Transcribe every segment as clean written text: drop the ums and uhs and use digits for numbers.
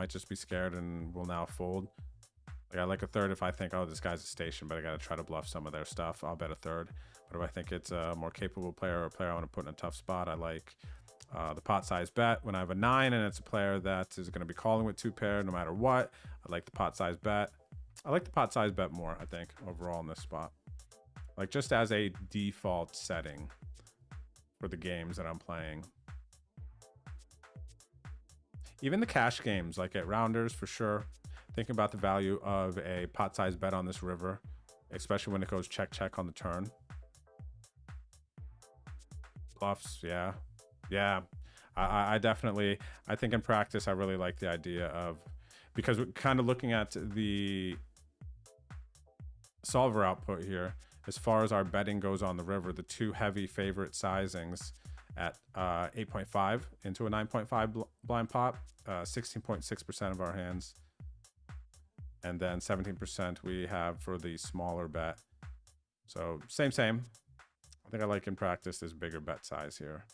might just be scared and will now fold. Like I like a third if I think, oh, this guy's a station, but I got to try to bluff some of their stuff. I'll bet a third. But if I think it's a more capable player or a player I want to put in a tough spot, I like the pot size bet. When I have a 9 and it's a player that is going to be calling with 2 pair no matter what, I like the pot size bet. I like the pot size bet more, I think, overall in this spot. Like just as a default setting for the games that I'm playing. Even the cash games, like at Rounders for sure. Thinking about the value of a pot size bet on this river, especially when it goes check check on the turn. Bluffs, yeah. Yeah, I definitely, I think in practice, I really like the idea of, because we're kind of looking at the solver output here, as far as our betting goes on the river, the 2 heavy favorite sizings at 8.5 into a 9.5 blind pot, 16.6% of our hands. And then 17% we have for the smaller bet. So same. I think I like in practice this bigger bet size here.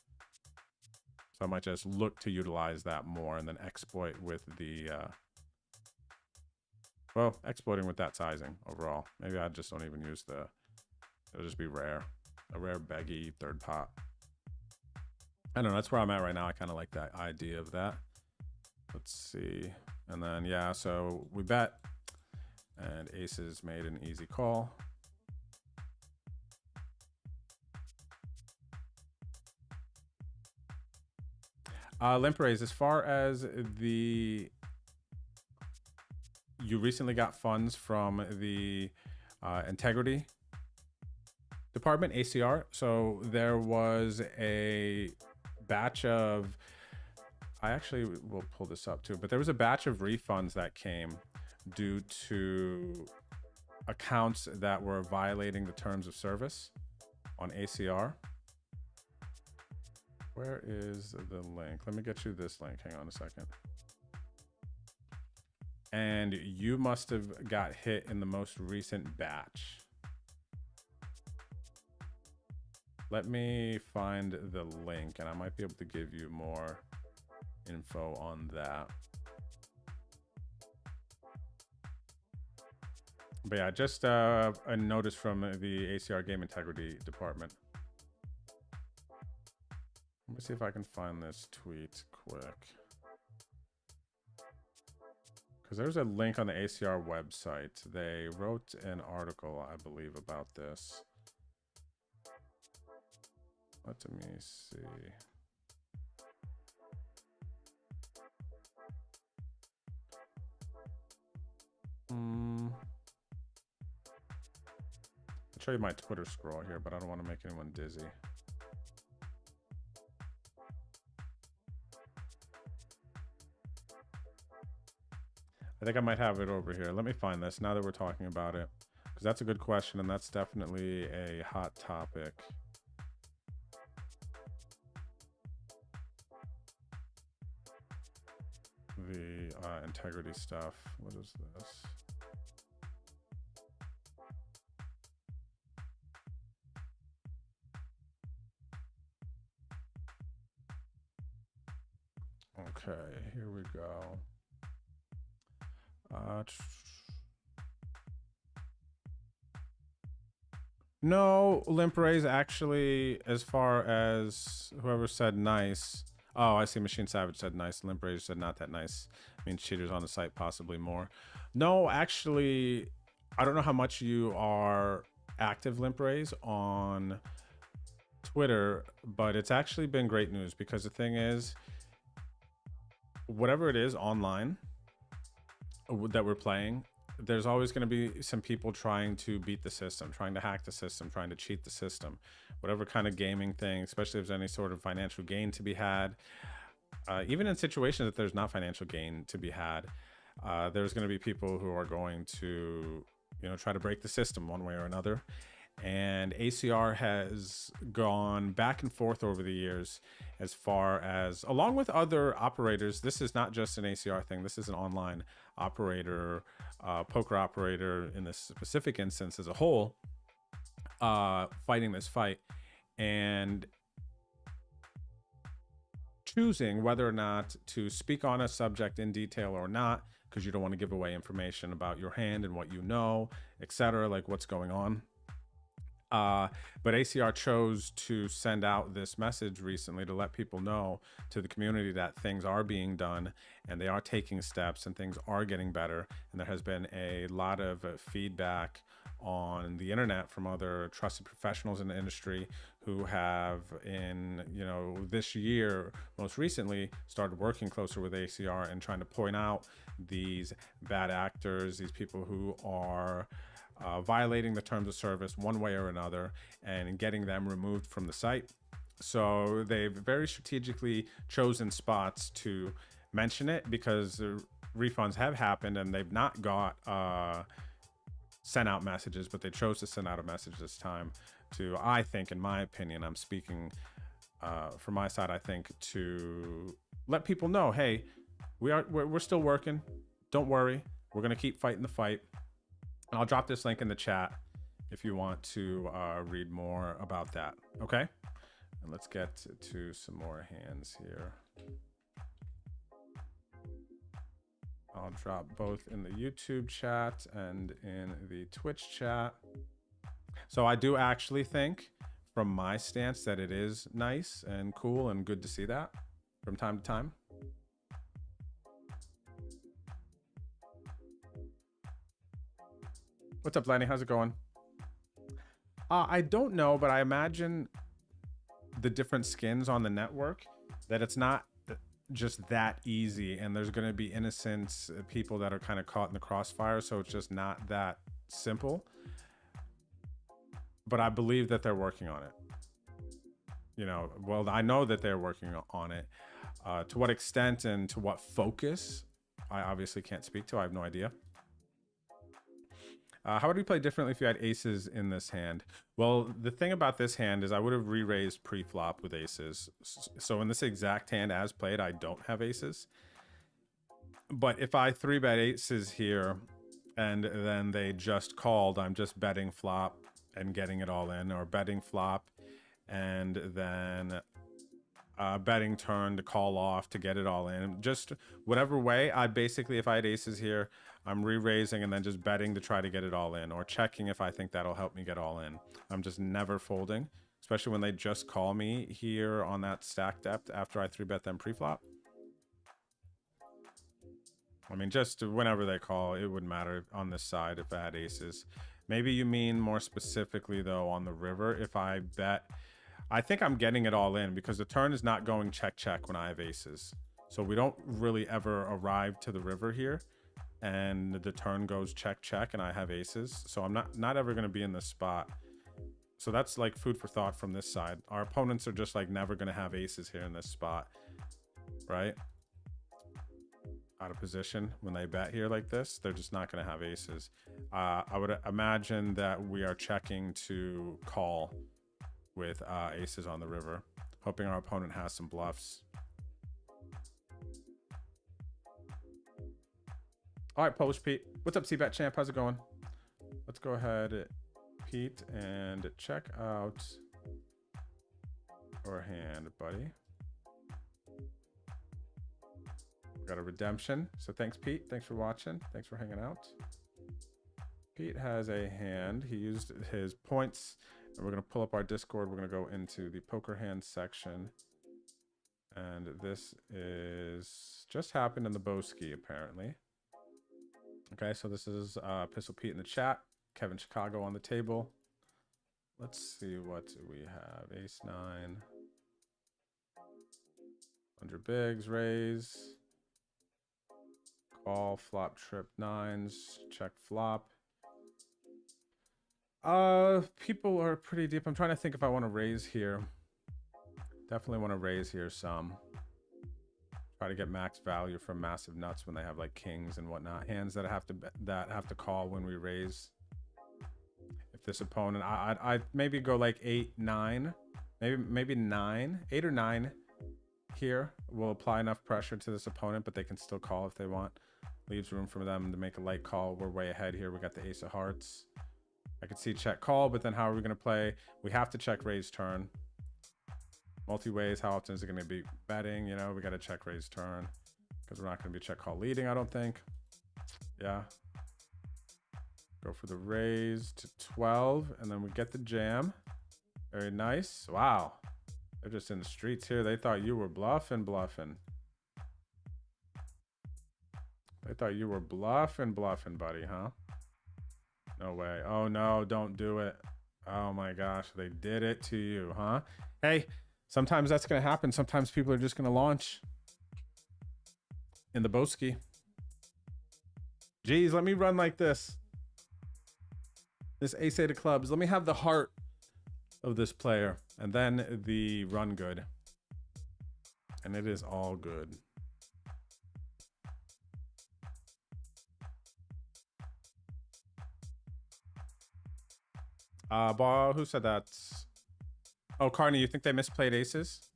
So I might just look to utilize that more and then exploit with the, well, exploiting with that sizing overall. Maybe I just don't even use the, it'll just be rare. A rare beggy third pot. I don't know, that's where I'm at right now. I kind of like that idea of that. Let's see. And then, yeah, so we bet. And aces made an easy call. Limp raise, as far as the, you recently got funds from the integrity department, ACR. So there was a batch of, I actually will pull this up too, but there was a batch of refunds that came due to accounts that were violating the terms of service on ACR. Where is the link? Let me get you this link. Hang on a second. And you must have got hit in the most recent batch. Let me find the link and I might be able to give you more info on that. But yeah, just a notice from the ACR Game Integrity Department. Let me see if I can find this tweet quick. Because there's a link on the ACR website. They wrote an article, I believe, about this. Let me see. I'll show you my Twitter scroll here, but I don't want to make anyone dizzy. I think I might have it over here. Let me find this now that we're talking about it, because that's a good question and that's definitely a hot topic. The integrity stuff. What is this? Okay, here we go. No, limp raise actually, as far as whoever said nice. Oh, I see. Machine Savage said nice. Limp raise said not that nice. I mean, cheaters on the site, possibly more. No, actually, I don't know how much you are active, limp raise, on Twitter, but it's actually been great news because the thing is, whatever it is online that we're playing, there's always going to be some people trying to beat the system, trying to hack the system, trying to cheat the system, whatever kind of gaming thing, especially if there's any sort of financial gain to be had. Even in situations that there's not financial gain to be had, there's going to be people who are going to, you know, try to break the system one way or another. And ACR has gone back and forth over the years as far as, along with other operators, this is not just an ACR thing. This is an online operator, poker operator in this specific instance as a whole, fighting this fight. And choosing whether or not to speak on a subject in detail or not, because you don't want to give away information about your hand and what you know, etc., like what's going on. But ACR chose to send out this message recently to let people know, to the community, that things are being done and they are taking steps and things are getting better. And there has been a lot of feedback on the internet from other trusted professionals in the industry who have, in this year most recently, started working closer with ACR and trying to point out these bad actors, these people who are violating the terms of service one way or another, and getting them removed from the site. So they've very strategically chosen spots to mention it, because refunds have happened and they've not got sent out messages, but they chose to send out a message this time to, I think, in my opinion, I'm speaking from my side, I think, to let people know, hey, we're still working. Don't worry. We're going to keep fighting the fight. And I'll drop this link in the chat if you want to read more about that. Okay? And let's get to some more hands here. I'll drop both in the YouTube chat and in the Twitch chat. So I do actually think, from my stance, that it is nice and cool and good to see that from time to time. What's up, Lenny? How's it going? I don't know, but I imagine the different skins on the network, that it's not just that easy, and there's going to be innocent people that are kind of caught in the crossfire, so it's just not that simple. But I believe that they're working on it. Well, I know that they're working on it. To what extent and to what focus, I obviously can't speak to. I have no idea. How would we play differently if you had aces in this hand? Well, the thing about this hand is I would have re-raised pre-flop with aces. So in this exact hand as played, I don't have aces. But if I 3-bet aces here and then they just called, I'm just betting flop and getting it all in, or betting flop and then betting turn to call off to get it all in. Just whatever way, I basically, if I had aces here, I'm re-raising and then just betting to try to get it all in, or checking if I think that'll help me get all in. I'm just never folding, especially when they just call me here on that stack depth after I 3-bet them pre-flop. I mean, just whenever they call, it wouldn't matter on this side if I had aces. Maybe you mean more specifically, though, on the river. If I bet, I think I'm getting it all in, because the turn is not going check when I have aces. So we don't really ever arrive to the river here, and the turn goes check and I have aces. So I'm not ever going to be in this spot. So that's like food for thought from this side. Our opponents are just like never going to have aces here in this spot, right? Out of position when they bet here like this, they're just not going to have aces. I would imagine that we are checking to call with aces on the river, hoping our opponent has some bluffs. All right, Polish Pete. What's up, C-Bet Champ? How's it going? Let's go ahead, Pete, and check out our hand, buddy. Got a redemption. So thanks, Pete. Thanks for watching. Thanks for hanging out. Pete has a hand. He used his points. And we're going to pull up our Discord. We're going to go into the poker hand section. And this is just happened in the Boski, apparently. Okay, so this is Pistol Pete in the chat. Kevin Chicago on the table. Let's see what we have. Ace 9. 100 bigs, raise. Call, flop, trip, 9s. Check, flop. People are pretty deep. I'm trying to think if I want to raise here. Definitely want to raise here some. Try to get max value from massive nuts when they have like kings and whatnot. Hands that have to call when we raise. If this opponent, I'd maybe go like 8, 9, maybe 9, 8 or 9 here. Will apply enough pressure to this opponent, but they can still call if they want. Leaves room for them to make a light call. We're way ahead here. We got the ace of hearts. I could see check call, but then how are we going to play? We have to check raise turn. Multi-ways, how often is it going to be betting? You know, we got to check raise turn because we're not going to be check call leading, I don't think. Yeah. Go for the raise to 12, and then we get the jam. Very nice. Wow. They're just in the streets here. They thought you were bluffing. They thought you were bluffing, buddy, huh? No way. Oh, no, don't do it. Oh, my gosh. They did it to you, huh? Hey, sometimes that's going to happen. Sometimes people are just going to launch in the Boski. Geez, let me run like this. This ace-8 of clubs. Let me have the heart of this player. And then the run good. And it is all good. Who said that? Oh, Carney, you think they misplayed aces?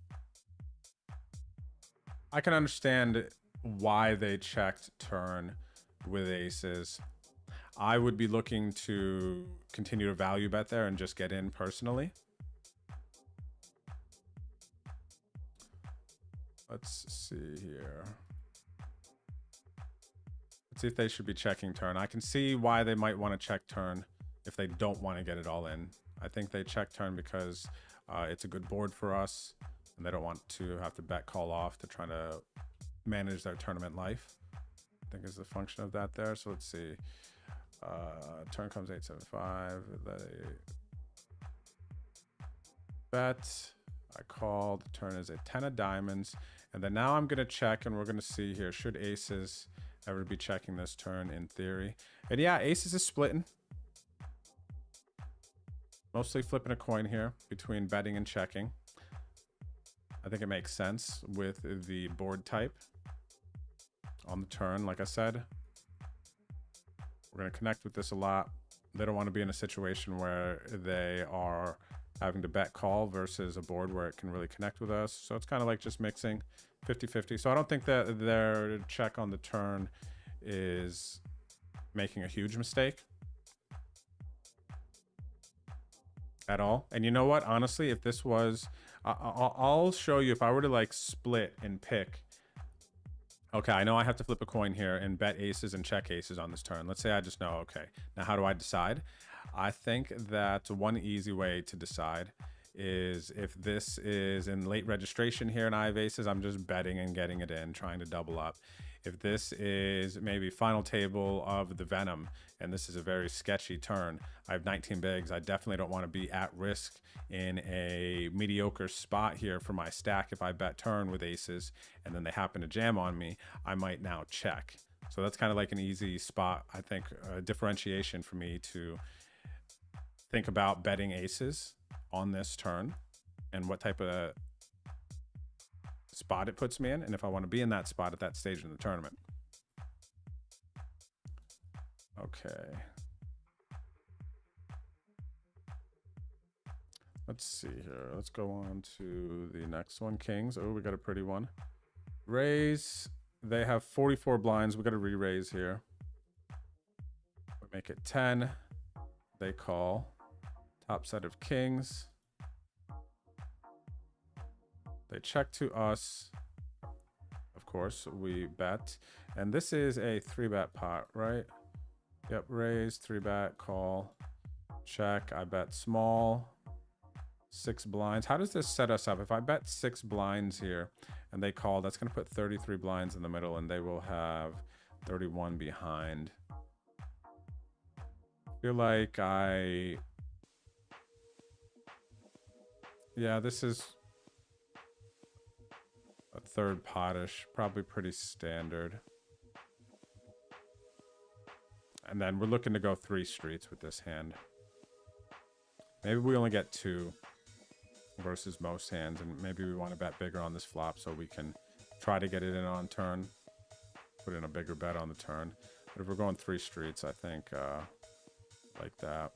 I can understand why they checked turn with aces. I would be looking to continue to value bet there and just get in personally. Let's see here. Let's see if they should be checking turn. I can see why they might want to check turn if they don't want to get it all in. I think they check turn because it's a good board for us and they don't want to have to bet call off to try to manage their tournament life. I think is the function of that there. So let's see. Turn comes 8-7-5. They bet. I call. The turn is a 10 of diamonds. And then now I'm going to check and we're going to see here. Should aces ever be checking this turn in theory? And yeah, aces is splitting. Mostly flipping a coin here between betting and checking. I think it makes sense with the board type on the turn. Like I said, we're going to connect with this a lot. They don't want to be in a situation where they are having to bet call versus a board where it can really connect with us. So it's kind of like just mixing 50-50. So I don't think that their check on the turn is making a huge mistake at all. And you know what? Honestly, if this was, I'll show you if I were to like split and pick. Okay, I know I have to flip a coin here and bet aces and check aces on this turn. Let's say I just know, okay, now how do I decide? I think that one easy way to decide is if this is in late registration here and I have aces, I'm just betting and getting it in, trying to double up. If this is maybe final table of the Venom, and this is a very sketchy turn, I have 19 bigs, I definitely don't want to be at risk in a mediocre spot here for my stack. If I bet turn with aces and then they happen to jam on me, I might now check. So that's kind of like an easy spot, I think, a differentiation for me to think about betting aces on this turn and what type of spot it puts me in, and if I want to be in that spot at that stage in the tournament. Okay. Let's see here. Let's go on to the next one. Kings. Oh, we got a pretty one. Raise. They have 44 blinds. We got to re-raise here. We make it 10. They call. Top set of kings. They check to us. Of course, we bet. And this is a 3-bet pot, right? Yep, raise, 3-bet, call, check. I bet small, 6 blinds. How does this set us up? If I bet 6 blinds here and they call, that's going to put 33 blinds in the middle and they will have 31 behind. I feel like yeah, this is a 3rd potish, probably pretty standard. And then we're looking to go 3 streets with this hand. Maybe we only get 2 versus most hands, and maybe we want to bet bigger on this flop so we can try to get it in on turn, put in a bigger bet on the turn. But if we're going 3 streets, I think like that.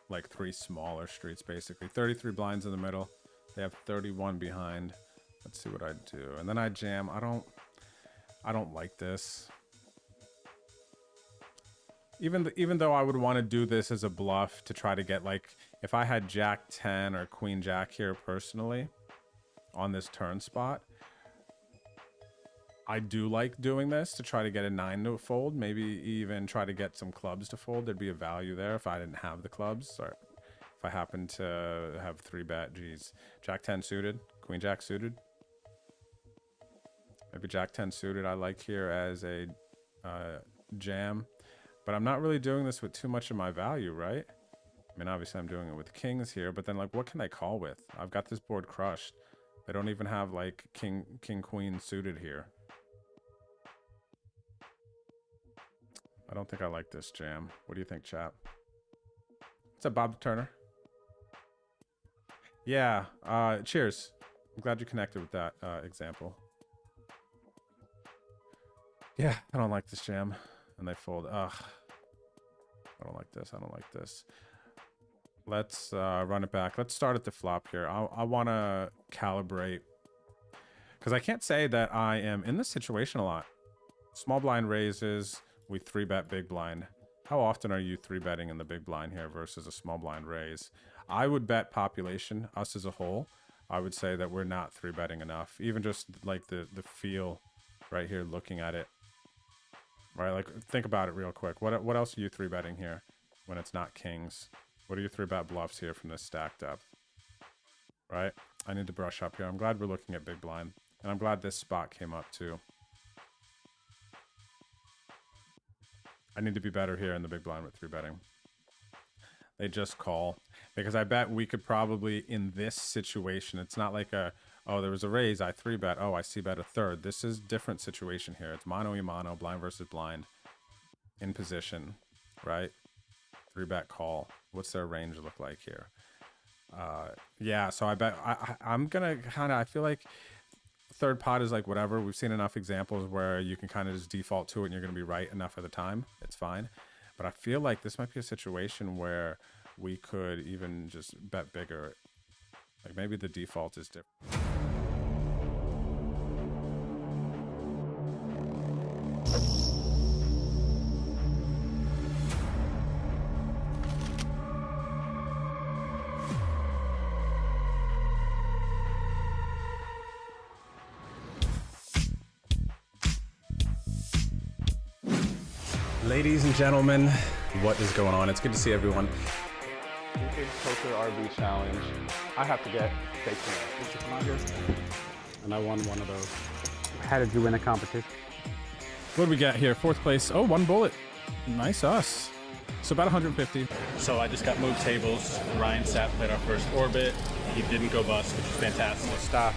Like 3 smaller streets, basically. 33 blinds in the middle. They have 31 behind. Let's see what I do. And then I jam. I don't like this. Even though I would want to do this as a bluff to try to get, like, if I had Jack 10 or Queen Jack here personally on this turn spot, I do like doing this to try to get a 9 to fold, maybe even try to get some clubs to fold. There'd be a value there if I didn't have the clubs, or if I happen to have 3-bet. Geez, Jack 10 suited, Queen Jack suited. Maybe Jack 10 suited I like here as a jam. But I'm not really doing this with too much of my value, right? I mean, obviously I'm doing it with kings here, but then, like, what can I call with? I've got this board crushed. They don't even have, like, king, queen suited here. I don't think I like this jam. What do you think, chap? What's up, Bob Turner? Yeah, cheers. I'm glad you connected with that example. Yeah, I don't like this jam. And they fold. Ugh. I don't like this. I don't like this. Let's run it back. Let's start at the flop here. I want to calibrate. Because I can't say that I am in this situation a lot. Small blind raises. We 3-bet big blind. How often are you 3-betting in the big blind here versus a small blind raise? I would bet population, us as a whole. I would say that we're not 3-betting enough. Even just like the feel right here looking at it. Right, like, think about it real quick. What else are you 3-betting here when it's not kings? What are your 3-bet bluffs here from this stack depth? Right? I need to brush up here. I'm glad we're looking at big blind. And I'm glad this spot came up too. I need to be better here in the big blind with 3-betting. They just call. Because I bet we could probably, in this situation, it's not like a, oh, there was a raise, I 3-bet, oh, I c-bet a third. This is different situation here. It's mono y mono, blind versus blind, in position, right? 3-bet call. What's their range look like here? Yeah, so I bet, I'm gonna kind of, I feel like third pot is like whatever. We've seen enough examples where you can kind of just default to it and you're gonna be right enough of the time. It's fine. But I feel like this might be a situation where we could even just bet bigger. Like, maybe the default is different. Ladies and gentlemen, what is going on? It's good to see everyone. Vintage Poker RB Challenge. I have to get fake and I won one of those. How did you win a competition? What do we got here? 4th place. Oh, 1 bullet. Nice us. So about 150. So I just got moved tables. Ryan Sapp played our first orbit. He didn't go bust, which is fantastic. Stop.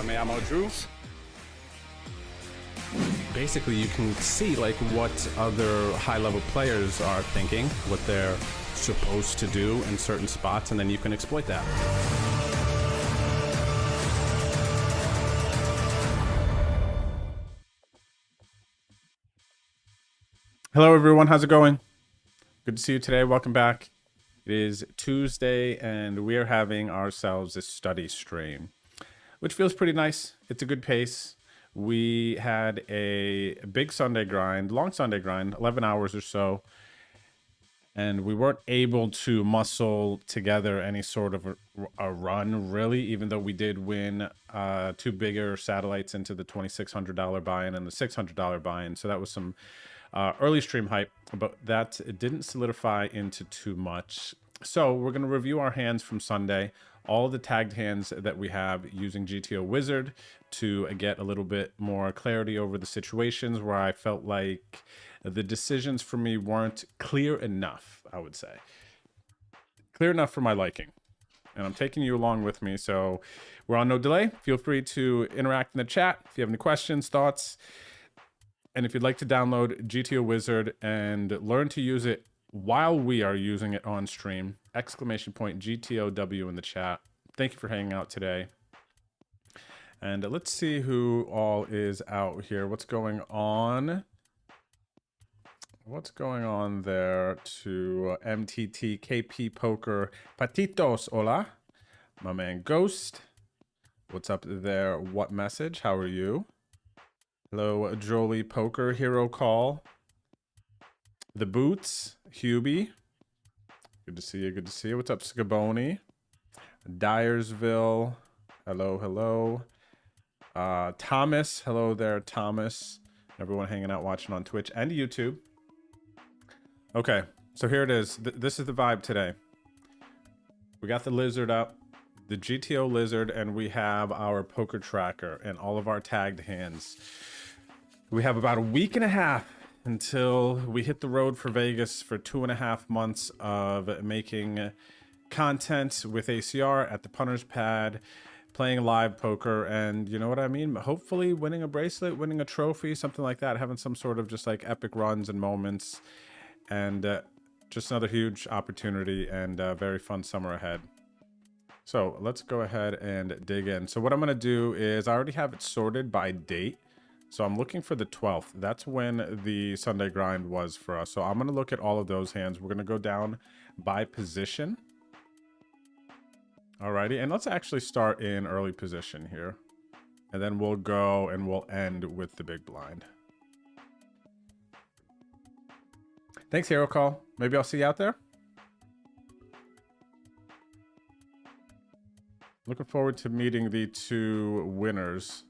Me amo Drew. Basically, you can see like what other high-level players are thinking, what they're supposed to do in certain spots, and then you can exploit that. Hello, everyone. How's it going? Good to see you today. Welcome back. It is Tuesday, and we are having ourselves a study stream, which feels pretty nice. It's a good pace. We had a big Sunday grind, long Sunday grind, 11 hours or so, and we weren't able to muscle together any sort of a run, really, even though we did win 2 bigger satellites into the $2,600 buy-in and the $600 buy-in. So that was some early stream hype, but that didn't solidify into too much. So we're going to review our hands from Sunday, all the tagged hands that we have using GTO Wizard to get a little bit more clarity over the situations where I felt like the decisions for me weren't clear enough, I would say. Clear enough for my liking. And I'm taking you along with me, so we're on no delay. Feel free to interact in the chat if you have any questions, thoughts. And if you'd like to download GTO Wizard and learn to use it while we are using it on stream, !GTOW in the chat. Thank you for hanging out today. And let's see who all is out here. What's going on? What's going on there to MTT, KP Poker, Patitos, hola. My man Ghost. What's up there? What message? How are you? Hello, Jolie Poker, Hero Call. The Boots, Hubie. Good to see you. Good to see you. What's up, Scaboni? Dyersville. Hello, hello. Thomas. Hello there, Thomas. Everyone hanging out watching on Twitch and YouTube. Okay, so here it is. This is the vibe today. We got the lizard up, the GTO lizard, and we have our poker tracker and all of our tagged hands. We have about a week and a half until we hit the road for Vegas for 2.5 months of making content with ACR at the punter's pad, playing live poker, and you know what I mean? Hopefully winning a bracelet, winning a trophy, something like that, having some sort of just like epic runs and moments, and just another huge opportunity and very fun summer ahead. So let's go ahead and dig in. So what I'm going to do is I already have it sorted by date. So I'm looking for the 12th. That's when the Sunday grind was for us. So I'm going to look at all of those hands. We're going to go down by position. Alrighty. And let's actually start in early position here. And then we'll go and we'll end with the big blind. Thanks, Hero Call. Maybe I'll see you out there. Looking forward to meeting the 2 winners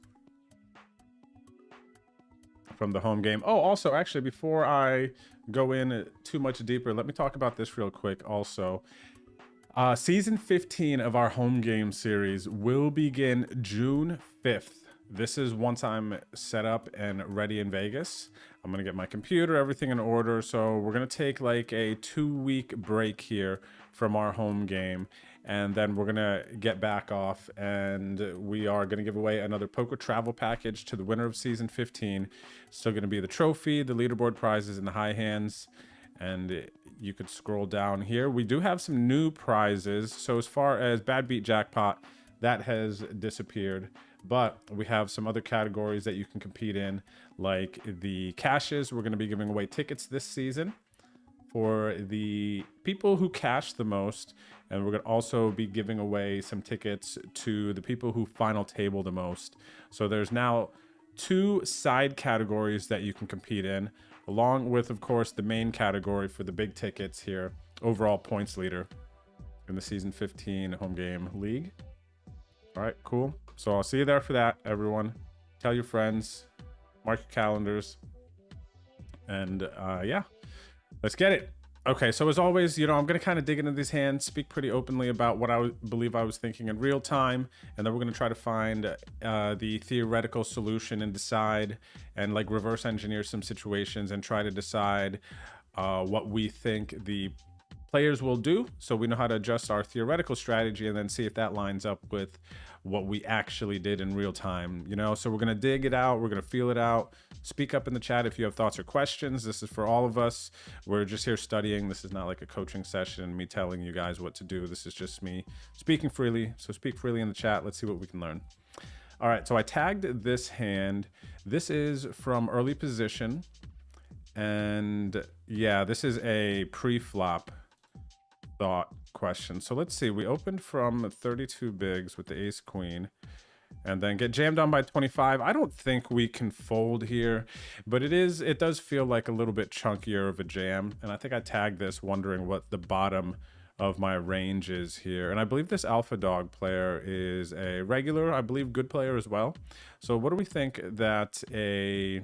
from the home game. Oh, also, actually, before I go in too much deeper, let me talk about this real quick also. Season 15 of our home game series will begin June 5th. This is once I'm set up and ready in Vegas. I'm gonna get my computer, everything in order. So we're gonna take like a 2-week break here from our home game. And then we're gonna get back off and we are gonna give away another poker travel package to the winner of season 15. Still gonna be the trophy, the leaderboard prizes, and the high hands. And you could scroll down here. We do have some new prizes. So as far as Bad Beat Jackpot, that has disappeared. But we have some other categories that you can compete in, like the cashes. We're going to be giving away tickets this season for the people who cash the most. And we're going to also be giving away some tickets to the people who final table the most. So there's now 2 side categories that you can compete in, along with, of course, the main category for the big tickets here, overall points leader in the season 15 home game league. All right, cool. So I'll see you there for that, everyone. Tell your friends, mark your calendars, and yeah, let's get it. Okay, so as always, you know, I'm going to kind of dig into these hands, speak pretty openly about what I believe I was thinking in real time, and then we're going to try to find the theoretical solution and decide and like reverse engineer some situations and try to decide what we think the players will do, so we know how to adjust our theoretical strategy and then see if that lines up with what we actually did in real time, you know. So we're going to dig it out, we're going to feel it out. Speak up in the chat if you have thoughts or questions. This is for all of us. We're just here studying. This is not like a coaching session, me telling you guys what to do. This is just me speaking freely. So speak freely in the chat. Let's see what we can learn. All right, so I tagged this hand. This is from early position, and yeah, this is a pre-flop thought question. So let's see, we opened from 32 bigs with the ace queen and then get jammed on by 25. I don't think we can fold here, but it does feel like a little bit chunkier of a jam, and I think I tagged this wondering what the bottom of my range is here. And I believe this alpha dog player is a regular, I believe, good player as well. So what do we think that a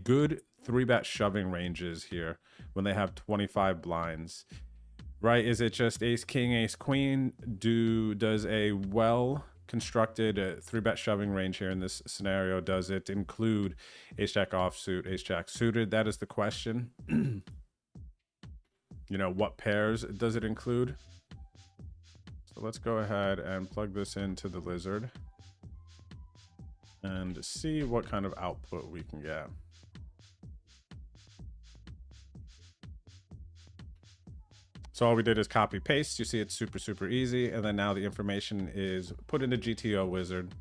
good 3-bet shoving range is here when they have 25 blinds? Right? Is it just ace king, ace queen? Does a well constructed 3-bet shoving range here in this scenario, does it include ace jack offsuit, ace jack suited? That is the question. You know, what pairs does it include? So let's go ahead and plug this into the lizard and see what kind of output we can get. So all we did is copy paste. You see it's super, super easy. And then now the information is put into GTO wizard.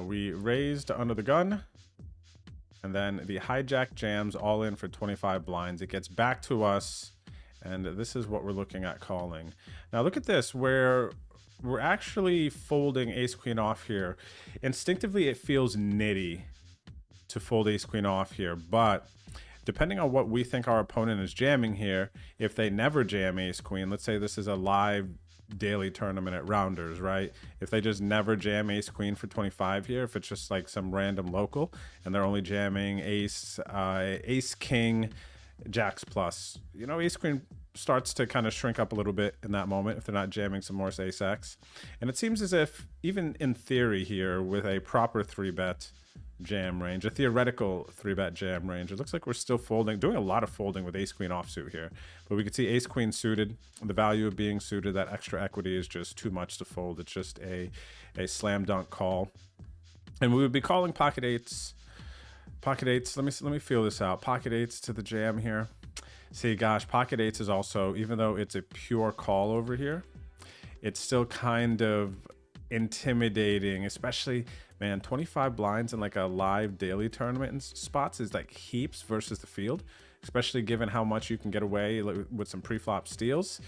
We raised under the gun. And then the hijack jams all in for 25 blinds. It gets back to us. And this is what we're looking at calling. Now look at this, where we're actually folding ace queen off here. Instinctively, it feels nitty to fold ace queen off here, but depending on what we think our opponent is jamming here, if they never jam ace queen, let's say this is a live daily tournament at Rounders, right? If they just never jam ace queen for 25 here, if it's just like some random local and they're only jamming ace king, jacks plus, you know, ace queen starts to kind of shrink up a little bit in that moment if they're not jamming some more ace x. And it seems as if, even in theory here, with a proper 3-bet jam range, a theoretical 3-bet jam range, it looks like we're still folding, doing a lot of folding with ace queen offsuit here. But we can see ace queen suited. The value of being suited, that extra equity is just too much to fold. It's just a slam dunk call. And we would be calling pocket eights. Pocket eights, let me feel this out. Pocket eights to the jam here. See, gosh, pocket eights is also, even though it's a pure call over here, it's still kind of intimidating, especially, man, 25 blinds in like a live daily tournament and spots is like heaps versus the field, especially given how much you can get away with some pre-flop steals.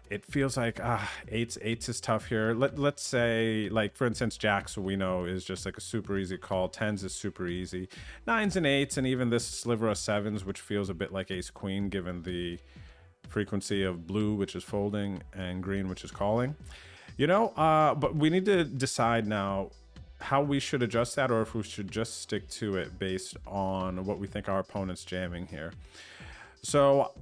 It feels like eights is tough here. Let's say, like, for instance, jacks, we know is just like a super easy call. Tens is super easy. Nines and eights, and even this sliver of sevens, which feels a bit like ace queen given the frequency of blue, which is folding, and green, which is calling. You know, but we need to decide now how we should adjust that, or if we should just stick to it based on what we think our opponent's jamming here. So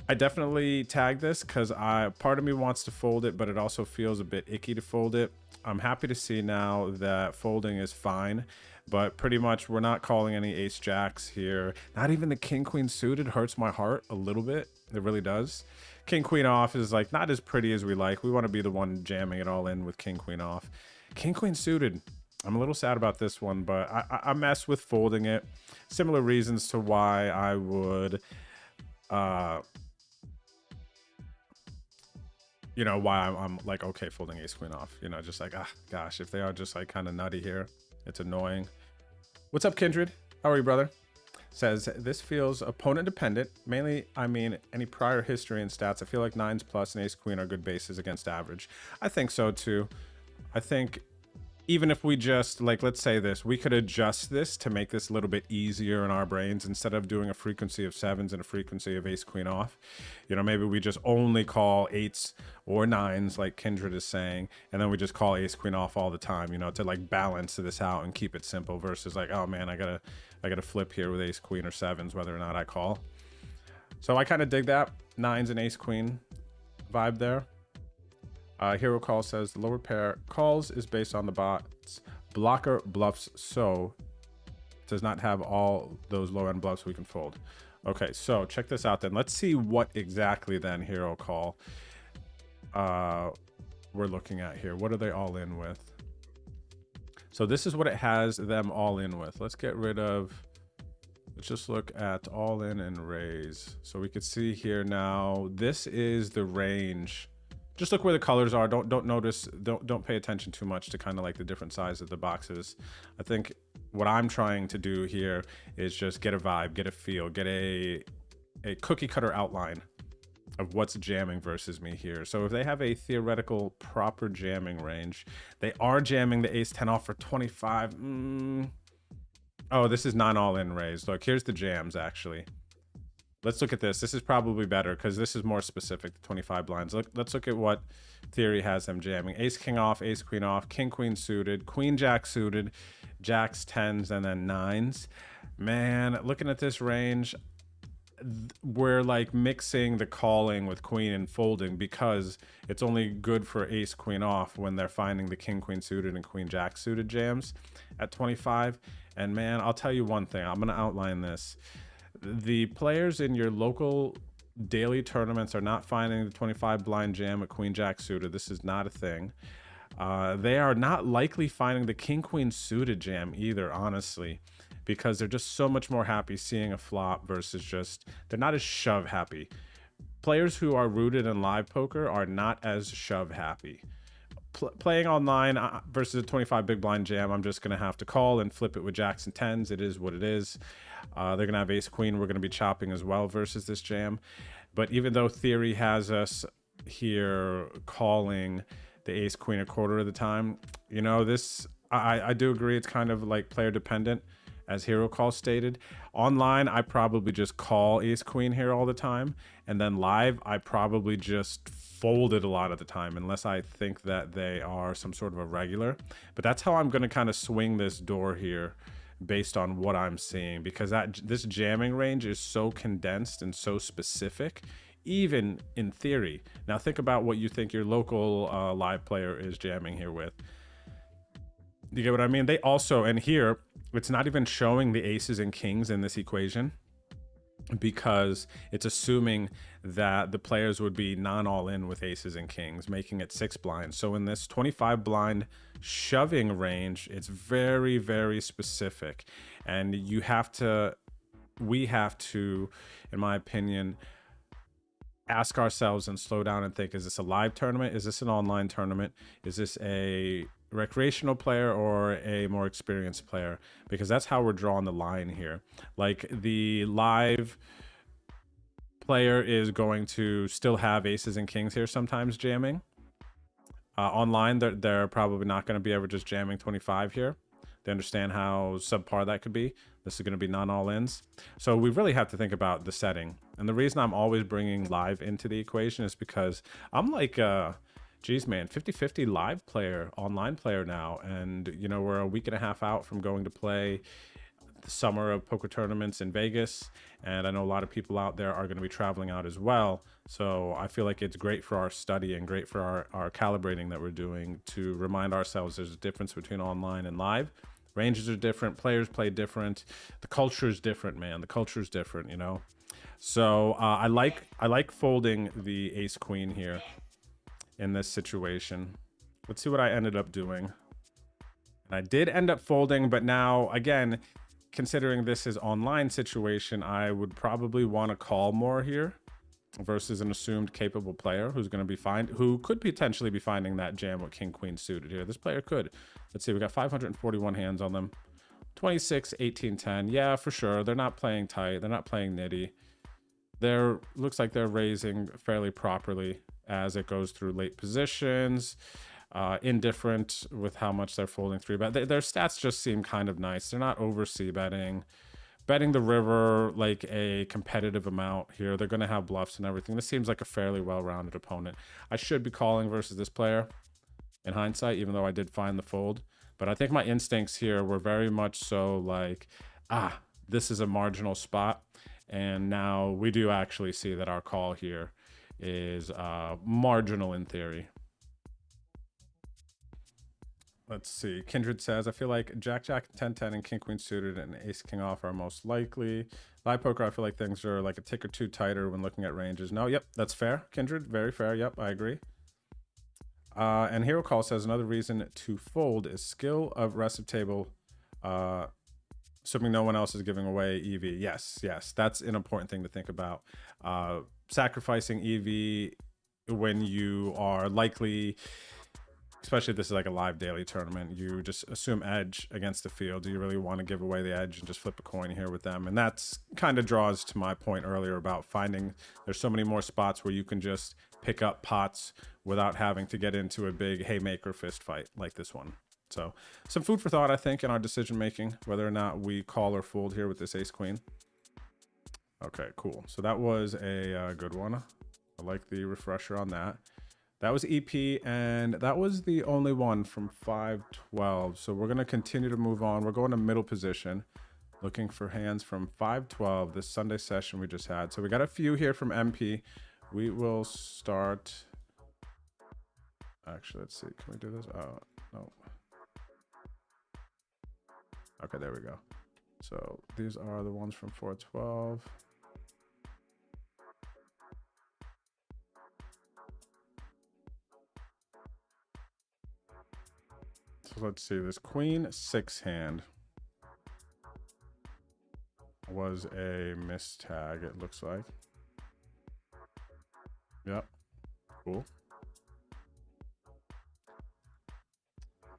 I definitely tag this because part of me wants to fold it, but it also feels a bit icky to fold it. I'm happy to see now that folding is fine, but pretty much we're not calling any ace jacks here. Not even the king queen suited hurts my heart a little bit. It really does. King queen off is like not as pretty as we like. We want to be the one jamming it all in with king queen off. King queen suited, I'm a little sad about this one, but I mess with folding it. Similar reasons to why I would you know, why I'm like, okay, folding ace queen off, you know, just like, gosh, if they are just like kind of nutty here, it's annoying. What's up, Kindred? How are you, brother? Says, this feels opponent dependent. Mainly, I mean, any prior history and stats. I feel like nines plus and ace queen are good bases against average. I think so too. I think even if we just, like, let's say this, we could adjust this to make this a little bit easier in our brains. Instead of doing a frequency of sevens and a frequency of ace queen off, you know, maybe we just only call eights or nines like Kindred is saying, and then we just call ace queen off all the time, you know, to like balance this out and keep it simple versus like, oh man, I gotta flip here with ace queen or sevens whether or not I call. So I kind of dig that nines and ace queen vibe there. Hero Call says the lower pair calls is based on the bot's blocker bluffs, so does not have all those low end bluffs we can fold. Okay, so check this out then. Let's see what exactly then Hero Call we're looking at here. What are they all in with? So this is what it has them all in with. Let's get rid of, let's just look at all in and raise. So we could see here now, this is the range. Just look where the colors are. Don't notice, don't pay attention too much to kind of like the different size of the boxes. I think what I'm trying to do here is just get a vibe, get a feel, get a cookie cutter outline of what's jamming versus me here. So if they have a theoretical proper jamming range, they are jamming the ace 10 off for 25. Oh, this is not all in raised. Look, here's the jams actually. Let's look at this. This is probably better because this is more specific to 25 blinds. Let's look at what theory has them jamming. Ace king off, ace queen off, king queen suited, queen jack suited, jacks, tens, and then nines. Man, looking at this range, we're like mixing the calling with queen and folding because it's only good for ace queen off when they're finding the king queen suited and queen jack suited jams at 25. And man, I'll tell you one thing. I'm going to outline this. The players in your local daily tournaments are not finding the 25 blind jam at queen jack suited. This is not a thing. They are not likely finding the king queen suited jam either, honestly, because they're just so much more happy seeing a flop versus just, they're not as shove happy. Players who are rooted in live poker are not as shove happy. Playing online versus a 25 big blind jam, I'm just going to have to call and flip it with jacks and tens. It is what it is. They're going to have ace queen. We're going to be chopping as well versus this jam. But even though theory has us here calling the ace queen a quarter of the time, you know, this, I do agree it's kind of like player dependent. as Hero Call stated. Online, I probably just call ace queen here all the time, and then live, I probably just fold it a lot of the time, unless I think that they are some sort of a regular. But that's how I'm going to kind of swing this door here, based on what I'm seeing, because this jamming range is so condensed and so specific, even in theory. Now think about what you think your local live player is jamming here with. You get what I mean? They also, and here, it's not even showing the aces and kings in this equation, because it's assuming that the players would be non-all-in with aces and kings, making it 6 blind. So in this 25 blind shoving range, it's very, very specific. And we have to, in my opinion, ask ourselves and slow down and think, is this a live tournament? Is this an online tournament? Is this a recreational player or a more experienced player? Because that's how we're drawing the line here. Like, the live player is going to still have aces and kings here sometimes jamming. Online, they're probably not going to be ever just jamming 25 here. They understand how subpar that could be. This is going to be non-all-ins. So we really have to think about the setting. And the reason I'm always bringing live into the equation is because I'm like, geez, man, 50-50 live player, online player now. And, you know, we're a week and a half out from going to play the summer of poker tournaments in Vegas. And I know a lot of people out there are going to be traveling out as well. So I feel like it's great for our study and great for our calibrating that we're doing to remind ourselves there's a difference between online and live. Ranges are different, players play different, the culture is different, man. The culture is different, you know. So I like folding the ace queen here in this situation. Let's see what I ended up doing. And I did end up folding, but now again, considering this is online situation, I would probably want to call more here versus an assumed capable player who's going to be who could potentially be finding that jam with king queen suited here. This player could. Let's see, we got 541 hands on them. 26, 18, 10. Yeah, for sure. They're not playing tight. They're not playing nitty. Looks like they're raising fairly properly as it goes through late positions. Indifferent with how much they're folding 3-bet. Their stats just seem kind of nice. They're not over c-betting. Betting the river like a competitive amount here. They're going to have bluffs and everything. This seems like a fairly well-rounded opponent. I should be calling versus this player in hindsight, even though I did find the fold. But I think my instincts here were very much so like, this is a marginal spot. And now we do actually see that our call here is marginal in theory. Let's see. Kindred says, I feel like Jack, 10-10, and King Queen suited and Ace King off are most likely. Live poker, I feel like things are like a tick or two tighter when looking at ranges. No, yep, that's fair. Kindred, very fair. Yep, I agree. And Hero Call says another reason to fold is skill of rest of table, assuming no one else is giving away EV. Yes, that's an important thing to think about. Sacrificing EV when you are likely, especially if this is like a live daily tournament, you just assume edge against the field. Do you really want to give away the edge and just flip a coin here with them? And that's kind of draws to my point earlier about finding there's so many more spots where you can just pick up pots without having to get into a big haymaker fist fight like this one. So some food for thought, I think, in our decision making, whether or not we call or fold here with this ace queen. Okay, cool. So that was a good one. I like the refresher on that. That was EP, and that was the only one from 512. So we're going to continue to move on. We're going to middle position, looking for hands from 512, this Sunday session we just had. So we got a few here from MP. We will start. Actually, let's see. Can we do this? Oh, no. Okay, there we go. So these are the ones from 412. So let's see, this queen 6 hand was a mistag, it looks like. Yep, cool.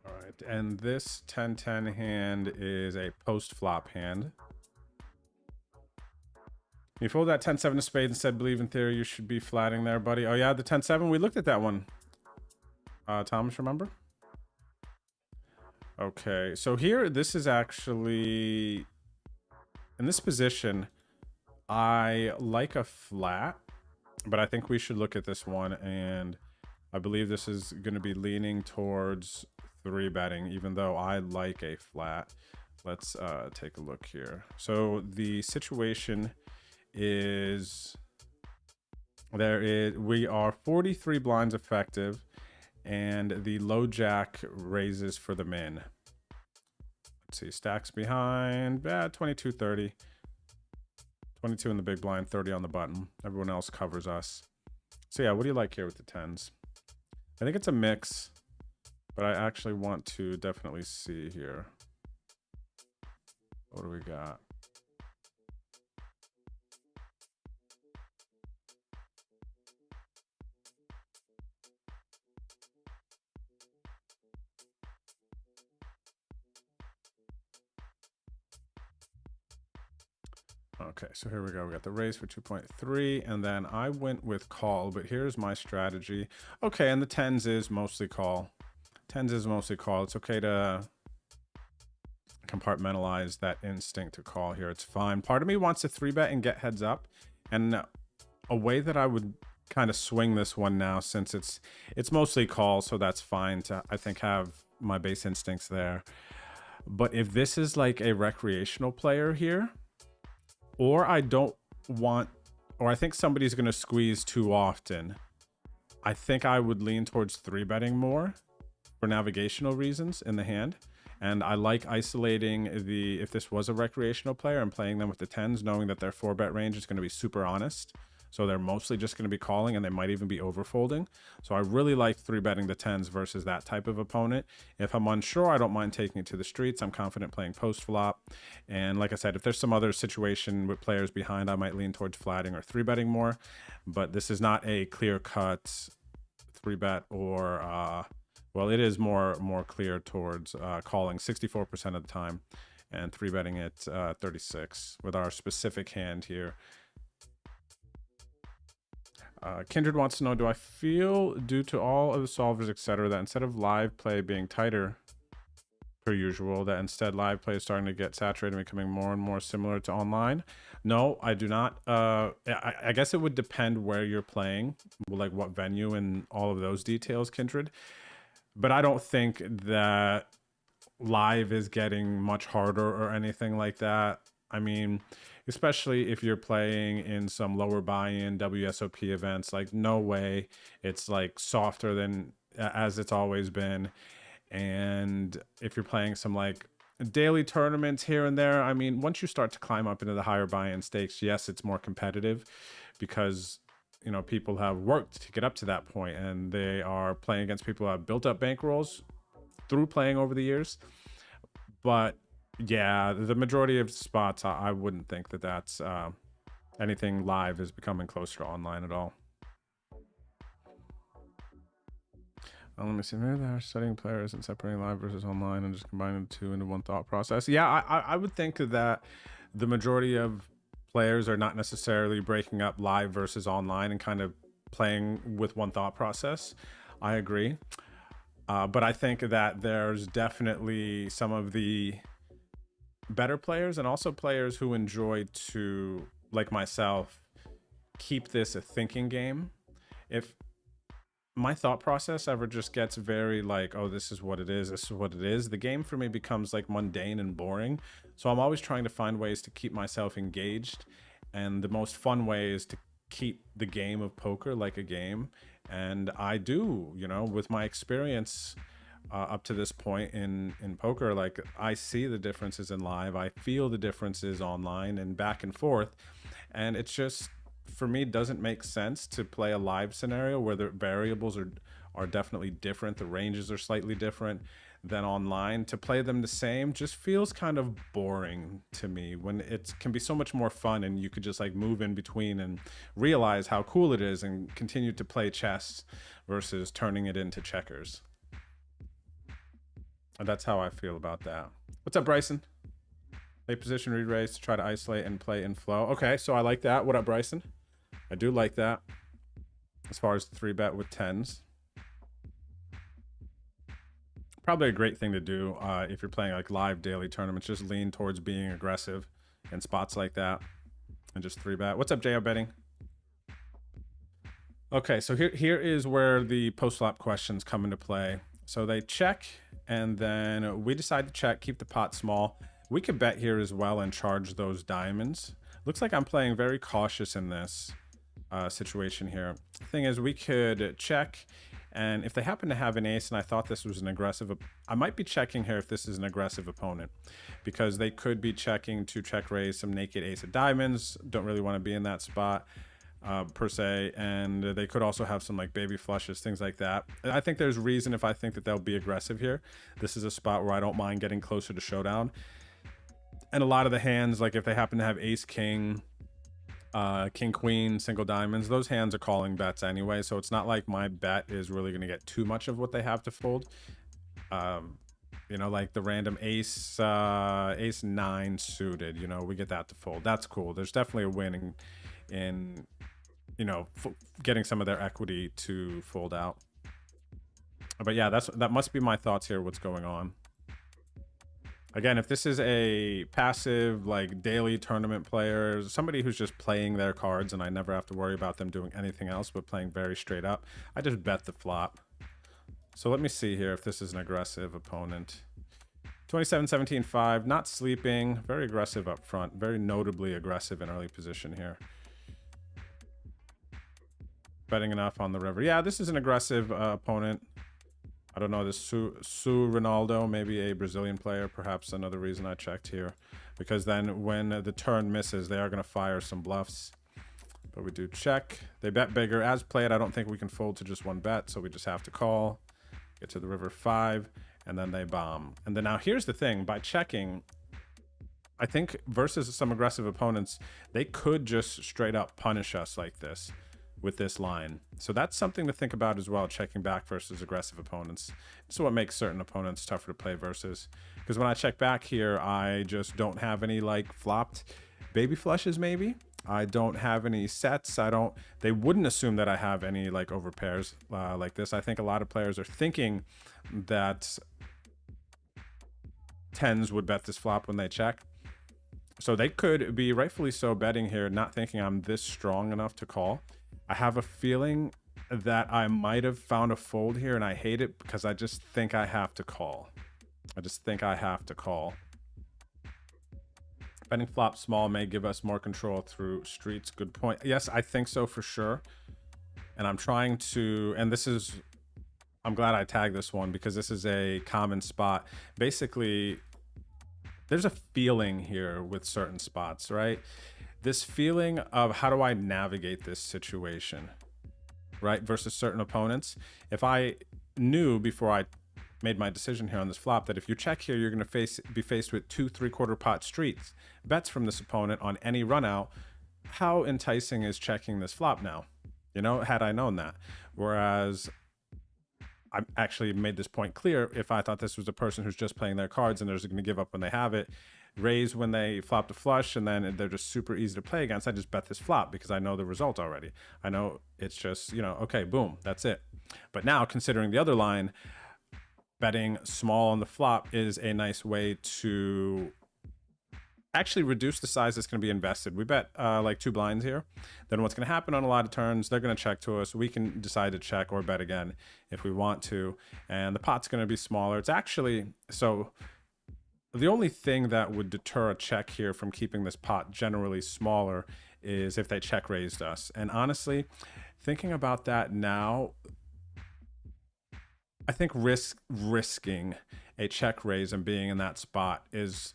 All right, and this 10-10 hand is a post-flop hand. You fold that 10-7 of spades and said, believe in theory, you should be flatting there, buddy. Oh yeah, the 10-7, we looked at that one. Thomas, remember? Okay, so here, this is actually in this position, I like a flat, but I think we should look at this one, and I believe this is going to be leaning towards 3-betting, even though I like a flat. Let's take a look here. So the situation is we are 43 blinds effective, and the low jack raises for the min. Let's see, stacks behind, 22, 30. 22 in the big blind, 30 on the button. Everyone else covers us. So yeah, what do you like here with the 10s? I think it's a mix, but I actually want to definitely see here. What do we got? Okay, so here we go. We got the raise for 2.3, and then I went with call, but here's my strategy. Okay, and the 10s is mostly call. 10s is mostly call. It's okay to compartmentalize that instinct to call here. It's fine. Part of me wants to 3-bet and get heads up, and a way that I would kind of swing this one now, since it's mostly call, so that's fine to, I think, have my base instincts there. But if this is like a recreational player here, or I don't want, or I think somebody's going to squeeze too often, I think I would lean towards 3-betting more for navigational reasons in the hand. And I like isolating if this was a recreational player and playing them with the 10s, knowing that their 4-bet range is going to be super honest. So they're mostly just going to be calling, and they might even be overfolding. So I really like 3-betting the 10s versus that type of opponent. If I'm unsure, I don't mind taking it to the streets. I'm confident playing post flop. And like I said, if there's some other situation with players behind, I might lean towards flatting or 3-betting more. But this is not a clear-cut 3-bet or, well, it is more clear towards calling 64% of the time and 3-betting it 36 with our specific hand here. Kindred wants to know, do I feel, due to all of the solvers, etc., that instead of live play being tighter per usual, that instead live play is starting to get saturated and becoming more and more similar to online? No, I do not. I guess it would depend where you're playing, like what venue and all of those details, Kindred. But I don't think that live is getting much harder or anything like that. I mean, especially if you're playing in some lower buy-in WSOP events, like no way it's like softer than as it's always been. And if you're playing some like daily tournaments here and there, I mean, once you start to climb up into the higher buy-in stakes, yes, it's more competitive because, you know, people have worked to get up to that point, and they are playing against people who have built up bankrolls through playing over the years. But yeah, the majority of spots, I wouldn't think that that's anything live is becoming closer to online at all. Let me see. Maybe they're studying players and separating live versus online and just combining the two into one thought process. Yeah, I would think that the majority of players are not necessarily breaking up live versus online and kind of playing with one thought process. I agree. But I think that there's definitely some of the better players and also players who enjoy to, like myself, keep this a thinking game. If my thought process ever just gets very like, oh, this is what it is, this is what it is, the game for me becomes like mundane and boring. So I'm always trying to find ways to keep myself engaged, and the most fun way is to keep the game of poker like a game. And I do, you know, with my experience up to this point in poker, like I see the differences in live, I feel the differences online and back and forth, and it's just, for me, doesn't make sense to play a live scenario where the variables are definitely different, the ranges are slightly different than online. To play them the same just feels kind of boring to me, when it can be so much more fun and you could just like move in between and realize how cool it is and continue to play chess versus turning it into checkers. And that's how I feel about that. What's up, Bryson? Late position read raise to try to isolate and play in flow. Okay, so I like that. What up, Bryson? I do like that. As far as the 3-bet with 10s. Probably a great thing to do if you're playing like live daily tournaments. Just lean towards being aggressive in spots like that and just 3-bet. What's up, JO Betting? Okay, so here is where the post-flop questions come into play. So they check, and then we decide to check, keep the pot small. We could bet here as well and charge those diamonds. Looks like I'm playing very cautious in this situation here. Thing is, we could check, and if they happen to have an ace and I thought this was an aggressive, I might be checking here if this is an aggressive opponent, because they could be checking to check raise some naked ace of diamonds. Don't really want to be in that spot per se, and they could also have some like baby flushes, things like that. I think there's reason if I think that they'll be aggressive here. This is a spot where I don't mind getting closer to showdown. And a lot of the hands, like if they happen to have ace king, king queen, single diamonds, those hands are calling bets anyway, so it's not like my bet is really going to get too much of what they have to fold. You know, like the random ace 9 suited, you know, we get that to fold. That's cool. There's definitely a win in you know, getting some of their equity to fold out. But yeah, that must be my thoughts here, what's going on. Again, if this is a passive, like daily tournament player, somebody who's just playing their cards and I never have to worry about them doing anything else but playing very straight up, I just bet the flop. So let me see here if this is an aggressive opponent. 27-17-5, not sleeping, very aggressive up front, very notably aggressive in early position here. Betting enough on the river. Yeah, this is an aggressive opponent. I don't know, this Su Ronaldo, maybe a Brazilian player, perhaps another reason I checked here. Because then when the turn misses, they are going to fire some bluffs. But we do check. They bet bigger. As played, I don't think we can fold to just one bet, so we just have to call. Get to the river 5, and then they bomb. And then now here's the thing. By checking, I think versus some aggressive opponents, they could just straight up punish us like this with this line. So that's something to think about as well, checking back versus aggressive opponents. This is what makes certain opponents tougher to play versus. Because when I check back here, I just don't have any like flopped baby flushes maybe. I don't have any sets. They wouldn't assume that I have any like over pairs like this. I think a lot of players are thinking that 10s would bet this flop when they check. So they could be rightfully so betting here, not thinking I'm this strong enough to call. I have a feeling that I might have found a fold here, and I hate it because I just think I have to call. I just think I have to call. Betting flop small may give us more control through streets. Good point. Yes, I think so for sure. And I'm trying to, and this is, I'm glad I tagged this one because this is a common spot. Basically, there's a feeling here with certain spots, right? This feeling of how do I navigate this situation, right? Versus certain opponents. If I knew before I made my decision here on this flop that if you check here, you're going to be faced with 2 3/4 pot streets bets from this opponent on any run out, how enticing is checking this flop now? You know, had I known that. Whereas I actually made this point clear. If I thought this was a person who's just playing their cards and they're just going to give up when they have it, raise when they flop the flush, and then they're just super easy to play against, I just bet this flop because I know the result already. I know it's just, you know, okay, boom, that's it. But now considering the other line, betting small on the flop is a nice way to actually reduce the size that's going to be invested. We bet like 2 blinds here. Then what's going to happen on a lot of turns, they're going to check to us. We can decide to check or bet again if we want to. And the pot's going to be smaller. It's actually, so the only thing that would deter a check here from keeping this pot generally smaller is if they check raised us. And honestly, thinking about that now, I think risking a check raise and being in that spot is,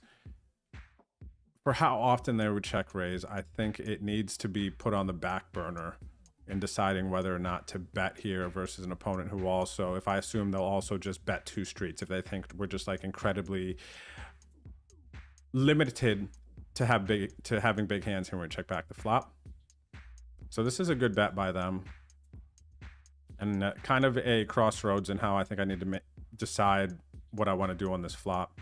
for how often they would check raise, I think it needs to be put on the back burner in deciding whether or not to bet here versus an opponent who also, if I assume they'll also just bet 2 streets, if they think we're just like incredibly limited to having big hands here when we check back the flop. So this is a good bet by them, and kind of a crossroads in how I think I need to decide what I want to do on this flop.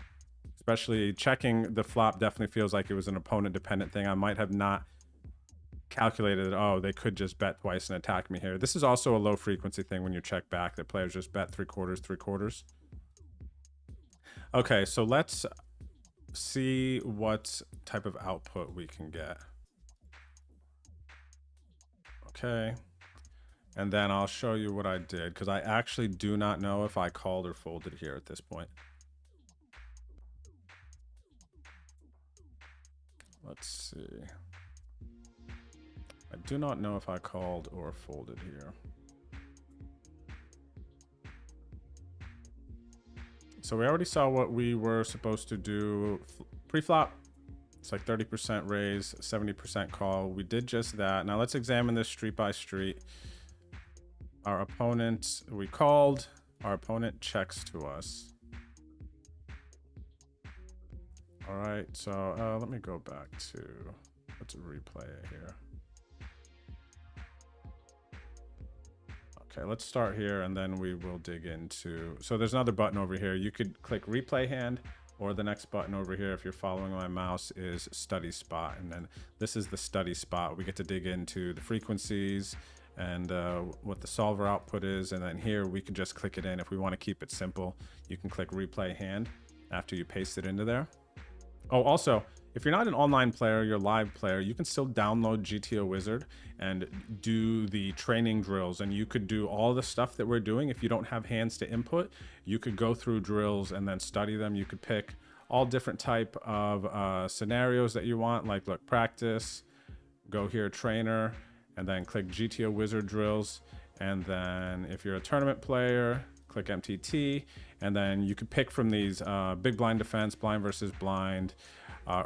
Especially checking the flop definitely feels like it was an opponent dependent thing. I might have not calculated that, oh, they could just bet twice and attack me here. This is also a low frequency thing when you check back, that players just bet 3/4, 3/4. Okay, so let's see what type of output we can get. Okay. And then I'll show you what I did, because I actually do not know if I called or folded here at this point. Let's see. I do not know if I called or folded here. So we already saw what we were supposed to do pre-flop. It's like 30% raise, 70% call. We did just that. Now let's examine this street by street. Our opponent, we called. Our opponent checks to us. All right, so let me go back to, let's replay it here. Okay, let's start here and then we will dig into, so there's another button over here. You could click replay hand, or the next button over here, if you're following my mouse, is study spot. And then this is the study spot. We get to dig into the frequencies and what the solver output is. And then here we can just click it in. If we want to keep it simple, you can click replay hand after you paste it into there. Oh, also, if you're not an online player, you're a live player, you can still download GTO Wizard and do the training drills. And you could do all the stuff that we're doing. If you don't have hands to input, you could go through drills and then study them. You could pick all different type of scenarios that you want, like look, practice, go here, trainer, and then click GTO Wizard drills. And then if you're a tournament player, click MTT, and then you could pick from these big blind defense, blind versus blind,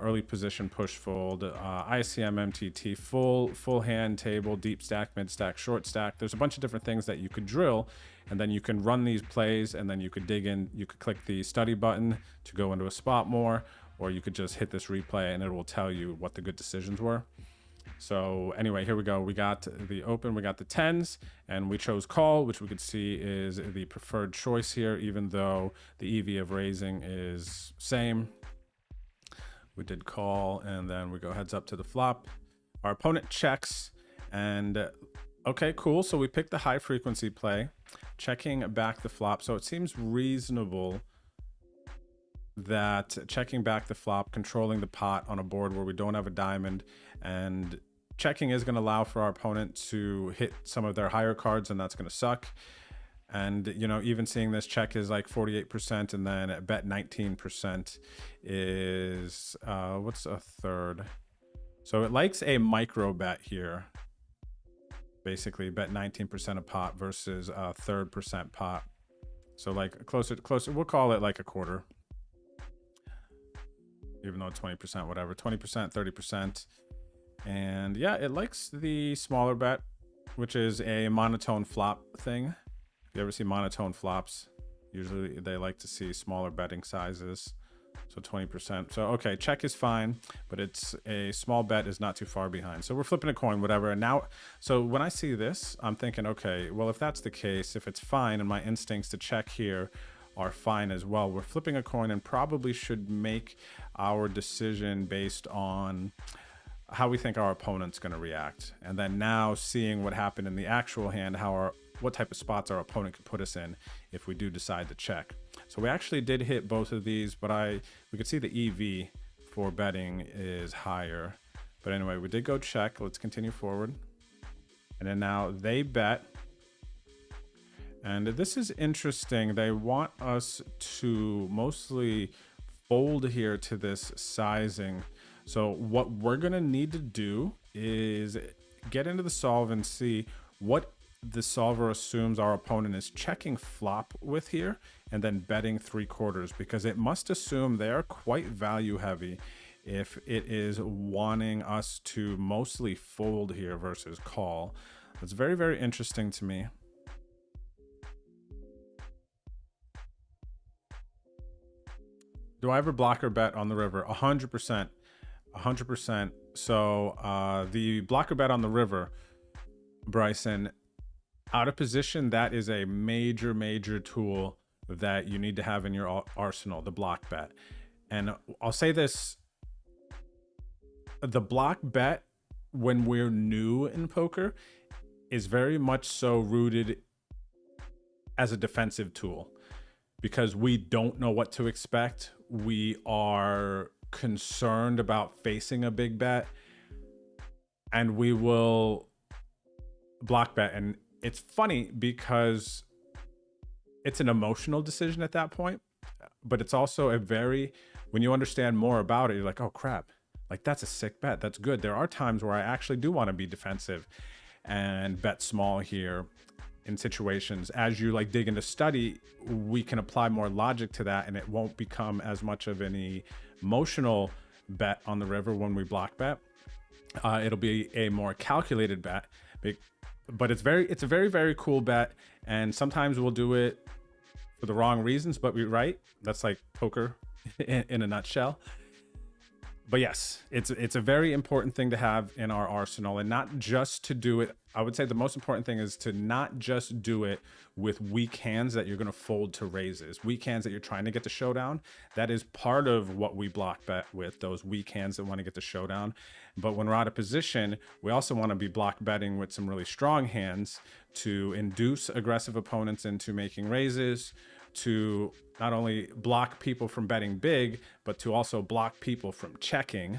early position push fold, ICM MTT, full hand table, deep stack, mid stack, short stack. There's a bunch of different things that you could drill, and then you can run these plays, and then you could dig in. You could click the study button to go into a spot more, or you could just hit this replay and it will tell you what the good decisions were. So anyway, here we go. We got the open, we got the tens, and we chose call, which we could see is the preferred choice here, even though the EV of raising is same. We did call, and then we go heads up to the flop. Our opponent checks, and okay, cool. So we picked the high frequency play, checking back the flop. So it seems reasonable that checking back the flop, controlling the pot on a board where we don't have a diamond, and checking is going to allow for our opponent to hit some of their higher cards, and that's going to suck. And, you know, even seeing this check is like 48%, and then at bet 19% is, what's a third? So it likes a micro bet here. Basically bet 19% a pot versus a third percent pot. So like closer, we'll call it like a quarter. Even though it's 20%, whatever, 20%, 30%. And yeah, it likes the smaller bet, which is a monotone flop thing. If you ever see monotone flops, usually they like to see smaller betting sizes. So 20%. So, okay, check is fine, but it's a small bet is not too far behind. So we're flipping a coin, whatever. And now, so when I see this, I'm thinking, okay, well, if that's the case, if it's fine and my instincts to check here are fine as well, we're flipping a coin and probably should make our decision based on how we think our opponent's going to react. And then now seeing what happened in the actual hand, what type of spots our opponent could put us in if we do decide to check. So we actually did hit both of these, but we could see the EV for betting is higher. But anyway, we did go check. Let's continue forward. And then now they bet. And this is interesting. They want us to mostly fold here to this sizing. So what we're going to need to do is get into the solve and see what the solver assumes our opponent is checking flop with here, and then betting 3/4, because it must assume they are quite value heavy if it is wanting us to mostly fold here versus call. That's very, very interesting to me. Do I ever blocker bet on the river? 100%. 100%. So the blocker bet on the river, Bryson, out of position, that is a major, major tool that you need to have in your arsenal, the block bet. And I'll say this, the block bet when we're new in poker is very much so rooted as a defensive tool, because we don't know what to expect. we are concerned about facing a big bet, and we will block bet. And it's funny because it's an emotional decision at that point, but it's also a very, when you understand more about it, you're like, oh crap, like that's a sick bet. That's good. There are times where I actually do want to be defensive and bet small here in situations. As you like dig into study, we can apply more logic to that, and it won't become as much of an emotional bet on the river when we block bet. It'll be a more calculated bet, but it's a very, very cool bet. And sometimes we'll do it for the wrong reasons, but we're right. That's like poker in a nutshell. But yes, it's a very important thing to have in our arsenal, and not just to do it. I would say the most important thing is to not just do it with weak hands that you're going to fold to raises, weak hands that you're trying to get the showdown. That is part of what we block bet with, those weak hands that want to get the showdown. But when we're out of position, we also want to be block betting with some really strong hands to induce aggressive opponents into making raises, to not only block people from betting big, but to also block people from checking.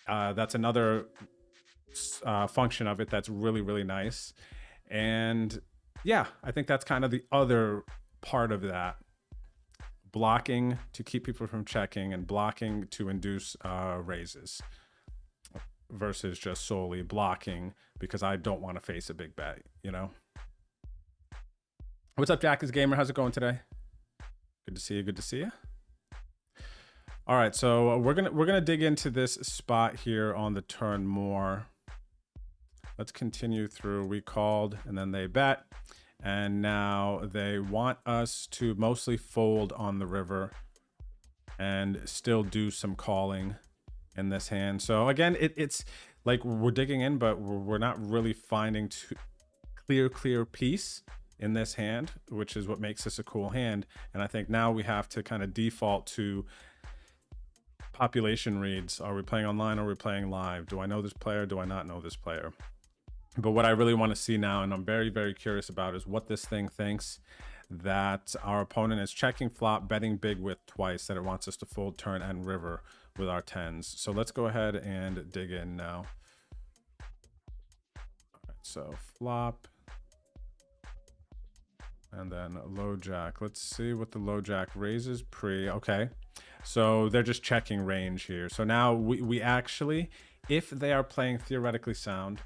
That's another function of it that's really, really nice. And yeah, I think that's kind of the other part of that. Blocking to keep people from checking, and blocking to induce raises, versus just solely blocking because I don't want to face a big bet, you know? What's up, Jack is Gamer? How's it going today? Good to see you. Good to see you. All right, so we're gonna dig into this spot here on the turn more. Let's continue through. We called, and then they bet, and now they want us to mostly fold on the river and still do some calling in this hand. So again, it's like we're digging in, but we're not really finding too clear piece in this hand, which is what makes this a cool hand. And I think now we have to kind of default to population reads. Are we playing online? Or are we playing live? Do I know this player? Do I not know this player? But what I really want to see now, and I'm very, very curious about, is what this thing thinks that our opponent is checking flop, betting big with twice, that it wants us to fold turn and river with our tens. So let's go ahead and dig in now. All right, so flop. And then low jack. Let's see what the low jack raises pre. Okay, so they're just checking range here. So now we actually, if they are playing theoretically sound,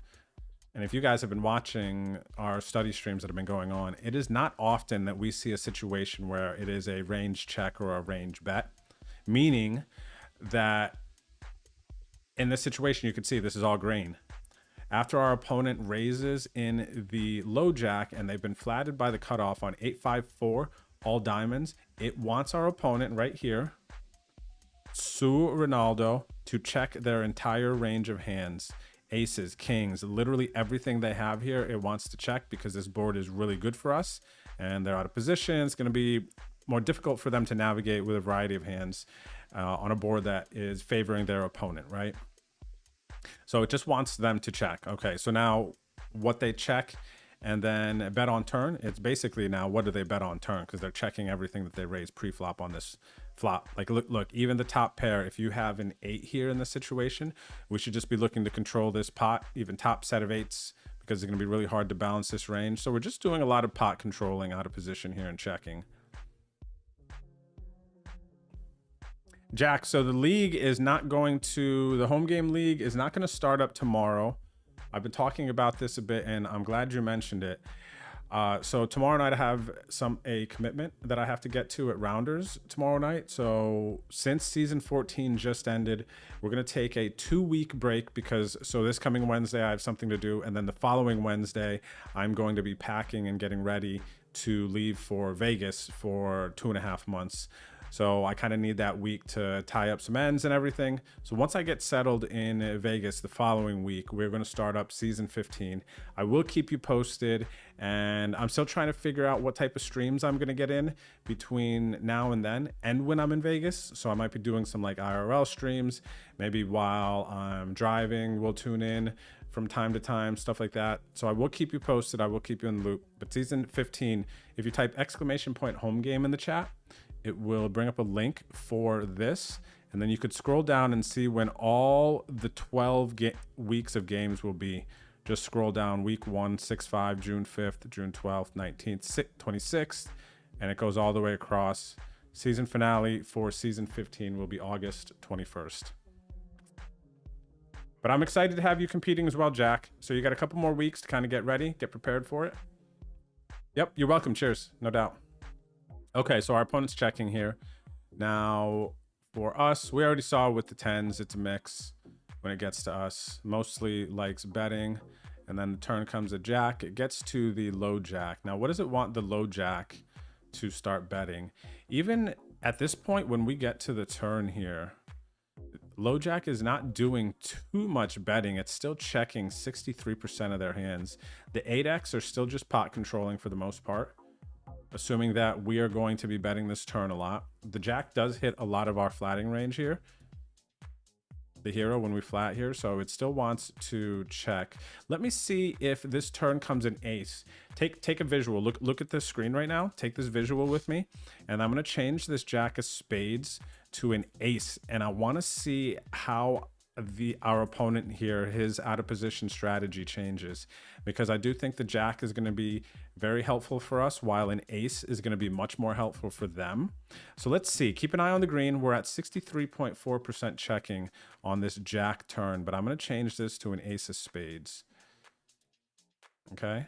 and if you guys have been watching our study streams that have been going on, it is not often that we see a situation where it is a range check or a range bet, meaning that in this situation, you can see this is all green. After our opponent raises in the low jack and they've been flatted by the cutoff on 8-5-4, all diamonds, it wants our opponent right here, Sue Ronaldo, to check their entire range of hands. Aces, kings, literally everything they have here, it wants to check because this board is really good for us and they're out of position. It's going to be more difficult for them to navigate with a variety of hands on a board that is favoring their opponent, right? So it just wants them to check. Okay, so now what they check and then bet on turn, it's basically now what do they bet on turn, because they're checking everything that they raise pre-flop on this flop. Like look, even the top pair, if you have an 8 here in this situation, we should just be looking to control this pot, even top set of 8s, because it's going to be really hard to balance this range. So we're just doing a lot of pot controlling out of position here and checking. Jack, so the league is not going to, the home game league is not going to start up tomorrow. I've been talking about this a bit and I'm glad you mentioned it. So tomorrow night I have a commitment that I have to get to at Rounders tomorrow night. So since season 14 just ended, we're going to take a 2-week break because, so this coming Wednesday I have something to do. And then the following Wednesday, I'm going to be packing and getting ready to leave for Vegas for 2.5 months. So I kind of need that week to tie up some ends and everything. So once I get settled in Vegas the following week, we're going to start up season 15. I will keep you posted, and I'm still trying to figure out what type of streams I'm going to get in between now and then and when I'm in Vegas. So I might be doing some like IRL streams, maybe while I'm driving, we'll tune in from time to time, stuff like that. So I will keep you posted. I will keep you in the loop. But season 15, if you type !home game in the chat, it will bring up a link for this. And then you could scroll down and see when all the 12 weeks of games will be. Just scroll down week 1, 6/5, June 5th, June 12th, 19th, 26th, and it goes all the way across. Season finale for season 15 will be August 21st. But I'm excited to have you competing as well, Jack. So you got a couple more weeks to kind of get ready, get prepared for it. Yep, you're welcome. Cheers, no doubt. Okay, so our opponent's checking here. Now, for us, we already saw with the 10s, it's a mix when it gets to us. Mostly likes betting, and then the turn comes a jack. It gets to the low jack. Now, what does it want the low jack to start betting? Even at this point, when we get to the turn here, low jack is not doing too much betting. It's still checking 63% of their hands. The 8x are still just pot controlling for the most part, assuming that we are going to be betting this turn a lot. The jack does hit a lot of our flatting range here, the hero, when we flat here, so it still wants to check. Let me see if this turn comes an ace. Take a visual. Look at this screen right now. Take this visual with me, and I'm going to change this jack of spades to an ace, and I want to see how our opponent here, his out of position strategy changes, because I do think the jack is going to be very helpful for us, while an ace is going to be much more helpful for them. So let's see. Keep an eye on the green. We're at 63.4% checking on this jack turn, but I'm going to change this to an ace of spades. Okay.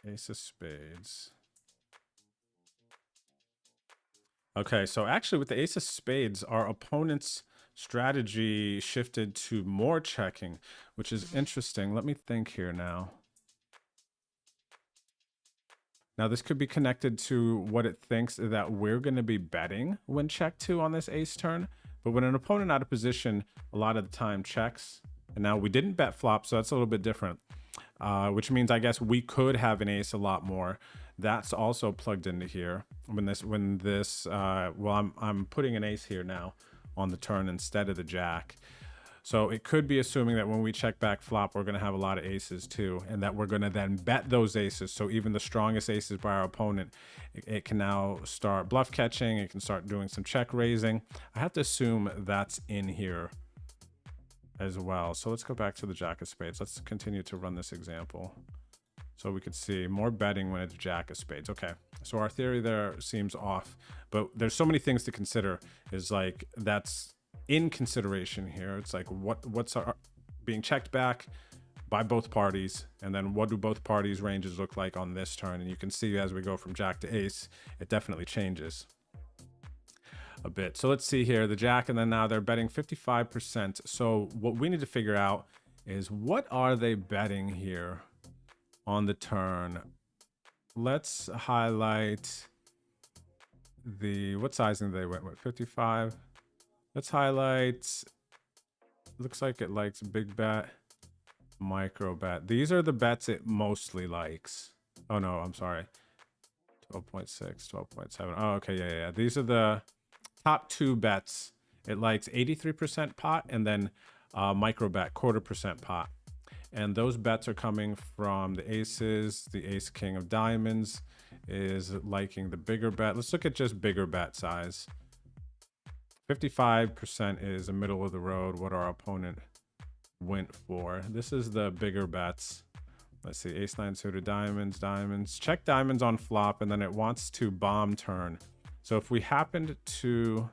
Ace of spades. Okay, so actually with the ace of spades, our opponent's strategy shifted to more checking, which is interesting. Let me think here now. Now this could be connected to what it thinks that we're going to be betting when check to on this ace turn. But when an opponent out of position, a lot of the time checks. And now we didn't bet flop, so that's a little bit different. Which means I guess we could have an ace a lot more. That's also plugged into here. Well, I'm putting an ace here now on the turn instead of the jack. So it could be assuming that when we check back flop, we're going to have a lot of aces too, and that we're going to then bet those aces. So even the strongest aces by our opponent, it can now start bluff catching. It can start doing some check raising. I have to assume that's in here as well. So let's go back to the jack of spades. Let's continue to run this example. So we could see more betting when it's jack of spades. Okay, so our theory there seems off, but there's so many things to consider. Is like, that's in consideration here. It's like what's being checked back by both parties, and then what do both parties' ranges look like on this turn? And you can see as we go from jack to ace, it definitely changes a bit. So let's see here, the jack, and then now they're betting 55%. So what we need to figure out is, what are they betting here on the turn? Let's highlight what sizing they went with. 55. Let's highlight, looks like it likes big bet, micro bet. These are the bets it mostly likes. Oh no, I'm sorry. 12.6, 12.7. Oh, okay, yeah. These are the top two bets. It likes 83% pot, and then micro bet, 1/4% pot. And those bets are coming from the aces. The ace king of diamonds is liking the bigger bet. Let's look at just bigger bet size. 55% is the middle of the road, what our opponent went for. This is the bigger bets. Let's see, ace nine suited diamonds. Check diamonds on flop, and then it wants to bomb turn. So if we happened to,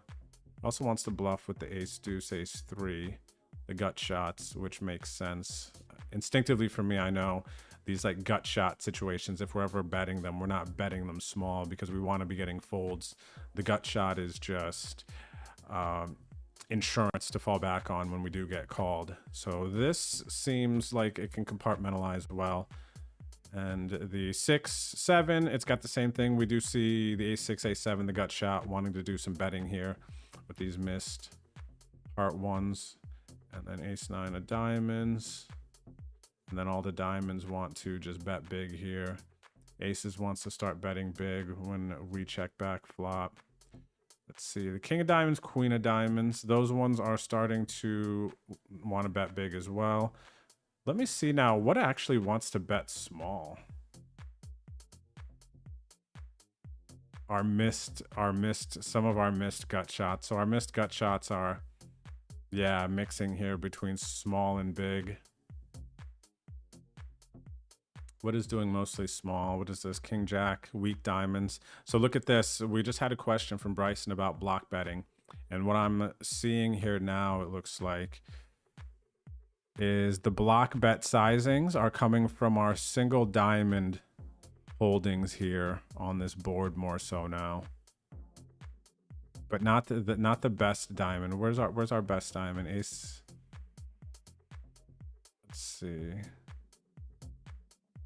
also wants to bluff with the ace deuce, ace three, the gut shots, which makes sense. Instinctively for me, I know these like gut shot situations, if we're ever betting them, we're not betting them small because we want to be getting folds. The gut shot is just insurance to fall back on when we do get called. So this seems like it can compartmentalize well. And the 6-7, it's got the same thing. We do see the ace-6, ace-7, the gut shot, wanting to do some betting here with these missed heart ones. And then ace-9 of diamonds. And then all the diamonds want to just bet big here. Aces wants to start betting big when we check back flop. Let's see, the king of diamonds, queen of diamonds, those ones are starting to want to bet big as well. Let me see now what actually wants to bet small. some of our missed gut shots. So our missed gut shots are, yeah, mixing here between small and big. What is doing mostly small? What is this? King Jack, weak diamonds. So look at this. We just had a question from Bryson about block betting. And what I'm seeing here now, it looks like, is the block bet sizings are coming from our single diamond holdings here on this board more so now. But not the best diamond. Where's our best diamond? Ace. Let's see.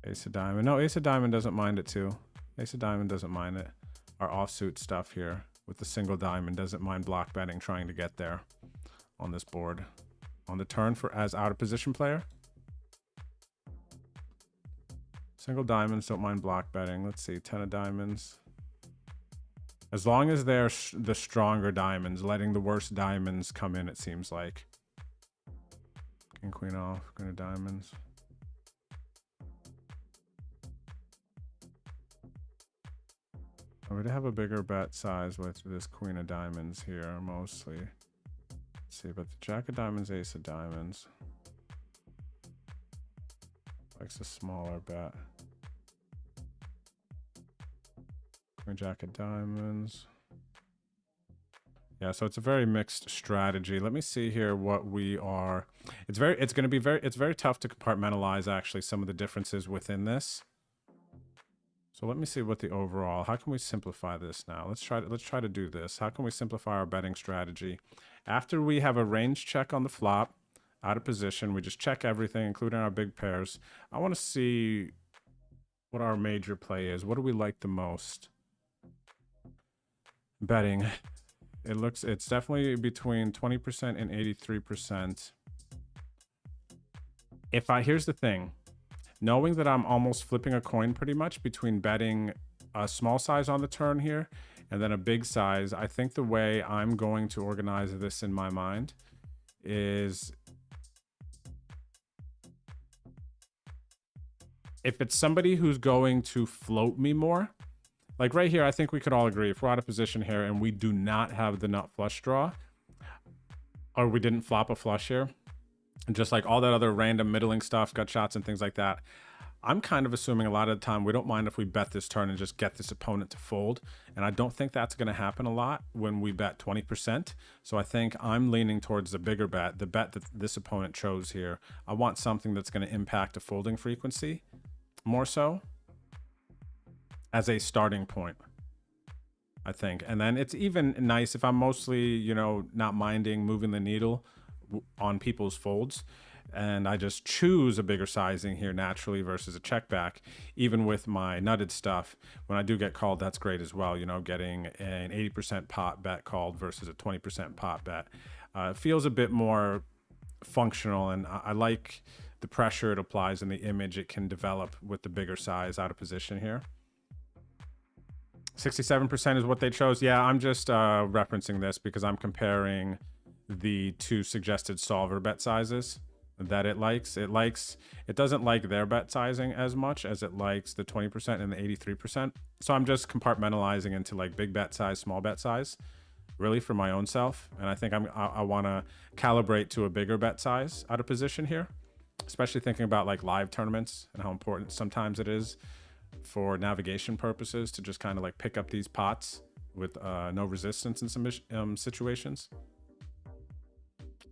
Ace of diamond. No, ace of diamond doesn't mind it too. Ace of diamond doesn't mind it. Our offsuit stuff here with the single diamond doesn't mind block betting, trying to get there on this board. On the turn for as out of position player. Single diamonds don't mind block betting. Let's see, 10 of diamonds. As long as they're the stronger diamonds, letting the worst diamonds come in, it seems like. King, queen off, queen of diamonds. I would have a bigger bet size with this queen of diamonds here, mostly. Let's see, but the jack of diamonds, ace of diamonds. Likes a smaller bet. Queen, jack of diamonds. Yeah, so it's a very mixed strategy. Let me see here what we are. It's very tough to compartmentalize actually some of the differences within this. So let me see what the overall, how can we simplify this now? Let's try to do this. How can we simplify our betting strategy? After we have a range check on the flop, out of position, we just check everything, including our big pairs. I want to see what our major play is. What do we like the most? Betting. It's definitely between 20% and 83%. Here's the thing. Knowing that I'm almost flipping a coin pretty much between betting a small size on the turn here and then a big size, I think the way I'm going to organize this in my mind is if it's somebody who's going to float me more, like right here, I think we could all agree if we're out of position here and we do not have the nut flush draw, or we didn't flop a flush here, and just like all that other random middling stuff, gut shots and things like that, I'm kind of assuming a lot of the time we don't mind if we bet this turn and just get this opponent to fold. And I don't think that's going to happen a lot when we bet 20%. So I think I'm leaning towards the bigger bet, the bet that this opponent chose here. I want something that's going to impact a folding frequency more so as a starting point, I think. And then it's even nice if I'm mostly, you know, not minding moving the needle on people's folds, and I just choose a bigger sizing here naturally versus a check back. Even with my nutted stuff, when I do get called, that's great as well. You know, getting an 80% pot bet called versus a 20% pot bet feels a bit more functional, and I like the pressure it applies and the image it can develop with the bigger size out of position here. 67% is what they chose. Yeah, I'm just referencing this because I'm comparing the two suggested solver bet sizes that it likes. It doesn't like their bet sizing as much as it likes the 20% and the 83%. So I'm just compartmentalizing into like big bet size, small bet size, really for my own self. And I think I want to calibrate to a bigger bet size out of position here, especially thinking about like live tournaments and how important sometimes it is for navigation purposes to just kind of like pick up these pots with no resistance in some situations.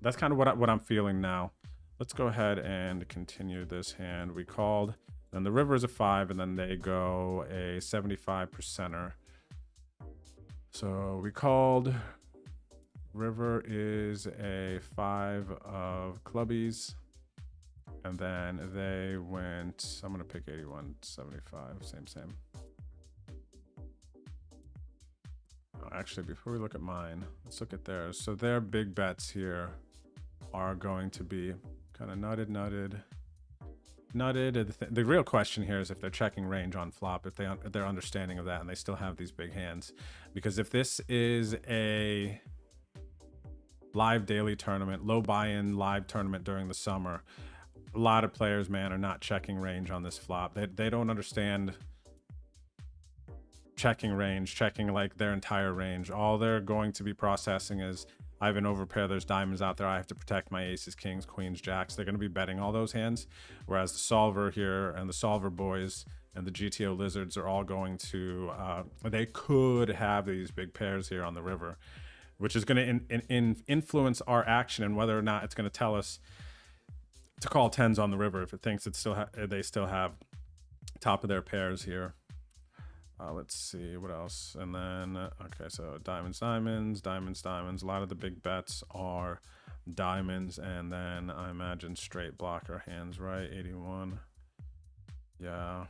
That's kind of what I'm feeling now. Let's go ahead and continue this hand. We called, then the river is a 5, and then they go a 75%er. So we called, river is a 5 of clubbies, and then they went, I'm gonna pick 81, 75, same. Actually, before we look at mine, let's look at theirs. So their big bets here are going to be kind of nutted. The real question here is if they're checking range on flop, if they're understanding of that and they still have these big hands. Because if this is a live daily tournament, low buy-in live tournament during the summer, a lot of players, man, are not checking range on this flop. They don't understand checking range, checking like their entire range. All they're going to be processing is, I have an overpair, there's diamonds out there, I have to protect my aces, kings, queens, jacks. They're going to be betting all those hands, whereas the solver here and the solver boys and the GTO lizards are all going to, they could have these big pairs here on the river, which is going to influence our action and whether or not it's going to tell us to call tens on the river if it thinks it's still they still have top of their pairs here. Let's see what else. And then, okay, so diamonds, diamonds, diamonds, diamonds. A lot of the big bets are diamonds, and then I imagine straight blocker hands, right? 81. Yeah.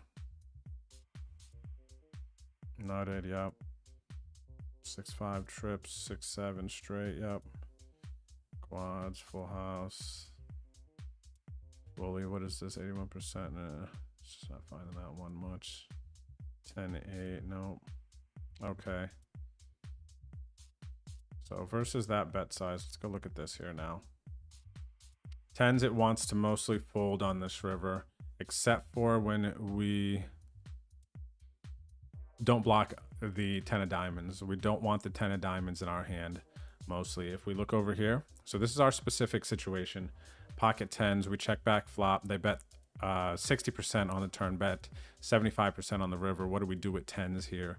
Nutted, yep. 6-5 trips, 6-7 straight, yep. Quads, full house. Fully, what is this? 81%. Just not finding that one much. 10-8, nope. Okay. So versus that bet size, let's go look at this here now. Tens, it wants to mostly fold on this river, except for when we don't block the 10 of diamonds. We don't want the 10 of diamonds in our hand, mostly. If we look over here, so this is our specific situation. Pocket tens, we check back flop. They bet 60% on the turn, bet 75% on the river. What do we do with tens here?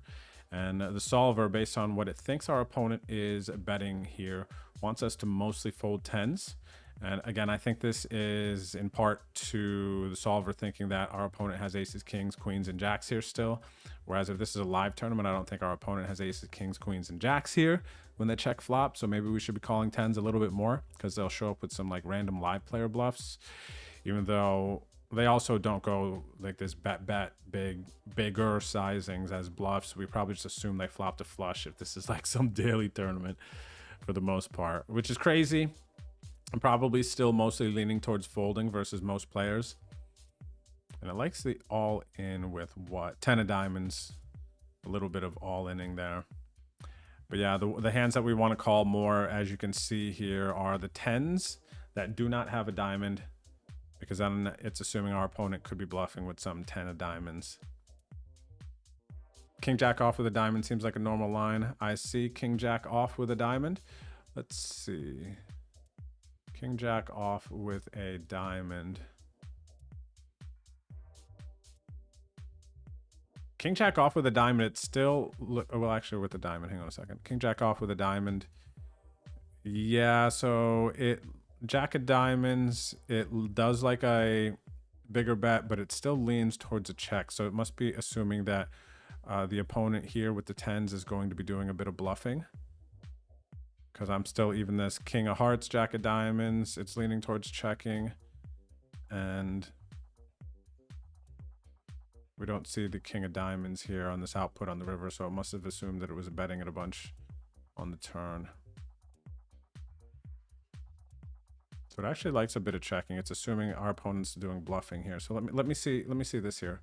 And the solver, based on what it thinks our opponent is betting here, wants us to mostly fold tens. And again, I think this is in part to the solver thinking that our opponent has aces, kings, queens, and jacks here still. Whereas if this is a live tournament, I don't think our opponent has aces, kings, queens, and jacks here when they check flop. So maybe we should be calling tens a little bit more because they'll show up with some like random live player bluffs, even though they also don't go like this bigger sizings as bluffs. We probably just assume they flop to flush if this is like some daily tournament for the most part, which is crazy. I'm probably still mostly leaning towards folding versus most players. And it likes the all in with what? 10 of diamonds, a little bit of all inning there. But yeah, the hands that we want to call more, as you can see here, are the tens that do not have a diamond, because then it's assuming our opponent could be bluffing with some 10 of diamonds. King jack off with a diamond seems like a normal line. I see king jack off with a diamond. Let's see. King jack off with a diamond. King jack off with a diamond, it's still, well, actually with a diamond, hang on a second. King jack off with a diamond. Yeah, so jack of diamonds, it does like a bigger bet, but it still leans towards a check. So it must be assuming that the opponent here with the tens is going to be doing a bit of bluffing. Because I'm still even this king of hearts, jack of diamonds, it's leaning towards checking. And we don't see the king of diamonds here on this output on the river, so it must have assumed that it was betting it a bunch on the turn. So it actually likes a bit of checking. It's assuming our opponent's doing bluffing here. So let me see this here.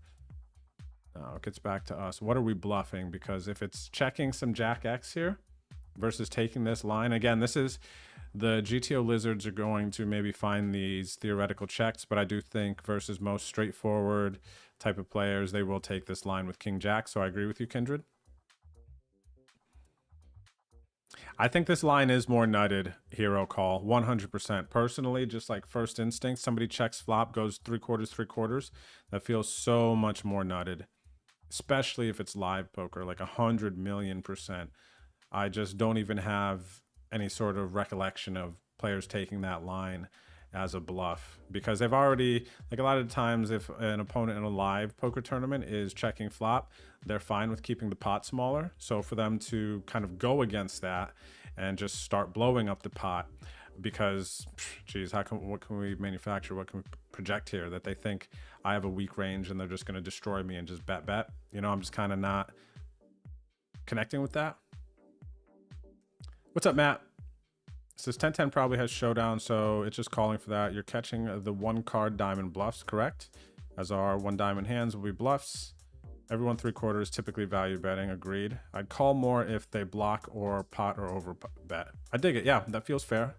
Now it gets back to us. What are we bluffing? Because if it's checking some jack X here versus taking this line, again, this is the GTO lizards are going to maybe find these theoretical checks, but I do think versus most straightforward type of players, they will take this line with king jack. So I agree with you, Kindred. I think this line is more nutted, hero call, 100%. Personally, just like first instinct, somebody checks flop, goes 3/4, that feels so much more nutted, especially if it's live poker, like 100,000,000%. I just don't even have any sort of recollection of players taking that line as a bluff, because they've already, like a lot of times if an opponent in a live poker tournament is checking flop, they're fine with keeping the pot smaller. So for them to kind of go against that and just start blowing up the pot, because geez, what can we manufacture, what can we project here that they think I have a weak range and they're just going to destroy me and just bet, you know, I'm just kind of not connecting with that. What's up, Matt? It says 10-10 probably has showdown, so it's just calling for that. You're catching the one card diamond bluffs, correct? As our one diamond hands will be bluffs. Everyone 3/4 typically value betting, agreed. I'd call more if they block or pot or over bet. I dig it, yeah, that feels fair.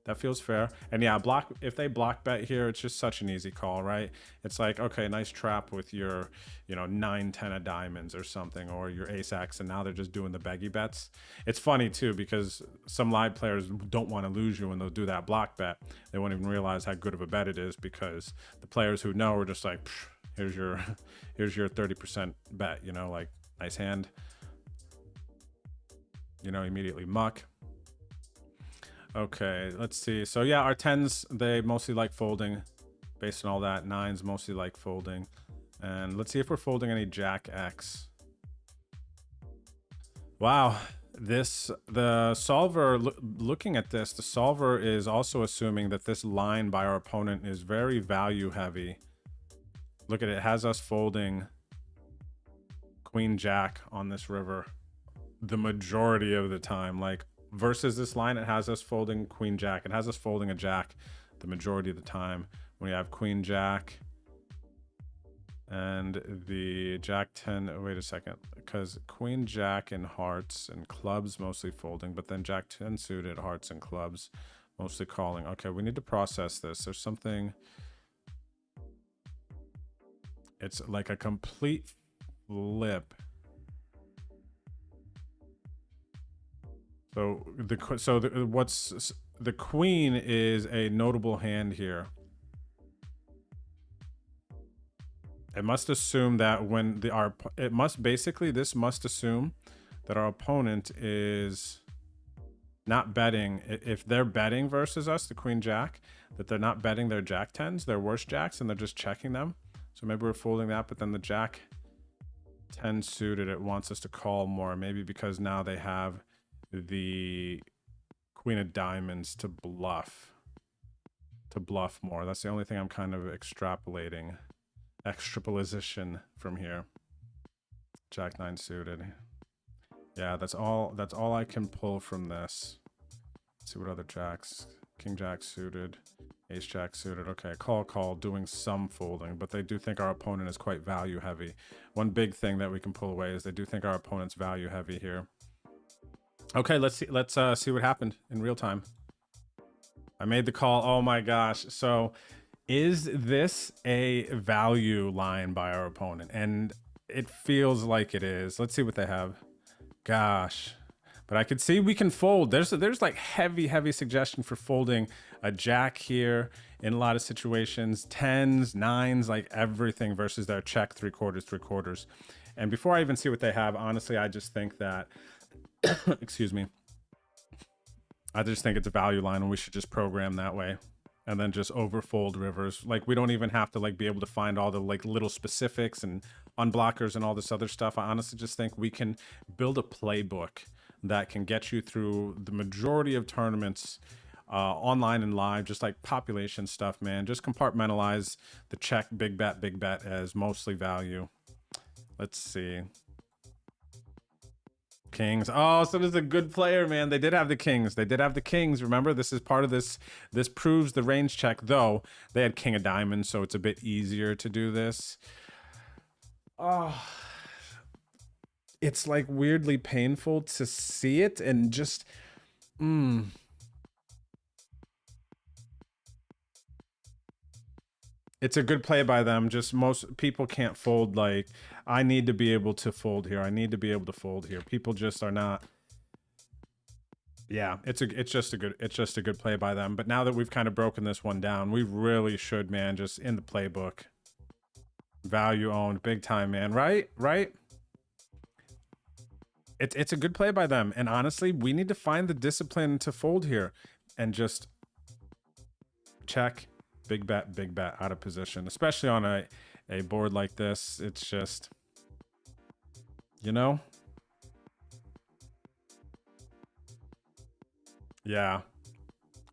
That feels fair. And yeah, block, if they block bet here, it's just such an easy call, right? It's like, okay, nice trap with your, you know, 9-10 of diamonds or something, or your ace x, and now they're just doing the beggy bets. It's funny too, because some live players don't want to lose you when they'll do that block bet. They won't even realize how good of a bet it is, because the players who know are just like, here's your here's your 30% bet, you know, like, nice hand, you know, immediately muck. Okay, let's see. So yeah, our 10s, they mostly like folding based on all that. 9s mostly like folding. And let's see if we're folding any Jack X. Wow, the solver, looking at this, the solver is also assuming that this line by our opponent is very value heavy. Look at it, it has us folding Queen Jack on this river the majority of the time. Like, versus this line, it has us folding Queen Jack. It has us folding a Jack the majority of the time. When we have Queen Jack and the Jack 10, wait a second, because Queen Jack and hearts and clubs mostly folding, but then Jack 10 suited, hearts and clubs mostly calling. Okay, we need to process this. There's something, it's like a complete flip. So the queen is a notable hand here. It must assume that when this must assume that our opponent is not betting. If they're betting versus us, the Queen Jack, that they're not betting their Jack 10s, their worst Jacks, and they're just checking them. So maybe we're folding that, but then the Jack 10 suited, it wants us to call more, maybe because now they have the Queen of Diamonds to bluff more. That's the only thing I'm kind of extrapolating from here. Jack 9 suited. Yeah, that's all I can pull from this. Let's see what other jacks. King Jack suited, Ace Jack suited. Okay, call, doing some folding, but they do think our opponent is quite value heavy. One big thing that we can pull away is they do think our opponent's value heavy here. Okay, let's see what happened in real time. I made the call. Oh my gosh. So is this a value line by our opponent? And it feels like it is. Let's see what they have. Gosh. But I could see we can fold. There's like heavy suggestion for folding a Jack here in a lot of situations. 10s, 9s, like everything versus their check 3/4. And before I even see what they have, honestly, I just think that excuse me, I just think it's a value line and we should just program that way and then just overfold rivers. Like, we don't even have to like be able to find all the like little specifics and unblockers and all this other stuff. I honestly just think we can build a playbook that can get you through the majority of tournaments, online and live, just like population stuff, man. Just compartmentalize the check big bet as mostly value. Let's see. Kings. Oh, so this is a good player, man. They did have the kings. Remember, this is part of this. This proves the range check, though. They had King of Diamonds, so it's a bit easier to do this. Oh, it's like weirdly painful to see it and just, It's a good play by them. Just most people can't fold. Like, I need to be able to fold here. I need to be able to fold here. People just are not. Yeah, it's just a good play by them. But now that we've kind of broken this one down, we really should, man, just in the playbook. Value owned big time, man. Right? It's a good play by them. And honestly, we need to find the discipline to fold here and just check. Big bet out of position, especially on a board like this. It's just, you know? Yeah.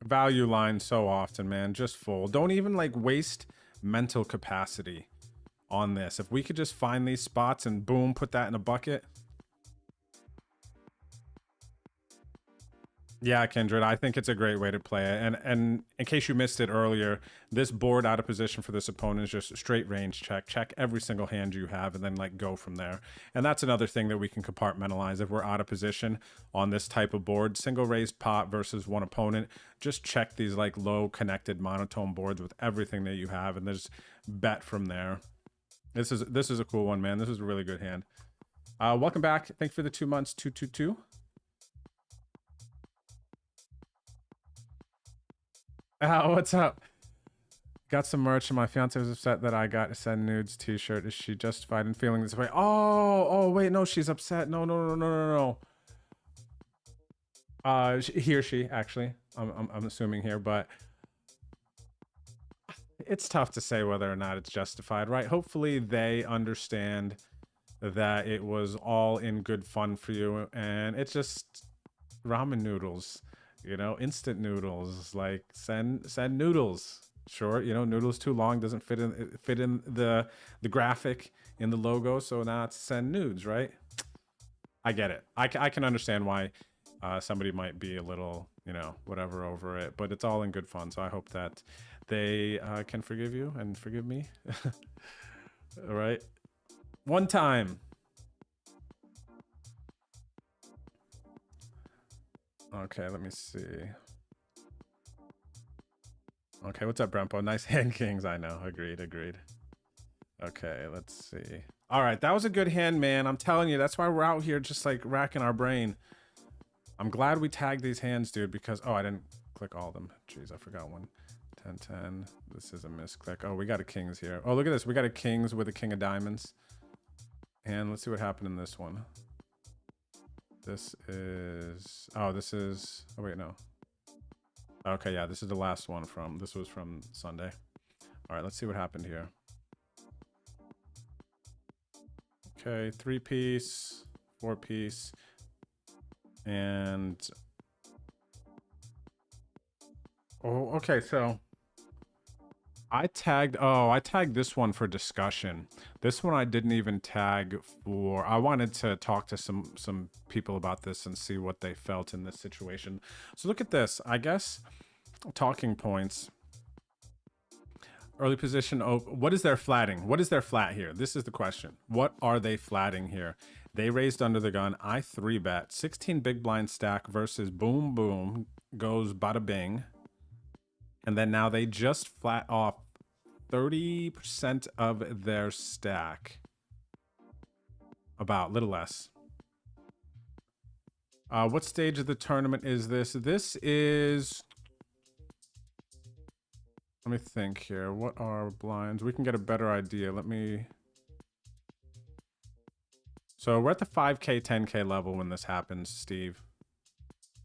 Value line so often, man. Just fold. Don't even like waste mental capacity on this. If we could just find these spots and boom, put that in a bucket. Yeah, Kindred, I think it's a great way to play it. And in case you missed it earlier, this board out of position for this opponent is just straight range check. Check every single hand you have and then like go from there. And that's another thing that we can compartmentalize if we're out of position on this type of board. Single raised pot versus one opponent. Just check these like low connected monotone boards with everything that you have and there's bet from there. This is a cool one, man. This is a really good hand. Welcome back. Thanks for the 2 months, 222. What's up? Got some merch and my fiance was upset that I got a send nudes t-shirt. Is she justified in feeling this way? Oh, wait, no, she's upset. No. He or she, actually. I'm assuming here, but it's tough to say whether or not it's justified, right? Hopefully they understand that it was all in good fun for you and it's just ramen noodles. You know, instant noodles, like send noodles. Sure, you know, noodles too long doesn't fit in the graphic in the logo, so now it's send nudes, right? I get it. I can understand why somebody might be a little, you know, whatever over it, but it's all in good fun. So I hope that they can forgive you and forgive me. All right, one time. Okay, let me see. Okay, what's up, Brempo? Nice hand kings. I know. Agreed. Okay, let's see. All right, that was a good hand, man. I'm telling you, that's why we're out here just like racking our brain. I'm glad we tagged these hands, dude, because... Oh, I didn't click all of them. Jeez, I forgot one. 10-10. This is a misclick. Oh, we got a kings here. Oh, look at this. We got a kings with a king of diamonds. And let's see what happened in this one. This is... Oh, this is... Oh, wait, no. Okay, yeah, this is the last one from... This was from Sunday. All right, let's see what happened here. Okay, 3-piece, 4-piece, and... Oh, okay, so... I tagged this one for discussion. This one I didn't even tag for... I wanted to talk to some people about this and see what they felt in this situation. So look at this. I guess talking points. Early position. Oh, what is their flatting? What is their flat here? This is the question. What are they flatting here? They raised under the gun. I 3-bet. 16 big blind stack versus boom, boom. Goes bada bing. And then now they just flat off 30% of their stack. About, little less. What stage of the tournament is this? This is... Let me think here. What are blinds? We can get a better idea. Let me... So we're at the 5K, 10K level when this happens, Steve.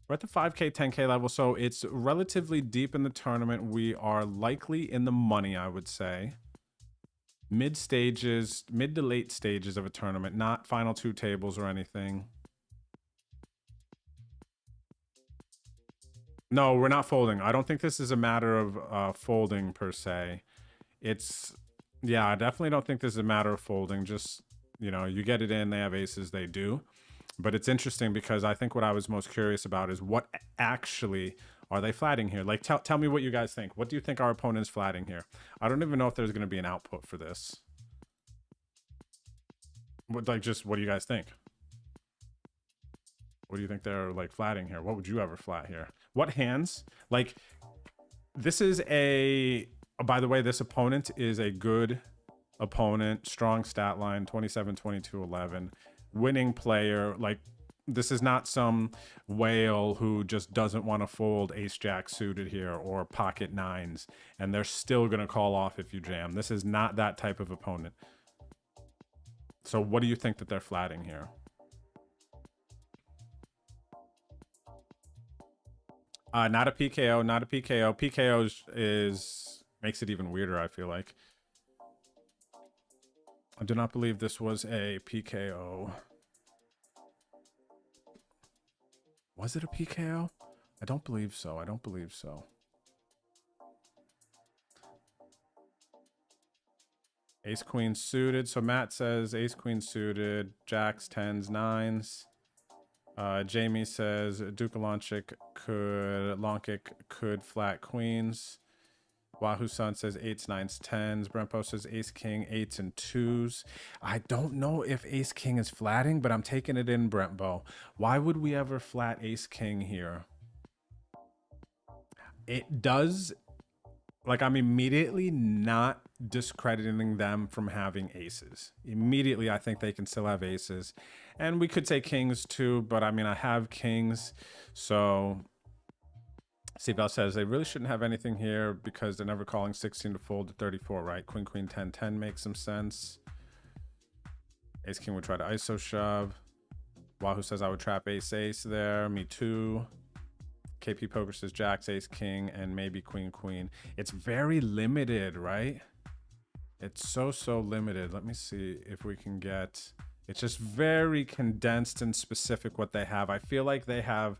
We're at the 5K, 10K level, so it's relatively deep in the tournament. We are likely in the money, I would say. Mid to late stages of a tournament, not final 2 tables or anything. No, we're not folding. I don't think this is a matter of folding per se. It's, yeah, I definitely don't think this is a matter of folding. Just, you know, you get it in, they have aces, they do. But it's interesting because I think what I was most curious about is what actually are they flatting here? Like, tell me what you guys think. What do you think our opponent is flatting here? I don't even know if there's going to be an output for this. What do you guys think? What do you think they're like flatting here? What would you ever flat here? What hands? Like, this is a... By the way, this opponent is a good opponent. Strong stat line, 27, 22, 11. Winning player. Like, this is not some whale who just doesn't want to fold ace jack suited here or pocket nines and they're still going to call off if you jam. This is not that type of opponent. So what do you think that they're flatting here? Not a PKO, not a PKO. PKO makes it even weirder, I feel like. I do not believe this was a PKO. Was it a PKO? I don't believe so. I don't believe so. Ace queen suited. So Matt says ace queen suited, jacks, tens, nines. Jamie says Duke Lonkic could flat queens. Wahoo Sun says 8s, 9s, 10s. Brempo says Ace King, 8s and 2s. I don't know if Ace King is flatting, but I'm taking it in, Brentbo. Why would we ever flat Ace King here? It does, like, I'm immediately not discrediting them from having aces. Immediately, I think they can still have aces. And we could say kings too, but I mean, I have kings. So Steve says they really shouldn't have anything here because they're never calling 16 to fold to 34, right? Queen, queen, 10, 10 makes some sense. Ace, king would try to ISO shove. Wahoo says I would trap ace, ace there. Me too. KP Poker says jacks, ace, king, and maybe queen, queen. It's very limited, right? It's so limited. Let me see if we can get... It's just very condensed and specific what they have. I feel like they have...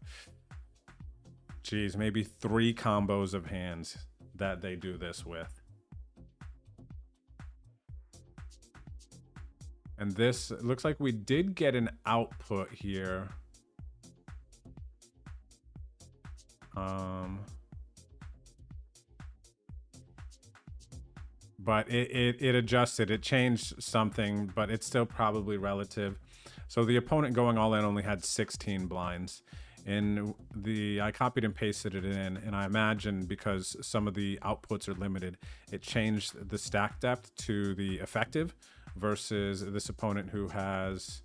Geez, maybe 3 combos of hands that they do this with. And this looks like we did get an output here. But it adjusted, it changed something, but it's still probably relative. So the opponent going all in only had 16 blinds. And I copied and pasted it in, and I imagine because some of the outputs are limited, it changed the stack depth to the effective versus this opponent who has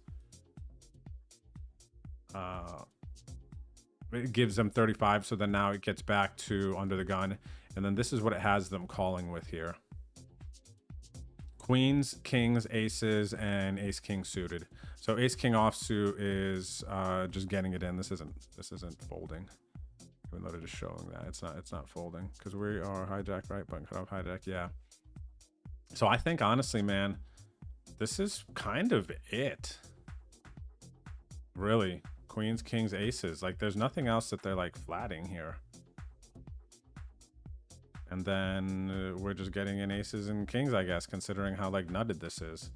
it gives them 35, so then now it gets back to under the gun, and then this is what it has them calling with here. Queens, kings, aces, and ace king suited. So ace king offsuit is just getting it in. This isn't folding, even though it is showing that it's not folding because we are hijack, right? Button cut off hijack, yeah. So I think honestly, man, this is kind of it. Really, queens, kings, aces. Like there's nothing else that they're like flatting here. And then we're just getting in aces and kings, I guess, considering how like nutted this is.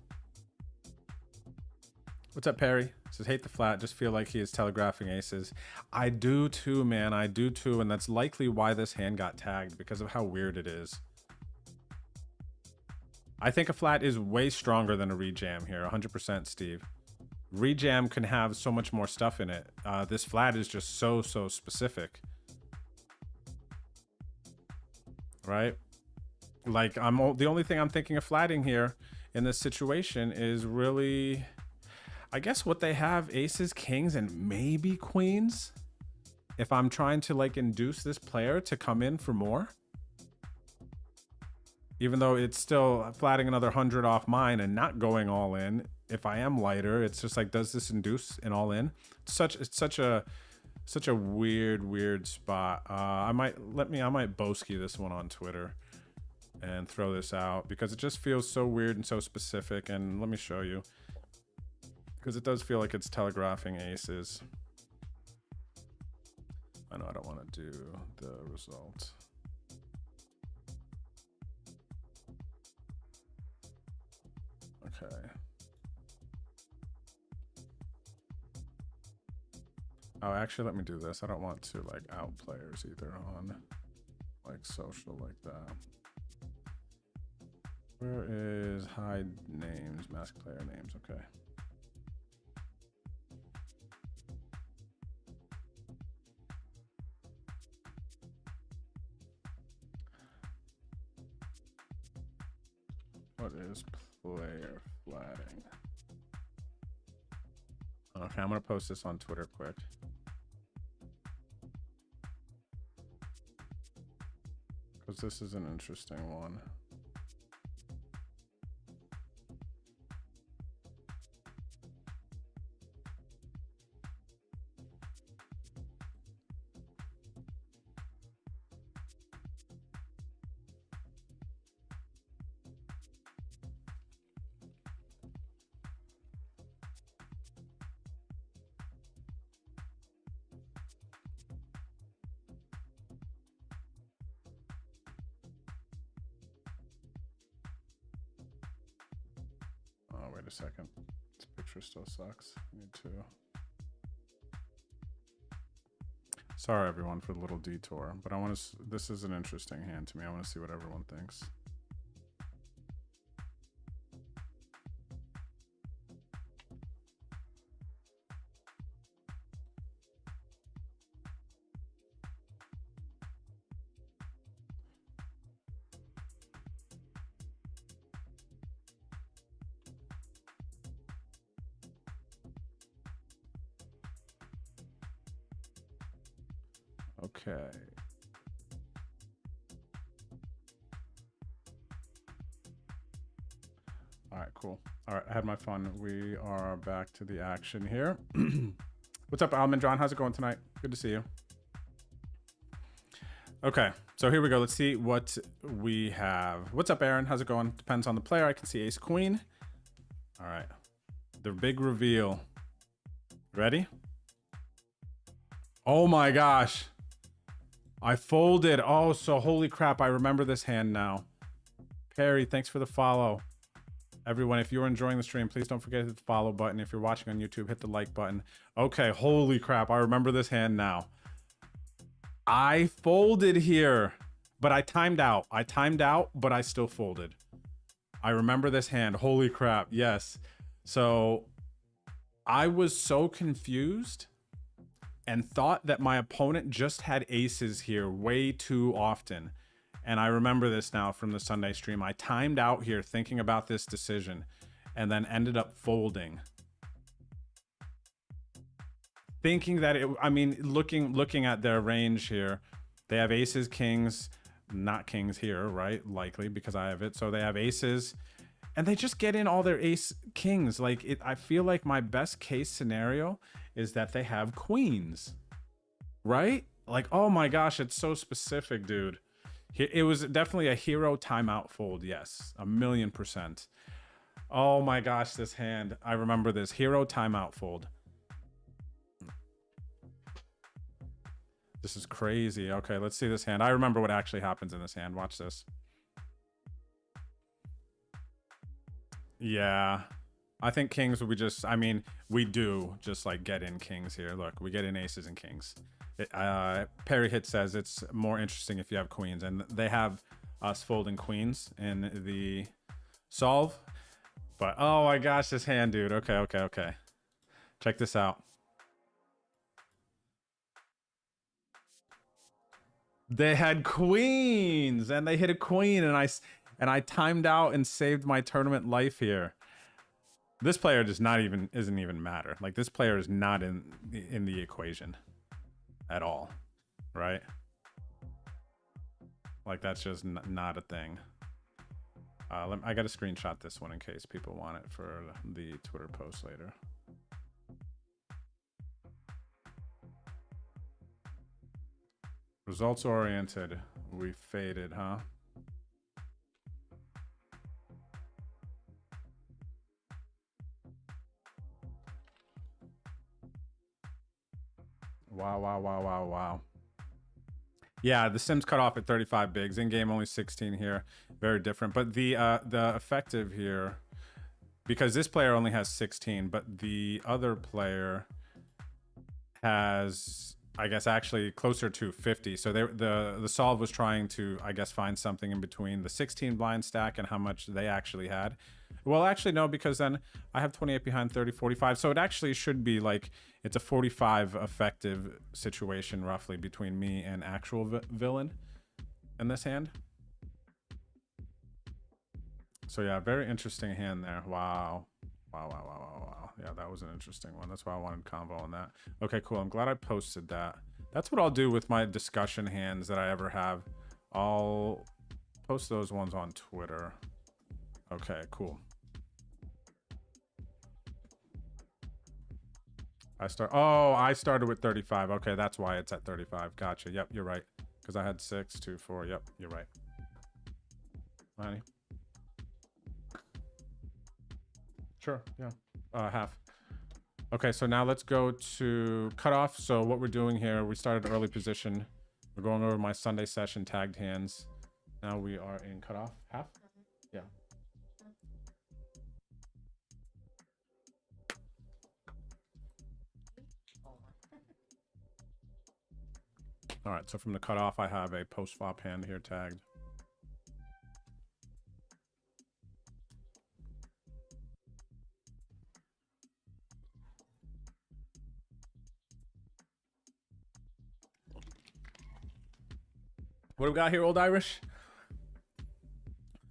What's up, Perry? Says, hate the flat, just feel like he is telegraphing aces. I do too, man. I do too. And that's likely why this hand got tagged, because of how weird it is. I think a flat is way stronger than a rejam here. 100%, Steve. Rejam can have so much more stuff in it. This flat is just so specific. Right? Like the only thing I'm thinking of flatting here in this situation is really, I guess what they have, aces, kings, and maybe queens. If I'm trying to like induce this player to come in for more, even though it's still flatting another 100 off mine and not going all in. If I am lighter, it's just like, does this induce an all in? It's such a weird spot. I might Boski this one on Twitter and throw this out because it just feels so weird and so specific. And let me show you, because it does feel like it's telegraphing aces. I know I don't want to do the result. Okay. Oh, actually, let me do this. I don't want to like out players either on like social like that. Where is hide names, mask player names? Okay. What is player flatting? Okay, I'm gonna post this on Twitter quick. Because this is an interesting one. Oh, wait a second. This picture still sucks. I need to. Sorry, everyone, for the little detour, but I want to. This is an interesting hand to me. I want to see what everyone thinks. Okay. All right, cool. All right, I had my fun. We are back to the action here. What's up, Almond John? How's it going tonight? Good to see you. Okay, so here we go. Let's see what we have. What's up, Aaron? How's it going? Depends on the player. I can see ace queen. All right, the big reveal. Ready? Oh my gosh. I folded. Oh, so holy crap. I remember this hand now. Perry, thanks for the follow. Everyone, if you're enjoying the stream, please don't forget to hit the follow button. If you're watching on YouTube, hit the like button. Okay, holy crap. I remember this hand now. I folded here, but I timed out. I timed out, but I still folded. I remember this hand. Holy crap. Yes. So I was so confused and thought that my opponent just had aces here way too often. And I remember this now from the Sunday stream. I timed out here thinking about this decision and then ended up folding. Thinking that it, I mean, looking at their range here, they have aces, kings, not kings here, right? Likely because I have it. So they have aces and they just get in all their ace kings. Like it, I feel like my best case scenario is that they have queens, right? Like, oh my gosh, it's so specific, dude. It was definitely a hero timeout fold. Yes, 1,000,000%. Oh my gosh, this hand. I remember this hero timeout fold. This is crazy. Okay, let's see this hand. I remember what actually happens in this hand. Watch this. Yeah. I think kings will be just, I mean, we do just like get in kings here. Look, we get in aces and kings. Perry Hit says it's more interesting if you have queens, and they have us folding queens in the solve. But oh my gosh, this hand, dude. Okay. Check this out. They had queens and they hit a queen, and I timed out and saved my tournament life here. This player does not even isn't even matter. Like this player is not in the equation at all, right? Like that's just not a thing. I got to screenshot this one in case people want it for the Twitter post later. Results oriented. We faded, huh? Wow. Yeah, the Sims cut off at 35 bigs. In game only 16 here. Very different. But the effective here, because this player only has 16, but the other player has, I guess, actually closer to 50. So the solve was trying to, I guess, find something in between the 16 blind stack and how much they actually had. Well, actually, no, because then I have 28 behind 30, 45. So it actually should be like, it's a 45 effective situation roughly between me and actual villain in this hand. So yeah, very interesting hand there. Wow. Yeah, that was an interesting one. That's why I wanted combo on that. Okay, cool. I'm glad I posted that. That's what I'll do with my discussion hands that I ever have. I'll post those ones on Twitter. Okay, cool. I started with 35. Okay, that's why it's at 35. Gotcha. Yep, you're right. Because I had 6, 2, 4. Yep, you're right. Money. Sure, yeah. Half. Okay, so now let's go to cutoff. So what we're doing here, we started early position. We're going over my Sunday session tagged hands. Now we are in cutoff. Half? Yeah. All right, so from the cutoff, I have a post flop hand here tagged. What do we got here, Old Irish?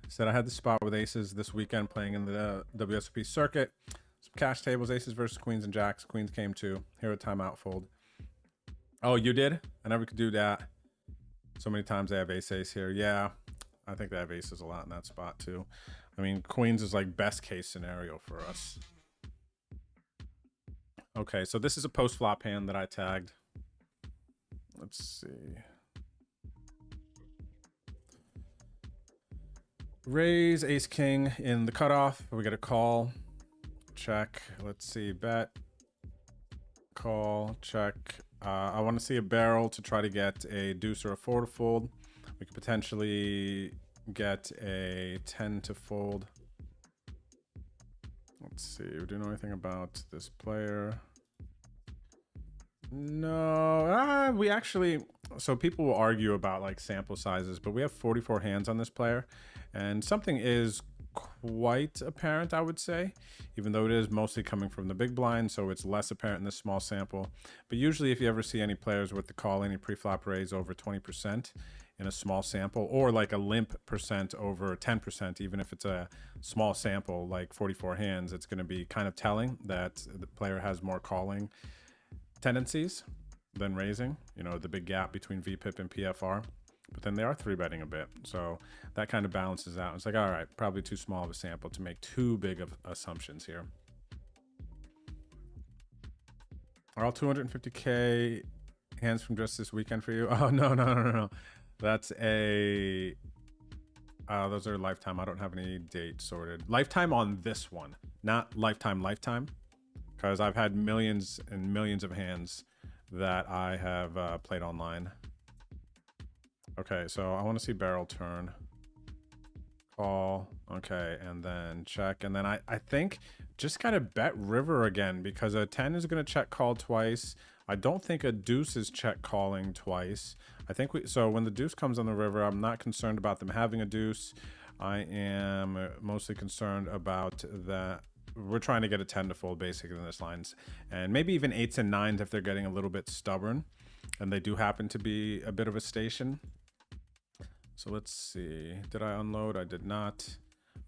Said I had the spot with aces this weekend playing in the WSOP circuit. Some cash tables, aces versus queens and jacks. Queens came too. Here a timeout fold. Oh, you did? I never could do that. So many times they have ace here. Yeah, I think they have aces a lot in that spot too. I mean, queens is like best case scenario for us. Okay, so this is a post flop hand that I tagged. Let's see. Raise ace king in the cutoff. We get a call. Check. Let's see. Bet. Call. Check. I want to see a barrel to try to get a deuce or a 4 to fold. We could potentially get a 10 to fold. Let's see. Do you know anything about this player? No. We actually... So people will argue about like sample sizes, but we have 44 hands on this player. And something is quite apparent, I would say, even though it is mostly coming from the big blind, so it's less apparent in this small sample. But usually if you ever see any players with the call, any pre-flop raise over 20% in a small sample, or like a limp percent over 10%, even if it's a small sample, like 44 hands, it's going to be kind of telling that the player has more calling tendencies than raising, you know, the big gap between VPIP and PFR. But then they are 3-betting a bit, so that kind of balances out. It's like, all right, probably too small of a sample to make too big of assumptions here. Are all 250K hands from just this weekend for you? Oh, no. That's a... those are lifetime. I don't have any date sorted. Lifetime on this one, not lifetime, because I've had millions and millions of hands that I have played online. Okay, so I want to see barrel turn. Call. Okay, and then check. And then I think just gotta bet river again, because a 10 is going to check call twice. I don't think a deuce is check calling twice. I think so when the deuce comes on the river, I'm not concerned about them having a deuce. I am mostly concerned about that. We're trying to get a 10 to fold basically in this lines, and maybe even 8s and 9s if they're getting a little bit stubborn and they do happen to be a bit of a station. So let's see. Did I unload? I did not.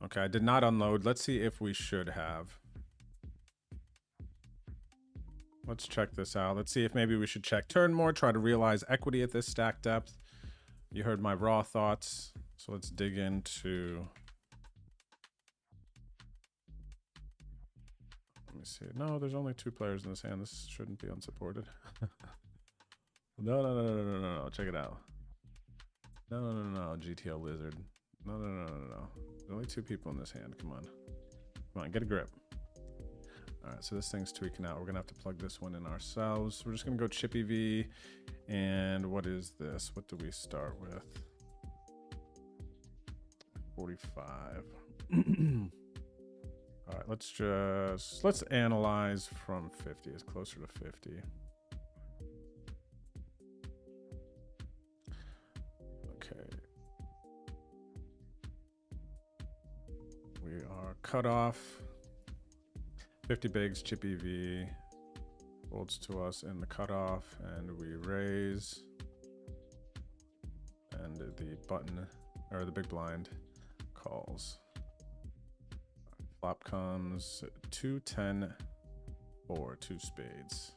Okay, I did not unload. Let's see if we should have. Let's check this out. Let's see if maybe we should check turn more, try to realize equity at this stack depth. You heard my raw thoughts. So let's dig into... Let me see. No, there's only 2 players in this hand. This shouldn't be unsupported. No. Check it out. No. GTO lizard. No. There's only 2 people in this hand. Come on, get a grip. All right, so this thing's tweaking out. We're gonna have to plug this one in ourselves. We're just gonna go chippy V. And what is this? What do we start with? 45. All right, let's analyze from 50. It's closer to 50. Okay. We are cut off. 50 bigs, chippy V. Folds to us in the cutoff, and we raise. And the button, or the big blind, calls. Flop comes 2, 10, 4, 2 spades.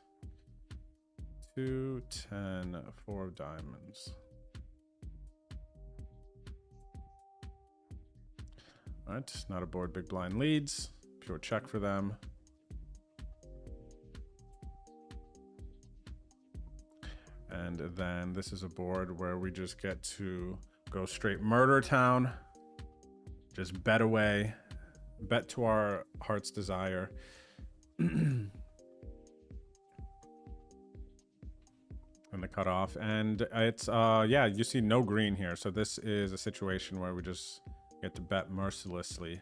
2, 10, 4 of diamonds. All right, not a board, big blind leads. Pure check for them. And then this is a board where we just get to go straight murder town. Just bet away. Bet to our heart's desire. And the cutoff. And it's, yeah, you see no green here. So this is a situation where we just get to bet mercilessly.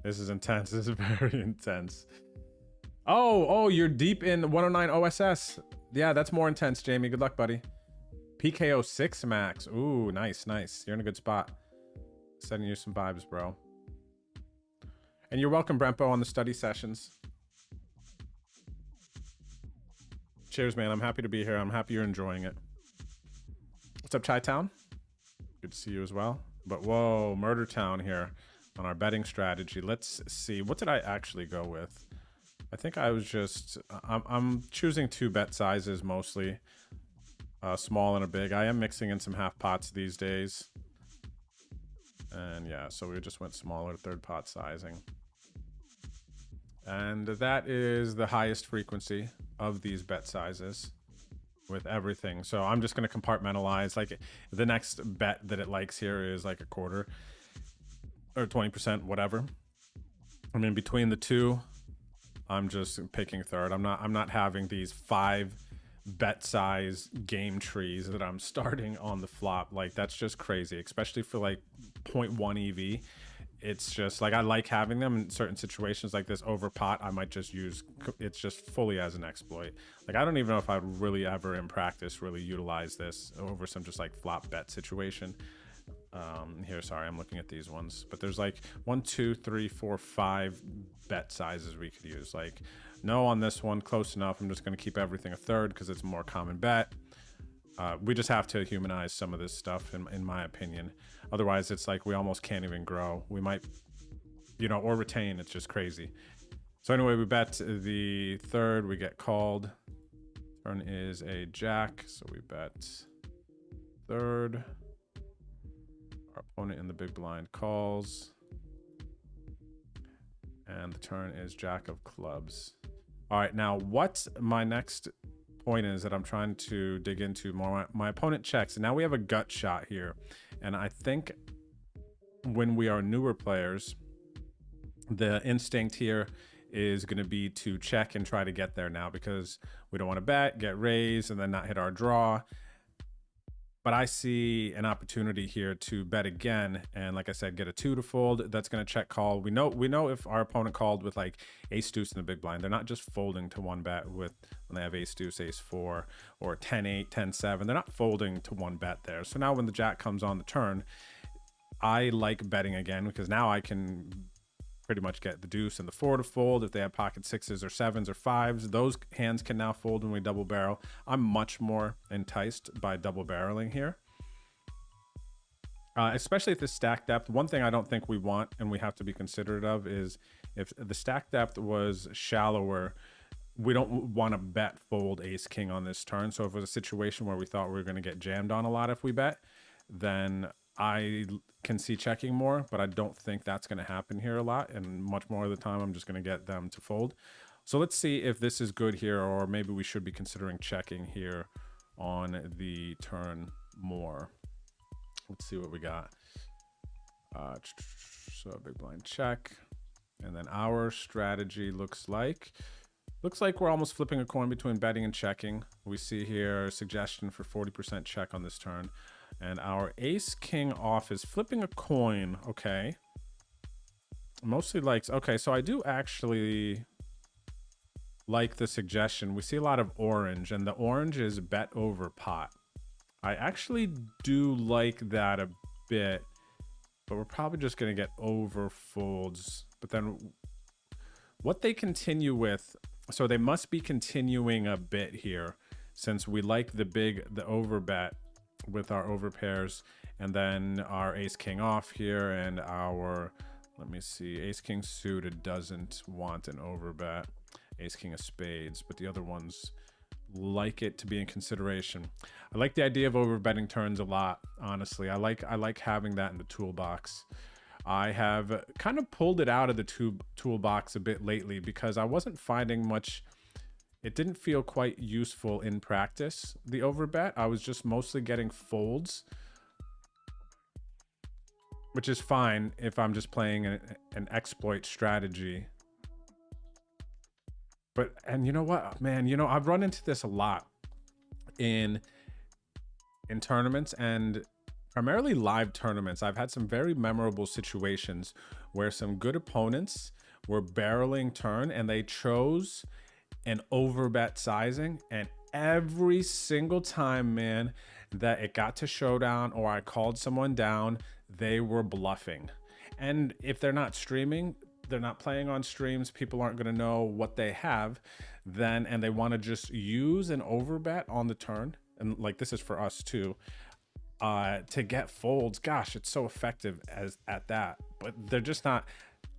This is intense. This is very intense. Oh, you're deep in 109 OSS. Yeah, that's more intense, Jamie. Good luck, buddy. PKO 6 max. Ooh, nice, nice. You're in a good spot. Sending you some vibes, bro. And you're welcome, Brempo, on the study sessions. Cheers, man. I'm happy to be here. I'm happy you're enjoying it. What's up, Chi-Town? Good to see you as well. But whoa, Murder Town here on our betting strategy. Let's see. What did I actually go with? I think I was just... I'm choosing 2 bet sizes mostly. Small and a big. I am mixing in some half pots these days. And yeah, so we just went smaller, 3rd pot sizing. And that is the highest frequency of these bet sizes with everything. So I'm just going to compartmentalize. Like the next bet that it likes here is like a quarter or 20%, whatever. I mean, between the 2, I'm just picking 3rd. I'm not having these 5 bet size game trees that I'm starting on the flop. Like that's just crazy, especially for like 0.1 EV. It's just like I like having them in certain situations like this. Over pot, I might just use it's just fully as an exploit. Like I don't even know if I'd really ever in practice really utilize this over some just like flop bet situation. Here, sorry, I'm looking at these ones, but there's like 1, 2, 3, 4, 5 bet sizes we could use. Like no on this one, close enough. I'm just going to keep everything a 3rd because it's a more common bet. We just have to humanize some of this stuff in my opinion. Otherwise it's like we almost can't even grow. We might, you know, or retain. It's just crazy. So anyway, we bet the 3rd, we get called. Turn is a jack, so we bet 3rd. Our opponent in the big blind calls. And the turn is jack of clubs. All right, now what my next point is that I'm trying to dig into more. My opponent checks, and now we have a gut shot here. And I think when we are newer players, the instinct here is going to be to check and try to get there now because we don't want to bet, get raised, and then not hit our draw. But I see an opportunity here to bet again, and like I said, get a 2 to fold. That's going to check call. We know if our opponent called with like ace deuce in the big blind, they're not just folding to 1 bet with when they have ace deuce, ace 4, or 10-8, 10-7. They're not folding to 1 bet there. So now when the jack comes on the turn, I like betting again because now I can pretty much get the deuce and the 4 to fold. If they have pocket 6s or 7s or 5s, those hands can now fold when we double barrel. I'm much more enticed by double barreling here, especially at the stack depth. One thing I don't think we want and we have to be considerate of is if the stack depth was shallower, we don't want to bet fold ace king on this turn. So if it was a situation where we thought we were going to get jammed on a lot if we bet, then I can see checking more, but I don't think that's going to happen here a lot. And much more of the time, I'm just going to get them to fold. So let's see if this is good here, or maybe we should be considering checking here on the turn more. Let's see what we got. So big blind check. And then our strategy looks like we're almost flipping a coin between betting and checking. We see here a suggestion for 40% check on this turn. And our ace king off is flipping a coin. Okay. Mostly likes. Okay, so I do actually like the suggestion. We see a lot of orange, and the orange is bet over pot. I actually do like that a bit, but we're probably just going to get over folds. But then what they continue with, so they must be continuing a bit here since we like the over bet with our over pairs, and then our ace king off here, and our, let me see, ace king suited doesn't want an over bet, ace king of spades, but the other ones like it to be in consideration. I like the idea of over betting turns a lot, honestly. I like having that in the toolbox. I have kind of pulled it out of the toolbox a bit lately because I wasn't finding much. It didn't feel quite useful in practice, the overbet. I was just mostly getting folds, which is fine if I'm just playing an exploit strategy. But, and you know what, man, you know, I've run into this a lot in tournaments and primarily live tournaments. I've had some very memorable situations where some good opponents were barreling turn and they chose an overbet sizing, and every single time, man, that it got to showdown or I called someone down, they were bluffing. And if they're not streaming, they're not playing on streams, people aren't going to know what they have then, and they want to just use an overbet on the turn. And like, this is for us too, to get folds. Gosh, it's so effective as at that, but they're just not.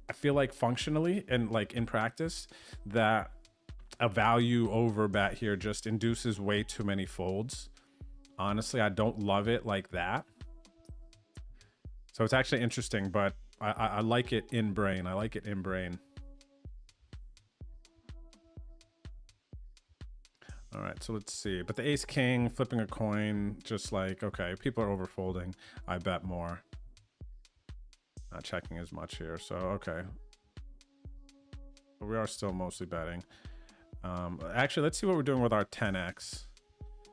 I feel like functionally and like in practice that a value overbet here just induces way too many folds. Honestly, I don't love it like that. So it's actually interesting, but I like it in brain. I like it in brain. All right, so let's see. But the ace king, flipping a coin, just like, okay, people are overfolding. I bet more. Not checking as much here, so okay. But we are still mostly betting. Actually, let's see what we're doing with our 10x.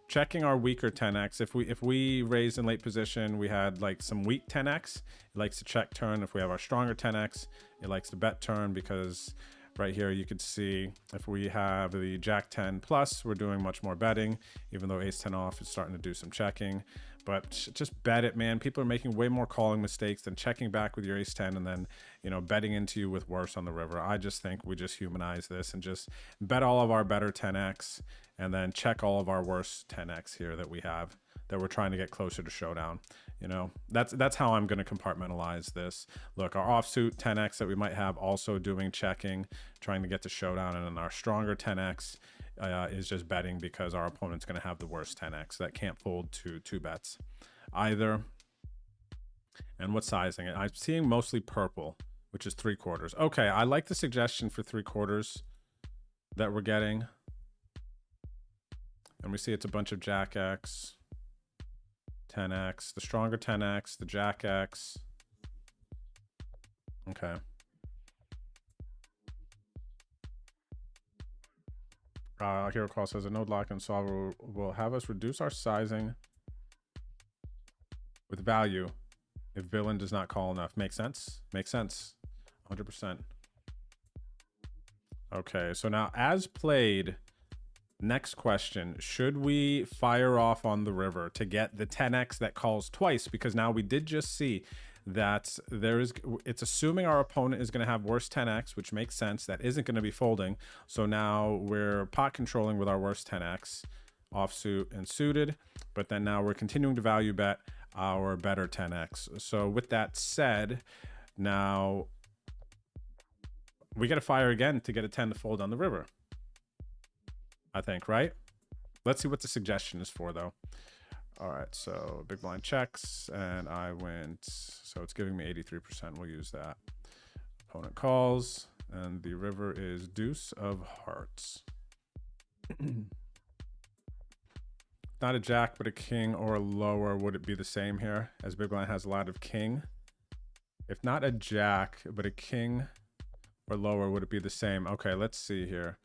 Checking our weaker 10x. If we raised in late position, we had like some weak 10x. It likes to check turn. If we have our stronger 10x, it likes to bet turn, because right here you could see if we have the jack 10 plus, we're doing much more betting, even though ace 10 off is starting to do some checking. But just bet it, man. People are making way more calling mistakes than checking back with your ace 10 and then, you know, betting into you with worse on the river. I just think we just humanize this and just bet all of our better 10x and then check all of our worst 10x here that we have, that we're trying to get closer to showdown. You know, that's how I'm going to compartmentalize this. Look, our offsuit 10x that we might have also doing checking, trying to get to showdown, and then our stronger 10x is just betting because our opponent's going to have the worst 10x that can't fold to 2 bets either. And what sizing? I'm seeing mostly purple, which is 3/4. Okay, I like the suggestion for 3/4 that we're getting. And we see it's a bunch of jack x, 10x, the stronger 10x, the jack x. Okay. Hero Call says a node lock and solver will have us reduce our sizing with value if villain does not call enough. Makes sense? Makes sense. 100%. Okay, so now as played, next question, should we fire off on the river to get the 10x that calls twice? Because now we did just see that it's assuming our opponent is going to have worse 10x, which makes sense. That isn't going to be folding. So now we're pot controlling with our worst 10x, offsuit and suited. But then now we're continuing to value bet our better 10x. So with that said, now we got to fire again to get a 10 to fold on the river, I think, right? Let's see what the suggestion is for, though. All right, so big blind checks, and I went, so it's giving me 83%. We'll use that. Opponent calls, and the river is deuce of hearts. Not a jack, but a king or a lower. Would it be the same here, as big blind has a lot of king? If not a jack, but a king or lower, would it be the same? Okay, let's see here.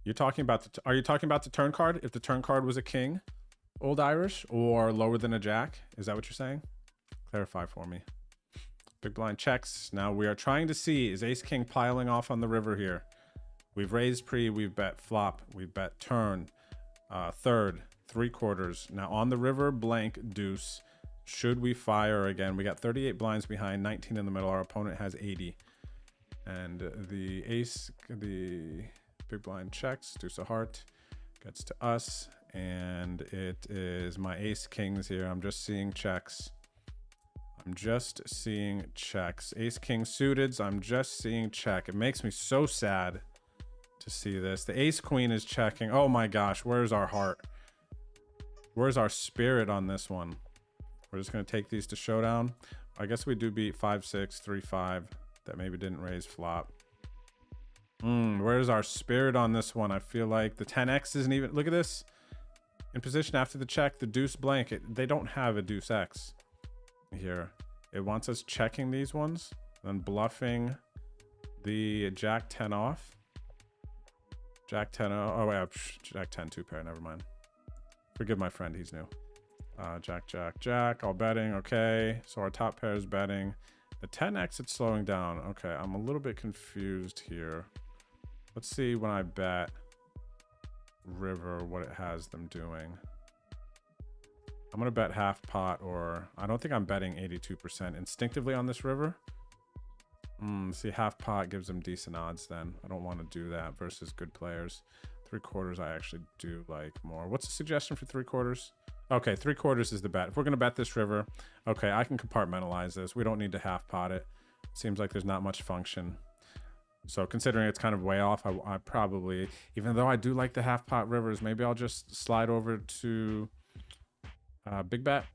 You're talking about are you talking about the turn card? If the turn card was a king, Old Irish, or lower than a jack? Is that what you're saying? Clarify for me. Big blind checks. Now we are trying to see, is ace king piling off on the river here? We've raised pre, we've bet flop, we've bet turn, third, 3/4. Now on the river, blank deuce. Should we fire again? We got 38 blinds behind, 19 in the middle. Our opponent has 80. And the ace, the big blind checks, deuce of heart, gets to us. And it is my ace kings here. I'm just seeing checks. I'm just seeing checks. Ace king suited. I'm just seeing check. It makes me so sad to see this. The ace queen is checking. Oh my gosh, where's our heart? Where's our spirit on this one? We're just going to take these to showdown. I guess we do beat 5-6, 3-5. That maybe didn't raise flop. Where's our spirit on this one? I feel like the 10x isn't even... Look at this. In position after the check, the deuce blanket. They don't have a deuce X here. It wants us checking these ones, then bluffing the jack 10 off. Jack 10, oh wait, jack 10 2 pair, never mind. Forgive my friend, he's new. Jack, jack, jack, all betting, okay. So our top pair is betting. The 10x, it's slowing down. Okay, I'm a little bit confused here. Let's see when I bet river what it has them doing. I'm going to bet half pot, or I don't think I'm betting 82% instinctively on this river. See, half pot gives them decent odds then. I don't want to do that versus good players. 3/4 I actually do like more. What's the suggestion for 3/4? Okay, 3/4 is the bet. If we're going to bet this river, okay, I can compartmentalize this. We don't need to half pot it. Seems like there's not much function. So considering it's kind of way off, I probably, even though I do like the half pot rivers, maybe I'll just slide over to big bet.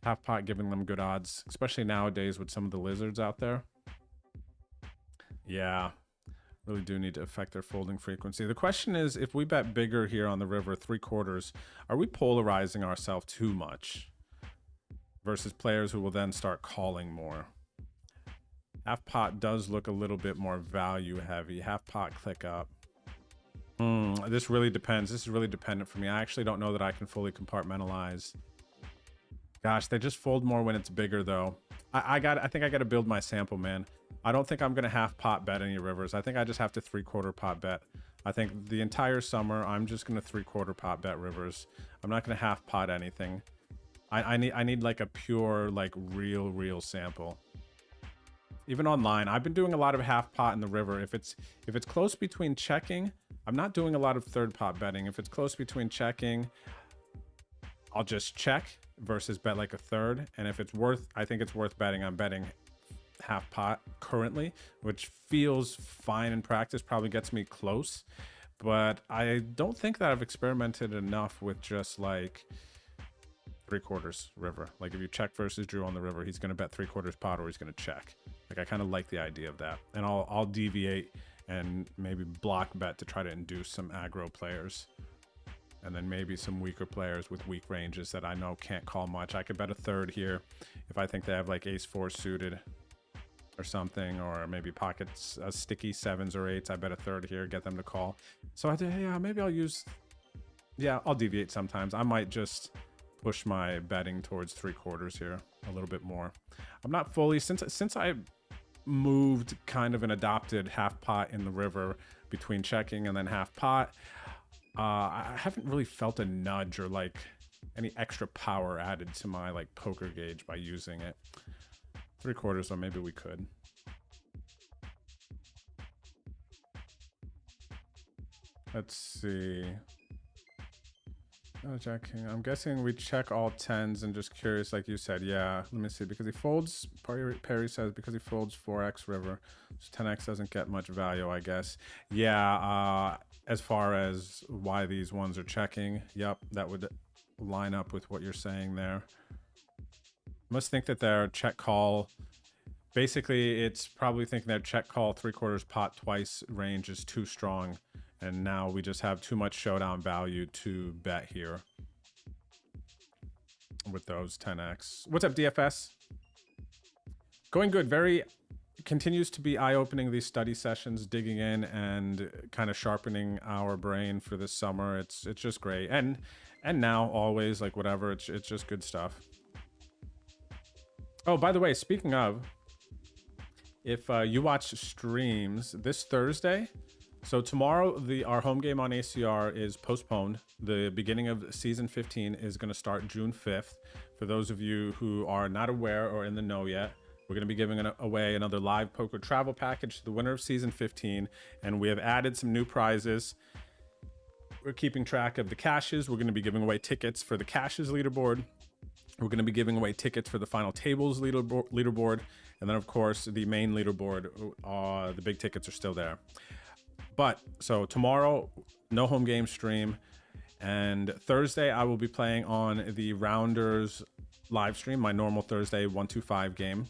Half pot giving them good odds, especially nowadays with some of the lizards out there. Yeah, really do need to affect their folding frequency. The question is, if we bet bigger here on the river, 3/4, are we polarizing ourselves too much versus players who will then start calling more? Half pot does look a little bit more value heavy. Half pot click up. This really depends. This is really dependent for me. I actually don't know that I can fully compartmentalize. Gosh, they just fold more when it's bigger though. I think I got to build my sample, man. I don't think I'm going to half pot bet any rivers. I think I just have to 3/4 pot bet. I think the entire summer, I'm just going to 3/4 pot bet rivers. I'm not going to half pot anything. I need like a pure, like real sample. Even online, I've been doing a lot of half pot in the river. If it's close between checking, I'm not doing a lot of third pot betting. If it's close between checking, I'll just check versus bet like a third. And if it's worth, I think it's worth betting, I'm betting half pot currently, which feels fine in practice, probably gets me close. But I don't think that I've experimented enough with just like 3/4 river. Like if you check versus Drew on the river, he's going to bet 3/4 pot or he's going to check. Like I kind of like the idea of that. And I'll deviate and maybe block bet to try to induce some aggro players. And then maybe some weaker players with weak ranges that I know can't call much. I could bet a third here if I think they have like ace-4 suited or something, or maybe pockets sticky 7s or 8s. I bet a third here, get them to call. So yeah, maybe I'll use, yeah, I'll deviate sometimes. I might just push my betting towards 3/4 here a little bit more. I'm not fully, since I moved kind of an adopted half pot in the river between checking and then half pot, I haven't really felt a nudge or like any extra power added to my like poker gauge by using it. 3/4, or maybe we could. Let's see. Oh, Jack King. I'm guessing we check all 10s and just curious, like you said. Yeah, let me see. Because he folds, Perry says, because he folds 4x river, so 10x doesn't get much value, I guess. Yeah, as far as why these ones are checking, yep, that would line up with what you're saying there. Must think that their check call, basically it's probably thinking their check call 3/4 pot twice range is too strong, and now we just have too much showdown value to bet here with those 10x. What's up, DFS? Going good. Very continues to be eye-opening, these study sessions, digging in and kind of sharpening our brain for this summer. It's just great, and now always, like whatever, it's just good stuff. Oh, by the way, speaking of, if you watch streams this Thursday, so tomorrow our home game on ACR is postponed. The beginning of season 15 is going to start June 5th. For those of you who are not aware or in the know yet, we're going to be giving away another live poker travel package to the winner of season 15, and we have added some new prizes. We're keeping track of the caches. We're going to be giving away tickets for the caches leaderboard. We're going to be giving away tickets for the final tables leaderboard. And then, of course, the main leaderboard, the big tickets are still there. But, so tomorrow, no home game stream. And Thursday, I will be playing on the Rounders live stream, my normal Thursday 1-2-5 game.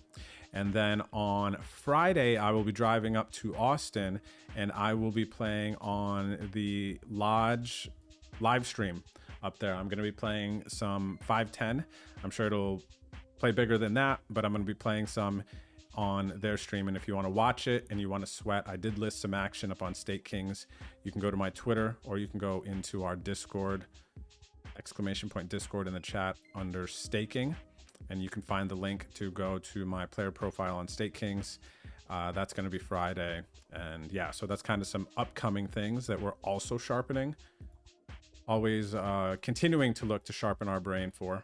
And then on Friday, I will be driving up to Austin, and I will be playing on the Lodge live stream up there. I'm going to be playing some 5-10. I'm sure it'll play bigger than that, but I'm going to be playing some on their stream. And if you want to watch it and you want to sweat, I did list some action up on Stake Kings. You can go to my Twitter, or you can go into our Discord, !Discord in the chat under staking, and you can find the link to go to my player profile on Stake Kings. That's going to be Friday. And yeah, so that's kind of some upcoming things that we're also sharpening. Always continuing to look to sharpen our brain for.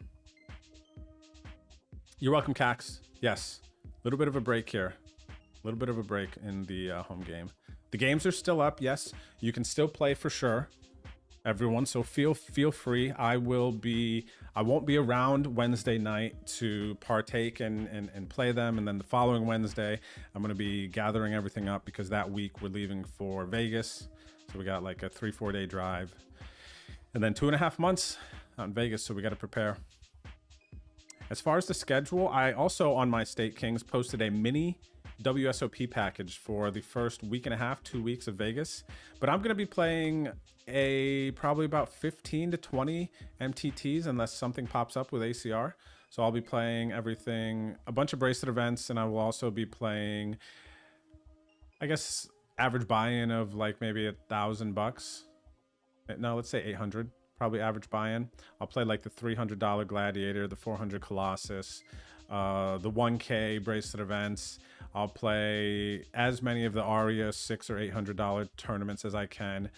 You're welcome, Cax. Yes, a little bit of a break here. A little bit of a break in the home game. The games are still up. Yes, you can still play for sure, everyone. So feel free. I won't be around Wednesday night to partake and play them. And then the following Wednesday, I'm going to be gathering everything up because that week we're leaving for Vegas. So we got like a 3-4 day drive and then 2.5 months out in Vegas. So we got to prepare. As far as the schedule, I also on my State Kings posted a mini WSOP package for the first week and a half, 2 weeks of Vegas. But I'm going to be playing probably about 15 to 20 MTTs unless something pops up with ACR. So I'll be playing everything, a bunch of bracelet events, and I will also be playing, I guess, average buy-in of like maybe $1,000. No, let's say 800. Probably average buy-in. I'll play like the $300 Gladiator, the 400 Colossus, the 1K bracelet events. I'll play as many of the Aria $600 or $800 tournaments as I can.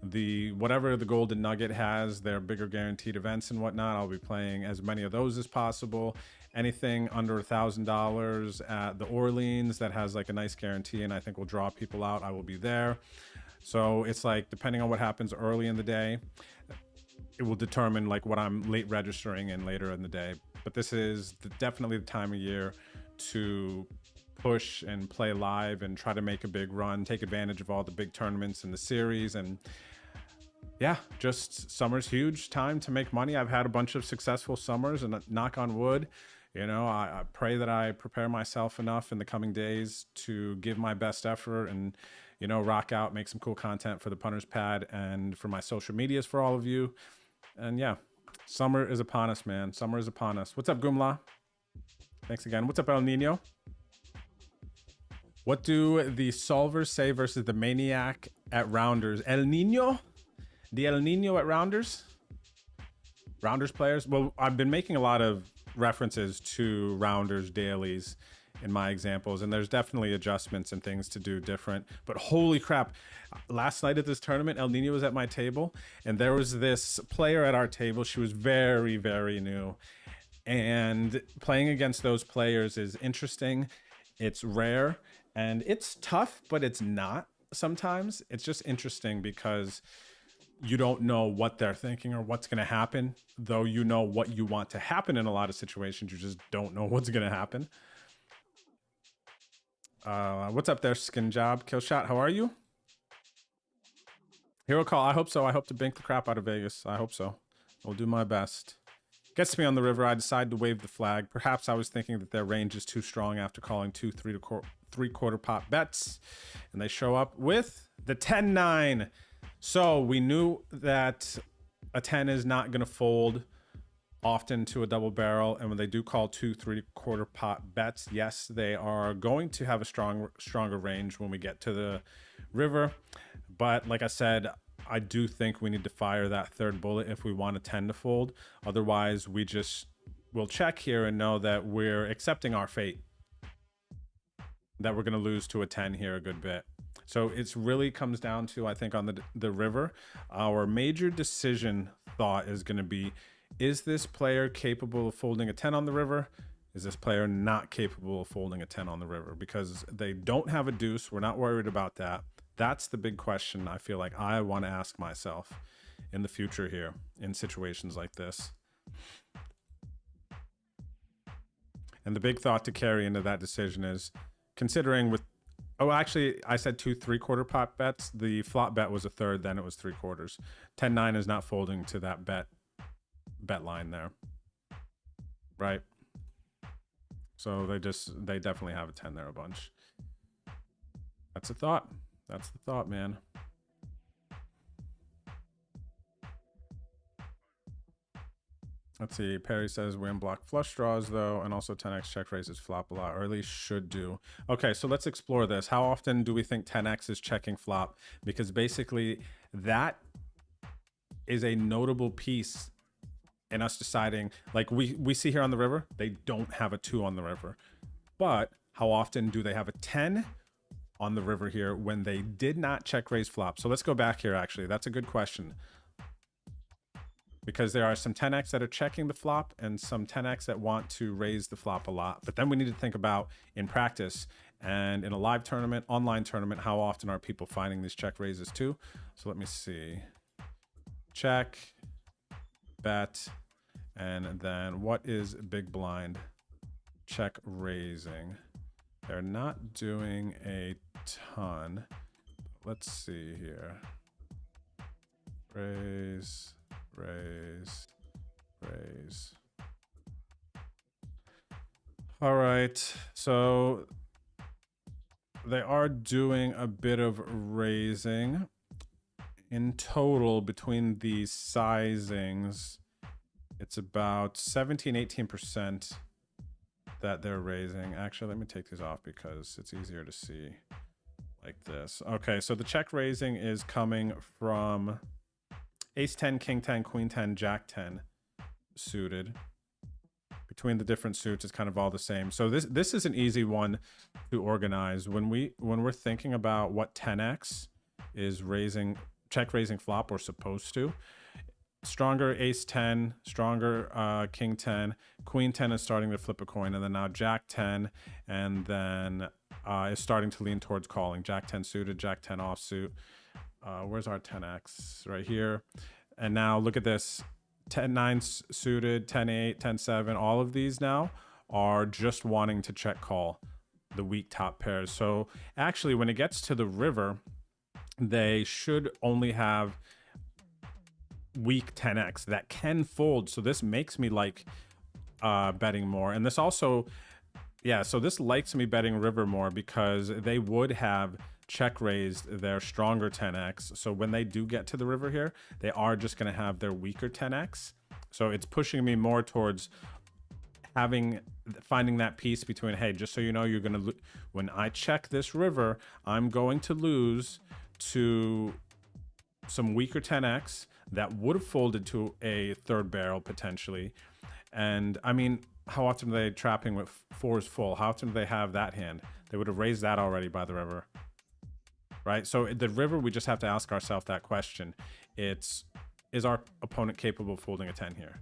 Whatever the Golden Nugget has, their bigger guaranteed events and whatnot, I'll be playing as many of those as possible. Anything under $1,000 at the Orleans that has like a nice guarantee and I think will draw people out, I will be there. So it's like, depending on what happens early in the day, it will determine like what I'm late registering in later in the day. But this is definitely the time of year to push and play live and try to make a big run, take advantage of all the big tournaments in the series. And yeah, just summer's huge time to make money. I've had a bunch of successful summers, and knock on wood, you know, I pray that I prepare myself enough in the coming days to give my best effort and, you know, rock out, make some cool content for the Punter's Pad and for my social medias for all of you. And yeah, summer is upon us, man. Summer is upon us. What's up, Gumla? Thanks again. What's up, El Nino? What do the solvers say versus the maniac at rounders? El Nino? The El Nino at rounders? Rounders players? Well, I've been making a lot of references to rounders dailies in my examples, and there's definitely adjustments and things to do different. But holy crap, last night at this tournament, El Nino was at my table, and there was this player at our table. She was very, very new, and playing against those players is interesting. It's rare, and it's tough, but it's not sometimes. It's just interesting because you don't know what they're thinking or what's going to happen, though you know what you want to happen in a lot of situations. You just don't know what's going to happen. What's up there, Skin Job? Killshot, how are you? Hero Call, I hope so. I hope to bank the crap out of Vegas. I hope so. I'll do my best. Gets me on the river. I decide to wave the flag. Perhaps I was thinking that their range is too strong after calling 2 3/4 pot bets. And they show up with the 10-9. So we knew that a 10 is not going to fold often to a double barrel, and when they do call 2 3/4 pot bets, yes, they are going to have a stronger range when we get to the river. But like I said, I do think we need to fire that third bullet if we want a 10 to fold. Otherwise, we'll check here and know that we're accepting our fate, that we're going to lose to a 10 here a good bit. So it's really comes down to, I think, on the river, our major decision thought is going to be, is this player capable of folding a 10 on the river? Is this player not capable of folding a 10 on the river? Because they don't have a deuce. We're not worried about that. That's the big question I feel like I want to ask myself in the future here in situations like this. And the big thought to carry into that decision is considering with, oh, actually, I said 2 3/4 pot bets. The flop bet was a third, then it was 3/4. 10-9 is not folding to that bet line there, right? So they definitely have a 10 there a bunch. That's a thought. That's the thought, man. Let's see. Perry says we unblock flush draws though, and also 10x check raises flop a lot, or at least should do. Okay, so let's explore this. How often do we think 10x is checking flop? Because basically that is a notable piece in us deciding, like we see here on the river, they don't have a 2 on the river. But how often do they have a 10 on the river here when they did not check raise flop? So let's go back here, actually. That's a good question. because there are some 10x that are checking the flop and some 10x that want to raise the flop a lot. But then we need to think about in practice and in a live tournament, online tournament, how often are people finding these check raises too? So let me see. Check, bet, and then what is big blind check raising? They're not doing a ton. Let's see here. Raise, raise, raise. All right, so they are doing a bit of raising. In total, between these sizings, it's about 17-18% that they're raising. Actually, let me take these off because it's easier to see like this. Okay, so the check raising is coming from ace 10, king 10, queen 10, jack 10 suited. Between the different suits, it's kind of all the same. So this is an easy one to organize. When we're thinking about what 10x is raising, check raising flop, or supposed to, stronger ace 10, stronger king 10, queen 10 is starting to flip a coin, and then now jack 10, and then is starting to lean towards calling. Jack 10 suited, jack 10 offsuit. Where's our 10x? Right here. And now look at this. 10-9 suited, 10-8, 10-7, all of these now are just wanting to check call the weak top pairs. So actually, when it gets to the river, they should only have weak 10x that can fold. So this makes me like betting more. And this also, yeah, so this likes me betting river more because they would have check raised their stronger 10x. So when they do get to the river here, they are just going to have their weaker 10x. So it's pushing me more towards finding that piece between, hey, just so you know, you're going to, when I check this river, I'm going to lose to some weaker 10x that would have folded to a third barrel potentially. And I mean, how often are they trapping with fours full? How often do they have that hand? They would have raised that already by the river. Right? So the river, we just have to ask ourselves that question. Is our opponent capable of folding a 10 here?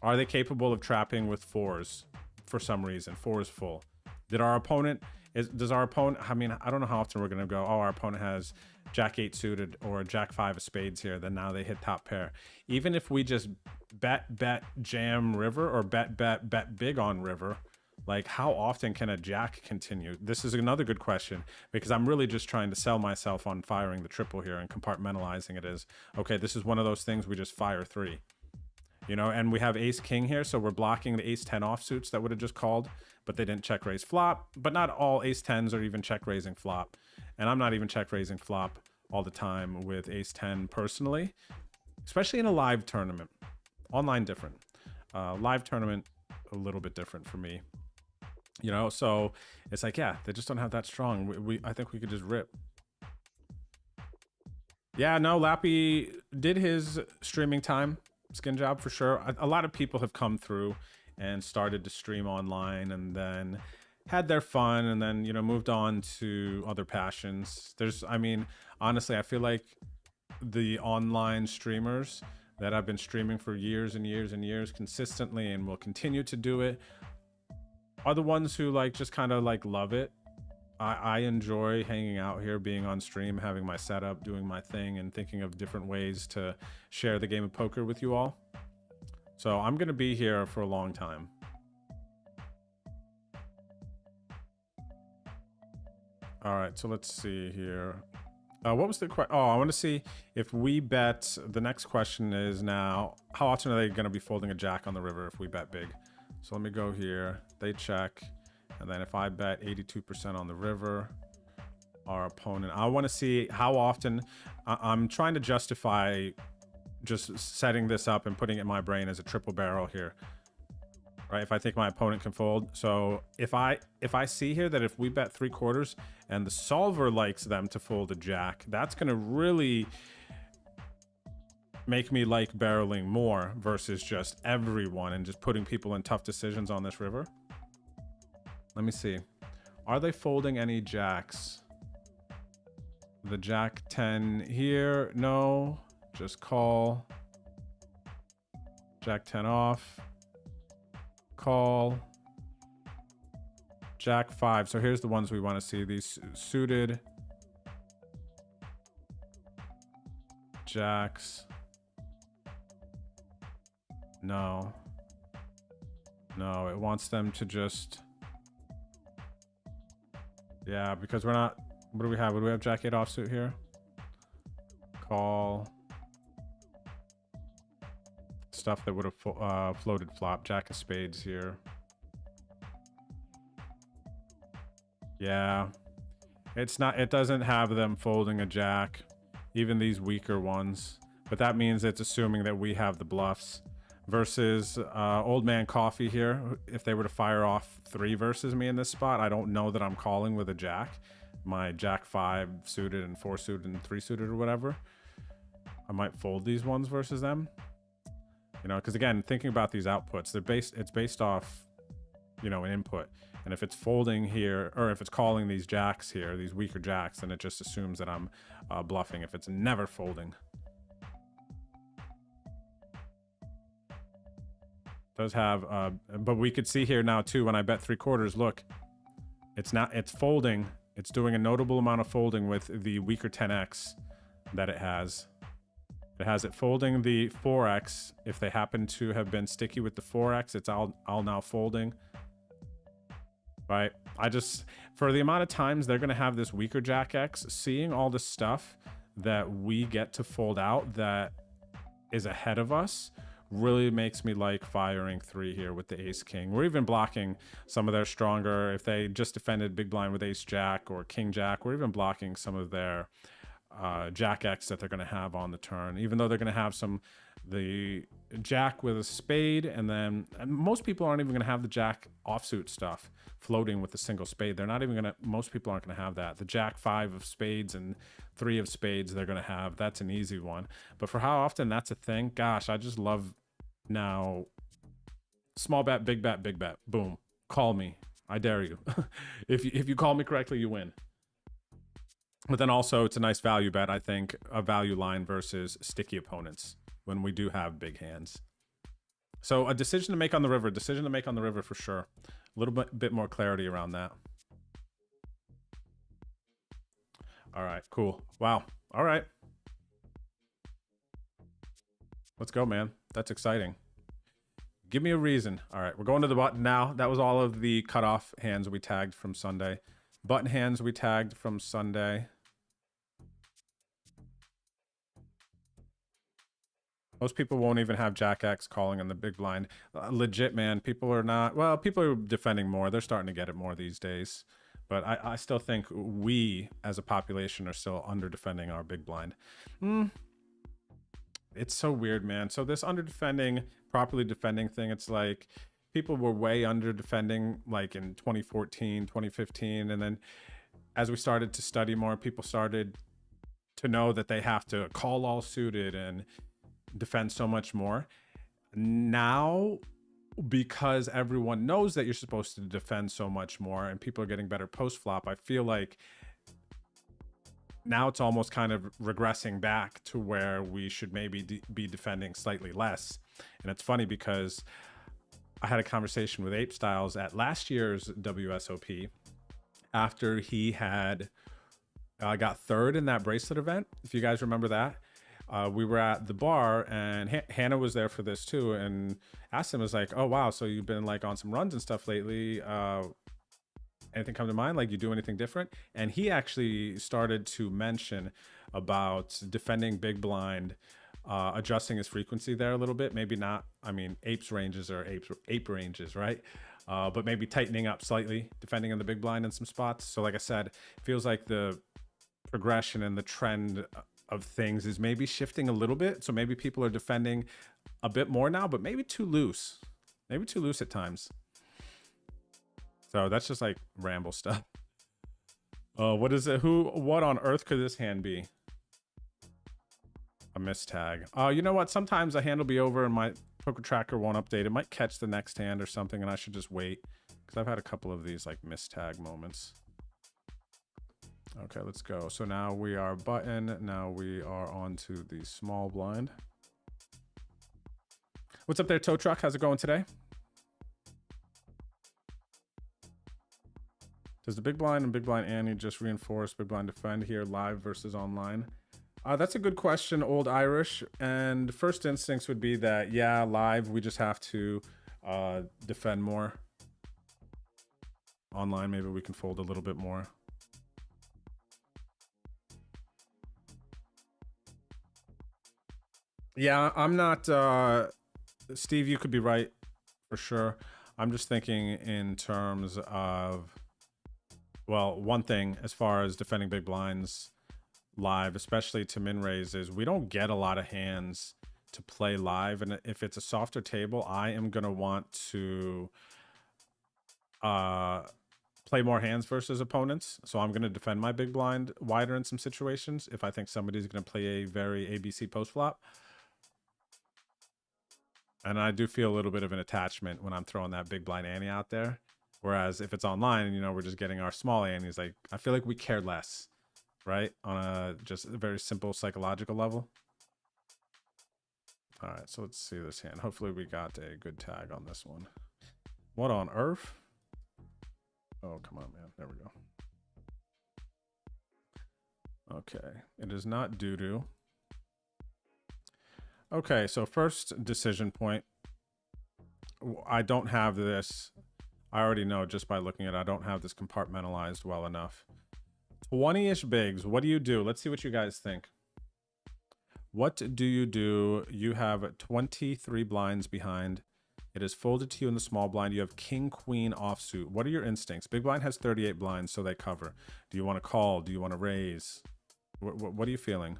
Are they capable of trapping with fours for some reason? Fours full. Does our opponent, I mean, I don't know how often we're going to go, oh, our opponent has jack 8 suited or jack 5 of spades here, then now they hit top pair. Even if we just bet, jam river, or bet big on river, like, how often can a jack continue? This is another good question, because I'm really just trying to sell myself on firing the triple here and compartmentalizing it as, okay, this is one of those things we just fire 3. You know, and we have ace king here, so we're blocking the ace 10 offsuits that would have just called, but they didn't check raise flop. But not all ace 10s are even check raising flop. And I'm not even check raising flop all the time with ace 10 personally, especially in a live tournament. Online different. Live tournament, a little bit different for me. You know, so it's like, yeah, they just don't have that strong. I think we could just rip. Yeah, no, Lappy did his streaming time. Skin job for sure. A lot of people have come through and started to stream online and then had their fun and then, you know, moved on to other passions. I mean, honestly, I feel like the online streamers that have been streaming for years and years and years consistently and will continue to do it are the ones who like just kind of like love it. I enjoy hanging out here, being on stream, having my setup, doing my thing, and thinking of different ways to share the game of poker with you all. So I'm going to be here for a long time. All right, so let's see here. What was the question? Oh, I want to see if we bet. The next question is now, how often are they going to be folding a jack on the river if we bet big? So let me go here. They check. And then if I bet 82% on the river, our opponent, I want to see how often. I'm trying to justify just setting this up and putting it in my brain as a triple barrel here. Right? If I think my opponent can fold. So if I see here that if we bet 3/4 and the solver likes them to fold a jack, that's going to really make me like barreling more versus just everyone and just putting people in tough decisions on this river. Let me see. Are they folding any jacks? The jack 10 here? No. Just call. Jack 10 off. Call. Jack 5. So here's the ones we want to see. These suited jacks. No. No, it wants them to just... Yeah, because we're not... What do we have? What do we have? Jack 8 offsuit here? Call. Stuff that would have floated flop. Jack of spades here. Yeah. It's not... It doesn't have them folding a jack. Even these weaker ones. But that means it's assuming that we have the bluffs. Versus Old Man Coffee here. If they were to fire off 3 versus me in this spot, I don't know that I'm calling with a jack. My Jack 5 suited and 4 suited and 3 suited or whatever. I might fold these ones versus them. You know, because again, thinking about these outputs, it's based off, you know, an input. And if it's folding here, or if it's calling these jacks here, these weaker jacks, then it just assumes that I'm bluffing if it's never folding. Does have, but we could see here now too, when I bet 3/4, look, it's folding. It's doing a notable amount of folding with the weaker 10x that it has. It has it folding the 4x. If they happen to have been sticky with the 4x, it's all now folding. Right? I just, for the amount of times they're going to have this weaker Jack X, seeing all the stuff that we get to fold out that is ahead of us really makes me like firing 3 here with the ace king. We're even blocking some of their stronger, if they just defended big blind with ace jack or king jack, we're even blocking some of their jack X that they're going to have on the turn, even though they're going to have the jack with a spade, and then most people aren't even going to have the jack offsuit stuff floating with a single spade. They're not even going to, most people aren't going to have that. The Jack 5 of spades and 3 of spades they're going to have. That's an easy one. But for how often that's a thing, gosh, I just love now. Small bet, big bet, big bet. Boom. Call me. I dare you. If you call me correctly, you win. But then also it's a nice value bet, I think, a value line versus sticky opponents when we do have big hands. So a decision to make on the river, for sure. A little bit more clarity around that. All right, cool. Wow. All right. Let's go, man. That's exciting. Give me a reason. All right, we're going to the button now. That was all of the cutoff hands we tagged from Sunday. Button hands we tagged from Sunday. Most people won't even have Jack X calling in the big blind. Legit, man. People are not... Well, people are defending more. They're starting to get it more these days. But I still think we, as a population, are still under defending our big blind. It's so weird, man. So this under defending, properly defending thing, it's like people were way under defending like in 2014, 2015. And then as we started to study more, people started to know that they have to call all suited and defend so much more. Now, because everyone knows that you're supposed to defend so much more and people are getting better post flop, I feel like now it's almost kind of regressing back to where we should maybe be defending slightly less. And it's funny because I had a conversation with Ape Styles at last year's WSOP after he had got third in that bracelet event. If you guys remember that. We were at the bar and Hannah was there for this too, and asked him, was like, oh wow, so you've been like on some runs and stuff lately, anything come to mind, like you do anything different? And he actually started to mention about defending big blind, adjusting his frequency there a little bit, maybe not, I mean, ape ranges, right? But maybe tightening up slightly, defending in the big blind in some spots. So like I said, it feels like the progression and the trend of things is maybe shifting a little bit. So maybe people are defending a bit more now, but maybe too loose at times. So that's just like ramble stuff. What is it? What on earth could this hand be? A mistag. You know what? Sometimes a hand will be over and my poker tracker won't update. It might catch the next hand or something and I should just wait, because I've had a couple of these like mistag moments. Okay, let's go. So now we are button. Now we are on to the small blind. What's up there, tow truck? How's it going today? Does the big blind and big blind Annie just reinforce big blind defend here live versus online? That's a good question, Old Irish. And first instincts would be that, yeah, live, we just have to defend more. Online, maybe we can fold a little bit more. Yeah, I'm not, Steve, you could be right for sure. I'm just thinking in terms of, well, one thing as far as defending big blinds live, especially to min raise, is we don't get a lot of hands to play live. And if it's a softer table, I am going to want to play more hands versus opponents. So I'm going to defend my big blind wider in some situations if I think somebody's going to play a very ABC post flop. And I do feel a little bit of an attachment when I'm throwing that big blind Annie out there. Whereas if it's online, you know, we're just getting our small Annies. Like, I feel like we care less, right? On a just a very simple psychological level. All right, so let's see this hand. Hopefully we got a good tag on this one. What on earth? Oh, come on, man. There we go. Okay, it is not doo-doo. Okay, so first decision point. I don't have this. I already know just by looking at it, I don't have this compartmentalized well enough. 20-ish bigs. What do you do? Let's see what you guys think. What do you do? You have 23 blinds behind. It is folded to you in the small blind. You have king, queen offsuit. What are your instincts? Big blind has 38 blinds, so they cover. Do you want to call? Do you want to raise? What are you feeling?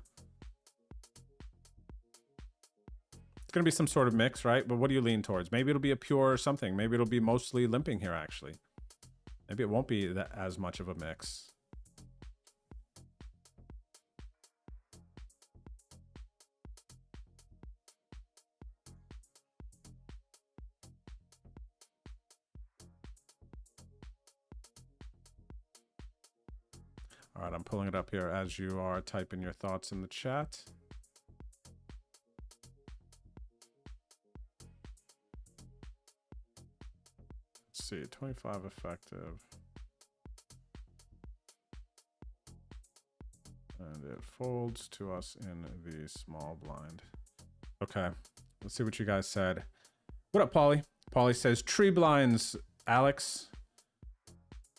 It's going to be some sort of mix, right? But what do you lean towards? Maybe it'll be a pure something. Maybe it'll be mostly limping here, actually. Maybe it won't be that as much of a mix. All right, I'm pulling it up here as you are typing your thoughts in the chat. See, 25 effective. And it folds to us in the small blind. Okay, let's see what you guys said. What up, Paulie? Paulie says tree blinds, Alex.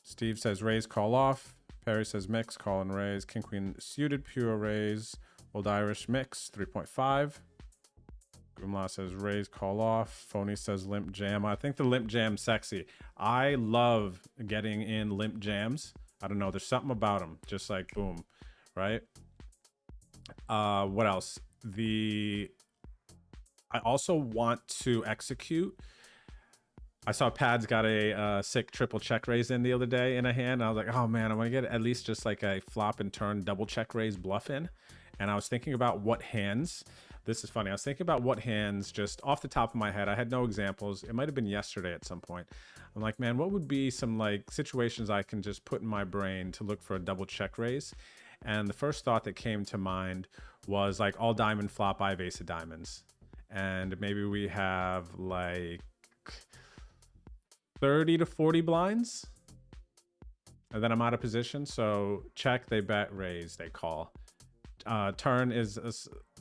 Steve says raise, call off. Perry says mix, call and raise. King, queen suited, pure raise. Old Irish mix, 3.5. Gumla says raise, call off. Phony says limp jam. I think the limp jam's sexy. I love getting in limp jams. I don't know. There's something about them. Just like boom, right? What else? I also want to execute. I saw Pads got a sick triple check raise in the other day in a hand. And I was like, oh man, I'm gonna get at least just like a flop and turn double check raise bluff in. And I was thinking about what hands. This is funny. I was thinking about what hands just off the top of my head. I had no examples. It might have been yesterday at some point. I'm like, man, what would be some like situations I can just put in my brain to look for a double check raise? And the first thought that came to mind was like all diamond flop, I have ace of diamonds. And maybe we have like 30 to 40 blinds. And then I'm out of position. So check, they bet, raise, they call. Turn is a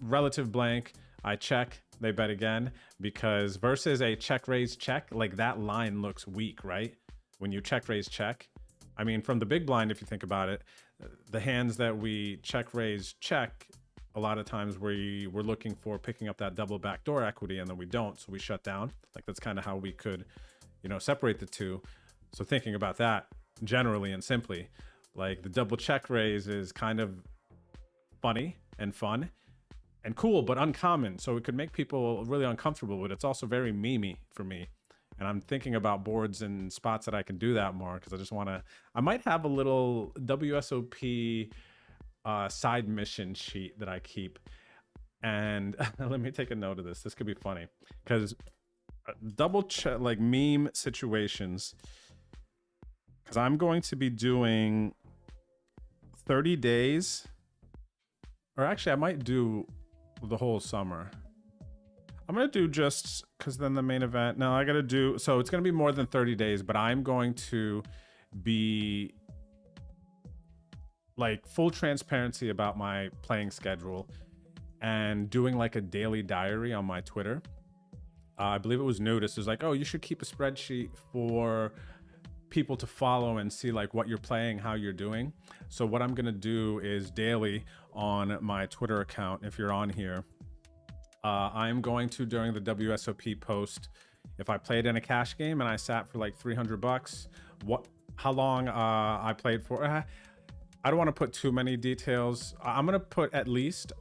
relative blank. I check, they bet again, because versus a check raise check, like that line looks weak, right? When you check raise check, I mean, from the big blind, if you think about it, the hands that we check raise check, a lot of times we're looking for picking up that double backdoor equity, and then we don't, so we shut down. Like that's kind of how we could, you know, separate the two. So thinking about that generally and simply, like the double check raise is kind of funny and fun and cool, but uncommon. So it could make people really uncomfortable, but it's also very memey for me. And I'm thinking about boards and spots that I can do that more, because I just want to, I might have a little WSOP side mission sheet that I keep. And let me take a note of this. This could be funny, because double check, like meme situations, because I'm going to be doing 30 days. Or actually, I might do the whole summer. I'm going to do just because then the main event. No, I got to do. So it's going to be more than 30 days, but I'm going to be like full transparency about my playing schedule and doing like a daily diary on my Twitter. I believe it was noticed. It's like, oh, you should keep a spreadsheet for people to follow and see like what you're playing, how you're doing. So what I'm going to do is daily on my Twitter account, if you're on here, I'm going to, during the WSOP post, if I played in a cash game and I sat for like $300, how long I played for. I don't want to put too many details. I'm going to put at least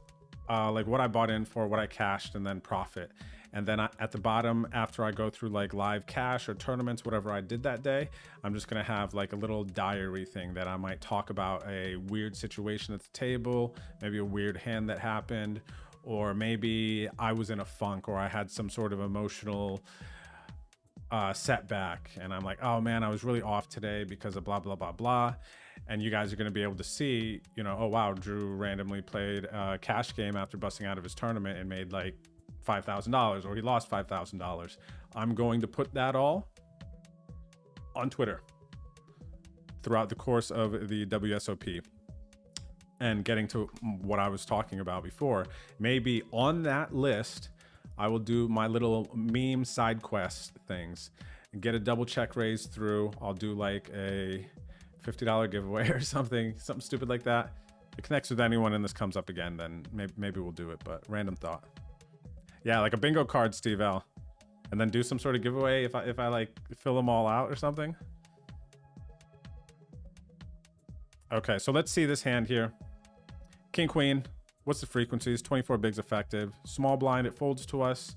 like what I bought in for, what I cashed, and then profit. And then at the bottom, after I go through like live cash or tournaments, whatever I did that day, I'm just going to have like a little diary thing that I might talk about a weird situation at the table, maybe a weird hand that happened, or maybe I was in a funk or I had some sort of emotional setback. And I'm like, oh man, I was really off today because of blah, blah, blah, blah. And you guys are going to be able to see, you know, oh wow, Drew randomly played a cash game after busting out of his tournament and made like $5,000, or he lost $5,000. I'm going to put that all on Twitter throughout the course of the WSOP. And getting to what I was talking about before, maybe on that list, I will do my little meme side quest things, get a double check raise through. I'll do like a $50 giveaway or something stupid like that. If it connects with anyone and this comes up again, then maybe we'll do it, but random thought. Yeah, like a bingo card, Steve L. And then do some sort of giveaway if I like fill them all out or something. Okay, so let's see this hand here. King, queen. What's the frequencies? 24 bigs effective. Small blind, it folds to us.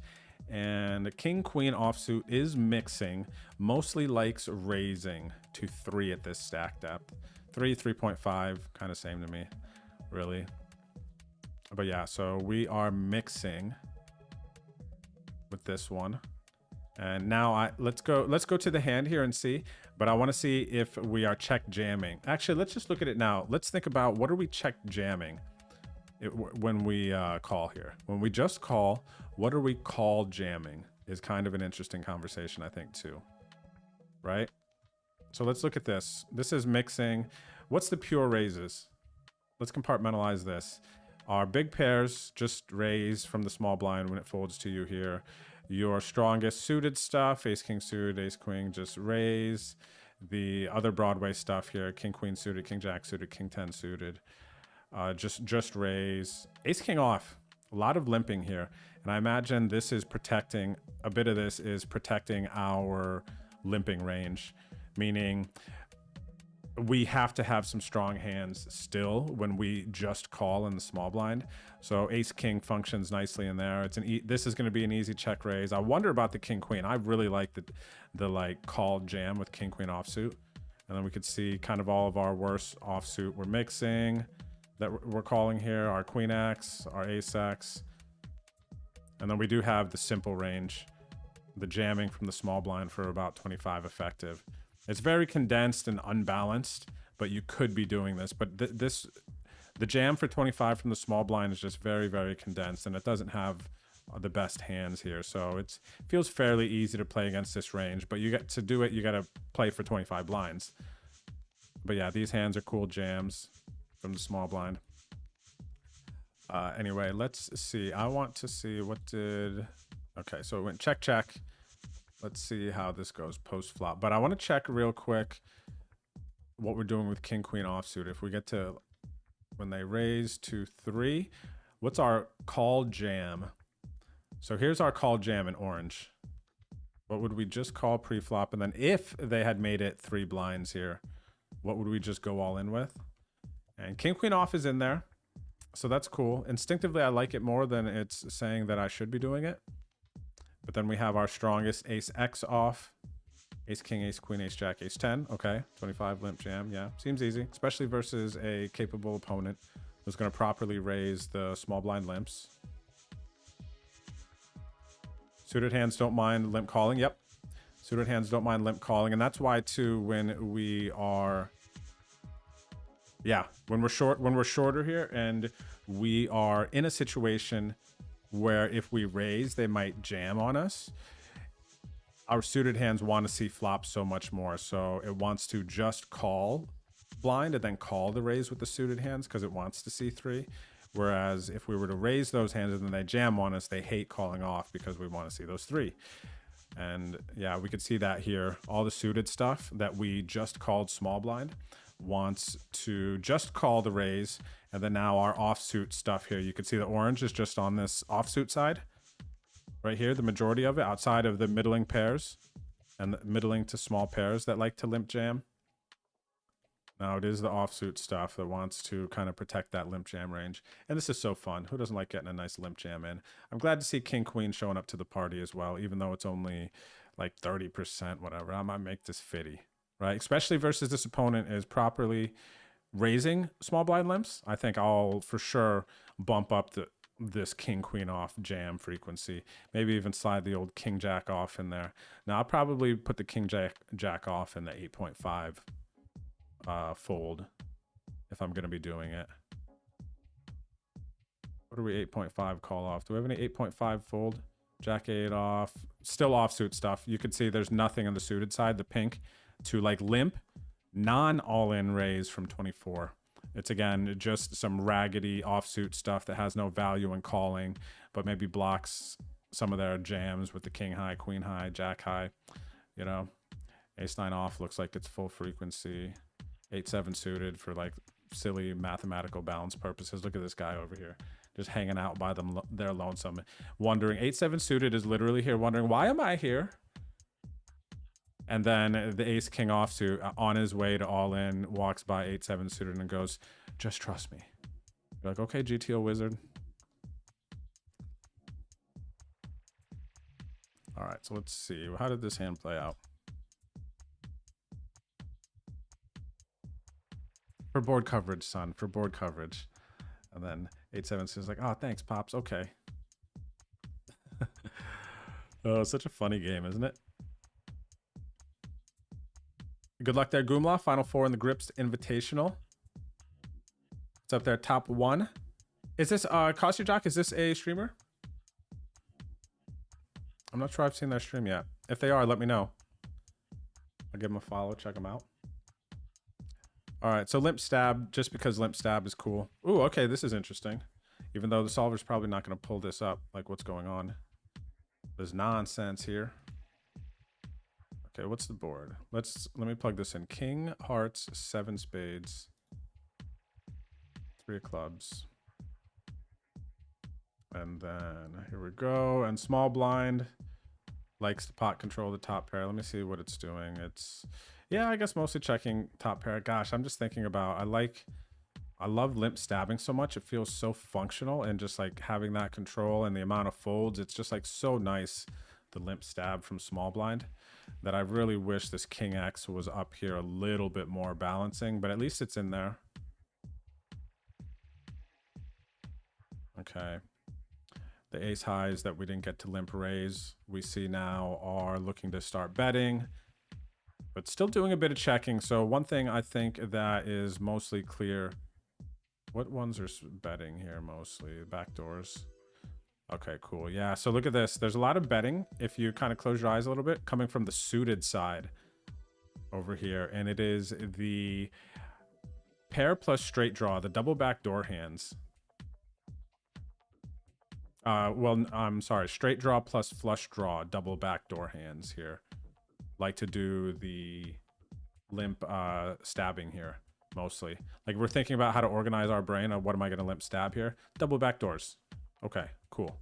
And the king, queen offsuit is mixing. Mostly likes raising to 3 at this stack depth. 3.5, kind of same to me, really. But yeah, so we are mixing with this one. And now let's go to the hand here and see, but I want to see if we are check jamming. Actually, let's just look at it now. Let's think about what are we check jamming when we call here. When we just call, what are we call jamming is kind of an interesting conversation, I think, too. Right? So let's look at this. This is mixing. What's the pure raises? Let's compartmentalize this. Our big pairs just raise from the small blind when it folds to you here. Your strongest suited stuff, ace king suited, ace queen, just raise. The other Broadway stuff here, king queen suited, king jack suited, king 10 suited, just raise. Ace king off, a lot of limping here. And I imagine this is protecting, a bit of this is protecting our limping range, meaning we have to have some strong hands still when we just call in the small blind. So ace king functions nicely in there. It's this is going to be an easy check raise. I wonder about the king queen. I really like the like call jam with king queen offsuit, and then we could see kind of all of our worst offsuit we're mixing that we're calling here. Our queen x, our ace x, and then we do have the simple range, the jamming from the small blind for about 25 effective. It's very condensed and unbalanced, but you could be doing this. But the jam for 25 from the small blind is just very, very condensed, and it doesn't have the best hands here. So it feels fairly easy to play against this range, but you get to do it, you got to play for 25 blinds. But yeah, these hands are cool jams from the small blind. Anyway, let's see. I want to see what did... Okay, so it went check, check. Let's see how this goes post flop. But I want to check real quick what we're doing with king queen offsuit. If we get to when they raise to 3, what's our call jam? So here's our call jam in orange. What would we just call pre-flop? And then if they had made it 3 blinds here, what would we just go all in with? And king queen off is in there, so that's cool. Instinctively, I like it more than it's saying that I should be doing it. But then we have our strongest ace X off, ace king, ace queen, ace jack, ace 10. Okay, 25 limp jam. Yeah, seems easy, especially versus a capable opponent who's going to properly raise the small blind limps. Suited hands don't mind limp calling. Yep, suited hands don't mind limp calling, and that's why too when we are, yeah, when we're shorter here and we are in a situation where if we raise, they might jam on us. Our suited hands want to see flop so much more, so it wants to just call blind and then call the raise with the suited hands because it wants to see 3. Whereas if we were to raise those hands and then they jam on us, they hate calling off because we want to see those 3. And yeah, we could see that here. All the suited stuff that we just called small blind wants to just call the raise. And then now our offsuit stuff here, you can see the orange is just on this offsuit side right here. The majority of it outside of the middling pairs and the middling to small pairs that like to limp jam. Now it is the offsuit stuff that wants to kind of protect that limp jam range. And this is so fun. Who doesn't like getting a nice limp jam in? I'm glad to see King Queen showing up to the party as well, even though it's only like 30%, whatever. I might make this fitty, right? Especially versus this opponent is properly raising small blind limps. I think I'll for sure bump up this King Queen off jam frequency. Maybe even slide the old King Jack off in there. Now I'll probably put the King Jack off in the 8.5. Fold if I'm going to be doing it. What are we 8.5 call off? Do we have any 8.5 fold? Jack 8 off. Still offsuit stuff. You can see there's nothing on the suited side, the pink, to like limp, non all-in raise from 24. It's again just some raggedy offsuit stuff that has no value in calling, but maybe blocks some of their jams with the king high, queen high, jack high. You know, ace 9 off looks like it's full frequency. 8-7 suited for like silly mathematical balance purposes. Look at this guy over here just hanging out by them their lonesome, wondering 8-7 suited is literally here wondering, why am I here? And then the ace king offsuit on his way to all in walks by 8-7 suited and goes, just trust me. You're like, okay, GTO wizard. All right, so let's see, how did this hand play out? For board coverage, son. For board coverage. And then 8-7 is like, oh, thanks, Pops. Okay. Oh, such a funny game, isn't it? Good luck there, Goomla. Final 4 in the Grips Invitational. It's up there, top 1. Is this Costume Jock? Is this a streamer? I'm not sure I've seen their stream yet. If they are, let me know. I'll give them a follow, check them out. All right, so limp stab, just because limp stab is cool. Ooh, okay, this is interesting. Even though the solver's probably not going to pull this up, like what's going on. There's nonsense here. Okay, what's the board? Let me plug this in. King, hearts, 7 spades, 3 of clubs. And then here we go. And small blind likes to pot control the top pair. Let me see what it's doing. It's... yeah, I guess mostly checking top pair. Gosh, I'm just thinking about, I love limp stabbing so much. It feels so functional, and just like having that control and the amount of folds, it's just like so nice, the limp stab from small blind, that I really wish this King X was up here a little bit more balancing, but at least it's in there. Okay. The ace highs that we didn't get to limp raise, we see now are looking to start betting, but still doing a bit of checking. So one thing I think that is mostly clear, what ones are betting here mostly? Backdoors. Okay, cool. Yeah, so look at this. There's a lot of betting, if you kind of close your eyes a little bit, coming from the suited side over here. And it is the pair plus straight draw, the double backdoor hands. Well, I'm sorry, straight draw plus flush draw, double backdoor hands here. Like to do the limp stabbing here mostly. Like we're thinking about how to organize our brain of what am I going to limp stab here? Double backdoors. Okay, cool.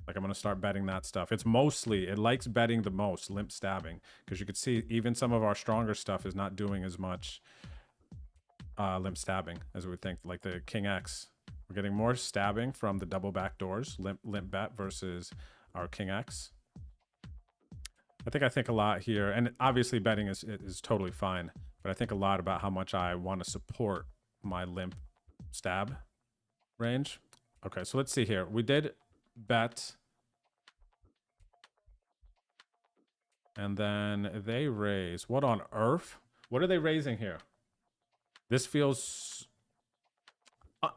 Like I'm going to start betting that stuff. It's mostly, it likes betting the most, limp stabbing, because you could see even some of our stronger stuff is not doing as much limp stabbing as we would think. Like the King X, we're getting more stabbing from the double backdoors, limp bet versus our King X. I think a lot here, and obviously betting is totally fine, but I think a lot about how much I want to support my limp stab range. Okay, so let's see here. We did bet, and then they raise. What on earth? What are they raising here? This feels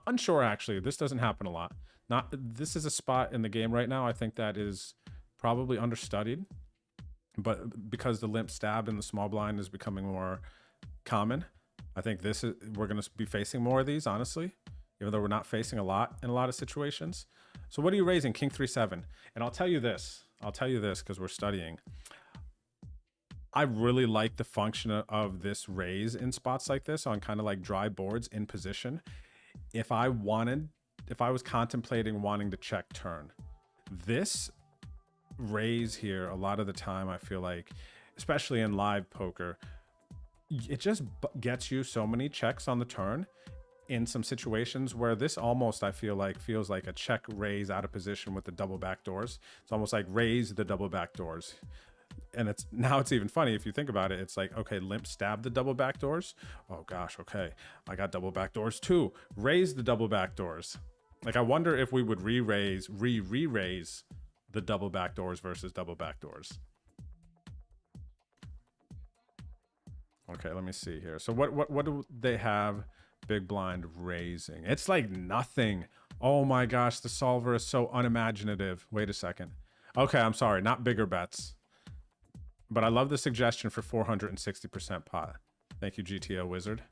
unsure, actually. This doesn't happen a lot. Not this is a spot in the game right now I think that is probably understudied, but because the limp stab in the small blind is becoming more common, I think this is we're going to be facing more of these, honestly, even though we're not facing a lot in a lot of situations. So what are you raising? King 3-7. And I'll tell you this because we're studying. I really like the function of this raise in spots like this on kind of like dry boards in position. If I was contemplating wanting to check turn, this raise here, a lot of the time, I feel like, especially in live poker, it just gets you so many checks on the turn in some situations where this almost, I feel like, feels like a check raise out of position with the double back doors. It's almost like raise the double back doors. And it's now it's even funny if you think about it. It's like, okay, limp stab the double back doors. Oh gosh, okay, I got double back doors too. Raise the double back doors. Like, I wonder if we would re-raise the double back doors versus double back doors. Okay, let me see here. So what do they have big blind raising? It's like nothing. Oh my gosh, the solver is so unimaginative. Wait a second. Okay, I'm sorry, not bigger bets. But I love the suggestion for 460% pot. Thank you, GTO Wizard.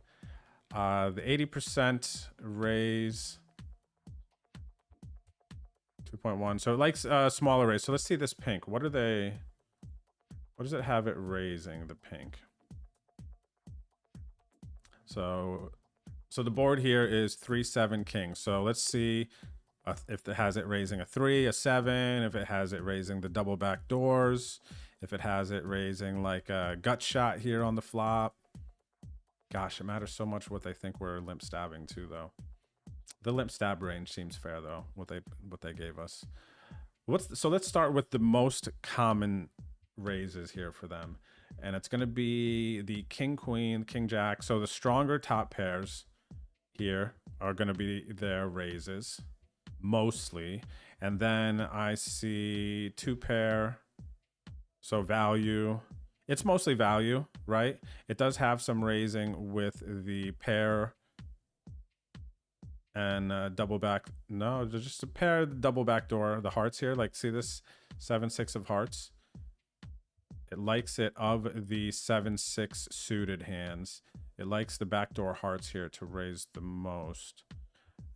The 80% raise 2.1. So it likes smaller raise. So let's see this pink. What does it have it raising, the pink? So the board here is 3-7 king. So let's see if it has it raising a 3, a 7, if it has it raising the double back doors, if it has it raising like a gut shot here on the flop. Gosh, it matters so much what they think we're limp stabbing to, though. The limp stab range seems fair, though, what they gave us. So let's start with the most common raises here for them. And it's going to be the king, queen, king, jack. So the stronger top pairs here are going to be their raises, mostly. And then I see 2-pair. So value, it's mostly value, right? It does have some raising with the pair and double back. No, there's just a pair, double back door, the hearts here. Like, see this 7-6 of hearts? It likes it of the 7-6 suited hands. It likes the backdoor hearts here to raise the most.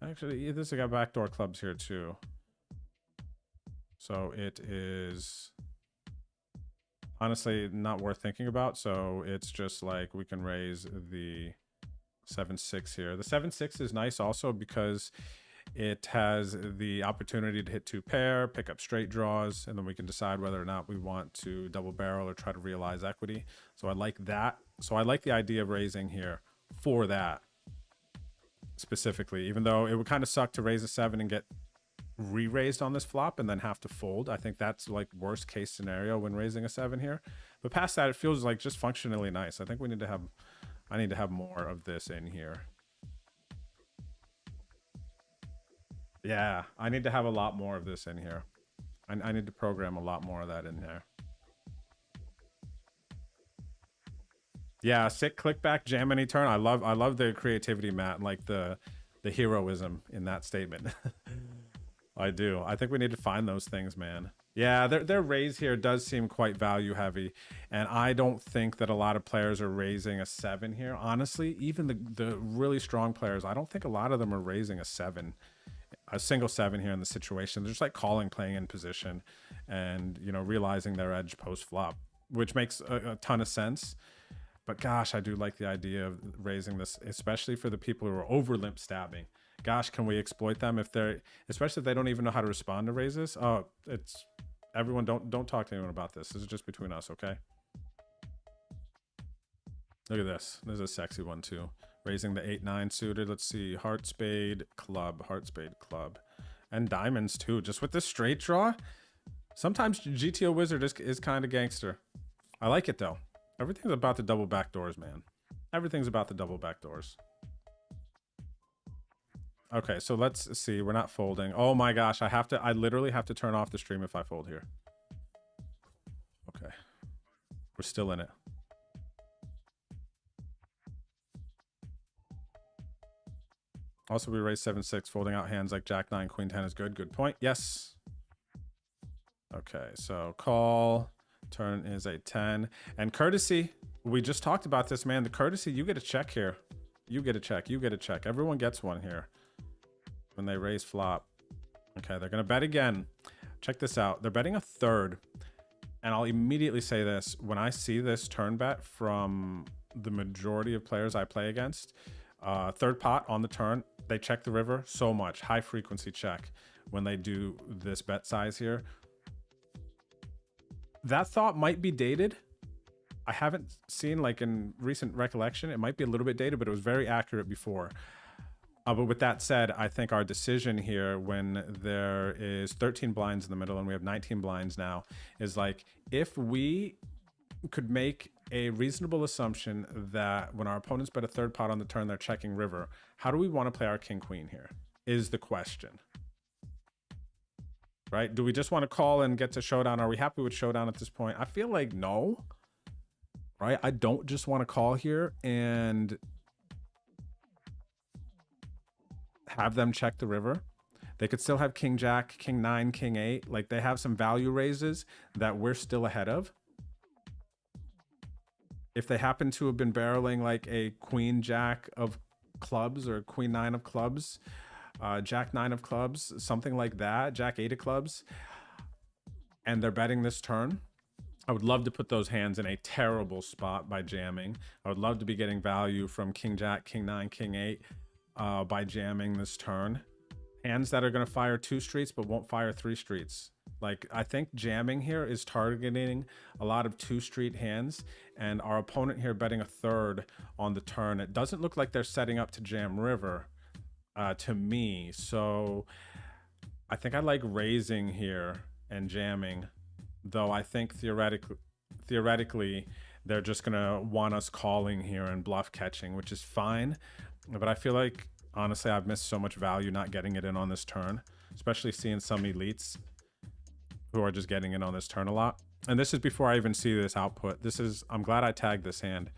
Actually, this has got backdoor clubs here too. So it is honestly not worth thinking about. So it's just like we can raise the 7-6 here. The 7-6 is nice also because it has the opportunity to hit 2-pair, pick up straight draws, and then we can decide whether or not we want to double barrel or try to realize equity. So I like that. So I like the idea of raising here for that specifically, even though it would kind of suck to raise a 7 and get re-raised on this flop and then have to fold. I think that's like worst case scenario when raising a 7 here. But past that, it feels like just functionally nice. I think we need to have, I need to have more of this in here. Yeah, I need to have a lot more of this in here. I need to program a lot more of that in there. Yeah, sit, click back, jam any turn. I love the creativity, Matt, and like the heroism in that statement. I do. I think we need to find those things, man. Yeah, their raise here does seem quite value heavy, and I don't think that a lot of players are raising a 7 here. Honestly, even the really strong players, I don't think a lot of them are raising a 7. A single 7 here in the situation. They're just like calling, playing in position, and you know, realizing their edge post flop, which makes a ton of sense. But gosh, I do like the idea of raising this, especially for the people who are over limp stabbing. Gosh, can we exploit them if they're, especially if they don't even know how to respond to raises? Oh, it's everyone. Don't talk to anyone about this. This is just between us, okay? Look at this. This is a sexy one too. Raising the 8-9 suited. Let's see. Heart, spade, club. Heart, spade, club. And diamonds too. Just with this straight draw. Sometimes GTO Wizard is kind of gangster. I like it though. Everything's about the double back doors, man. Everything's about the double back doors. Okay, so let's see. We're not folding. Oh my gosh. I literally have to turn off the stream if I fold here. Okay. We're still in it. Also, we raise 7-6. Folding out hands like Jack 9, Queen 10 is good. Good point. Yes. Okay, so call. Turn is a 10. And courtesy, we just talked about this, man. The courtesy, you get a check here. You get a check. You get a check. Everyone gets one here when they raise flop. Okay, they're going to bet again. Check this out. They're betting a third. And I'll immediately say this. When I see this turn bet from the majority of players I play against, third pot on the turn, they check the river so much. High frequency check when they do this bet size here. That thought might be dated. I haven't seen, like, in recent recollection, it might be a little bit dated, but it was very accurate before. But with that said, I think our decision here, when there is 13 blinds in the middle and we have 19 blinds now, is like, if we could make a reasonable assumption that when our opponents bet a third pot on the turn, they're checking river, how do we want to play our king queen here is the question. Right? Do we just want to call and get to showdown? Are we happy with showdown at this point? I feel like no. Right? I don't just want to call here and have them check the river. They could still have king jack, king 9, king 8. Like, they have some value raises that we're still ahead of. If they happen to have been barreling like a queen jack of clubs or queen 9 of clubs, jack 9 of clubs, something like that, jack 8 of clubs, and they're betting this turn, I would love to put those hands in a terrible spot by jamming. I would love to be getting value from king jack, king 9, king 8 by jamming this turn. Hands that are going to fire 2 streets but won't fire 3 streets. Like, I think jamming here is targeting a lot of 2 street hands, and our opponent here betting a third on the turn. It doesn't look like they're setting up to jam river to me. So I think I like raising here and jamming, though I think theoretically they're just going to want us calling here and bluff catching, which is fine. But I feel like, honestly, I've missed so much value not getting it in on this turn, especially seeing some elites who are just getting in on this turn a lot. And this is before I even see this output. This is, I'm glad I tagged this hand.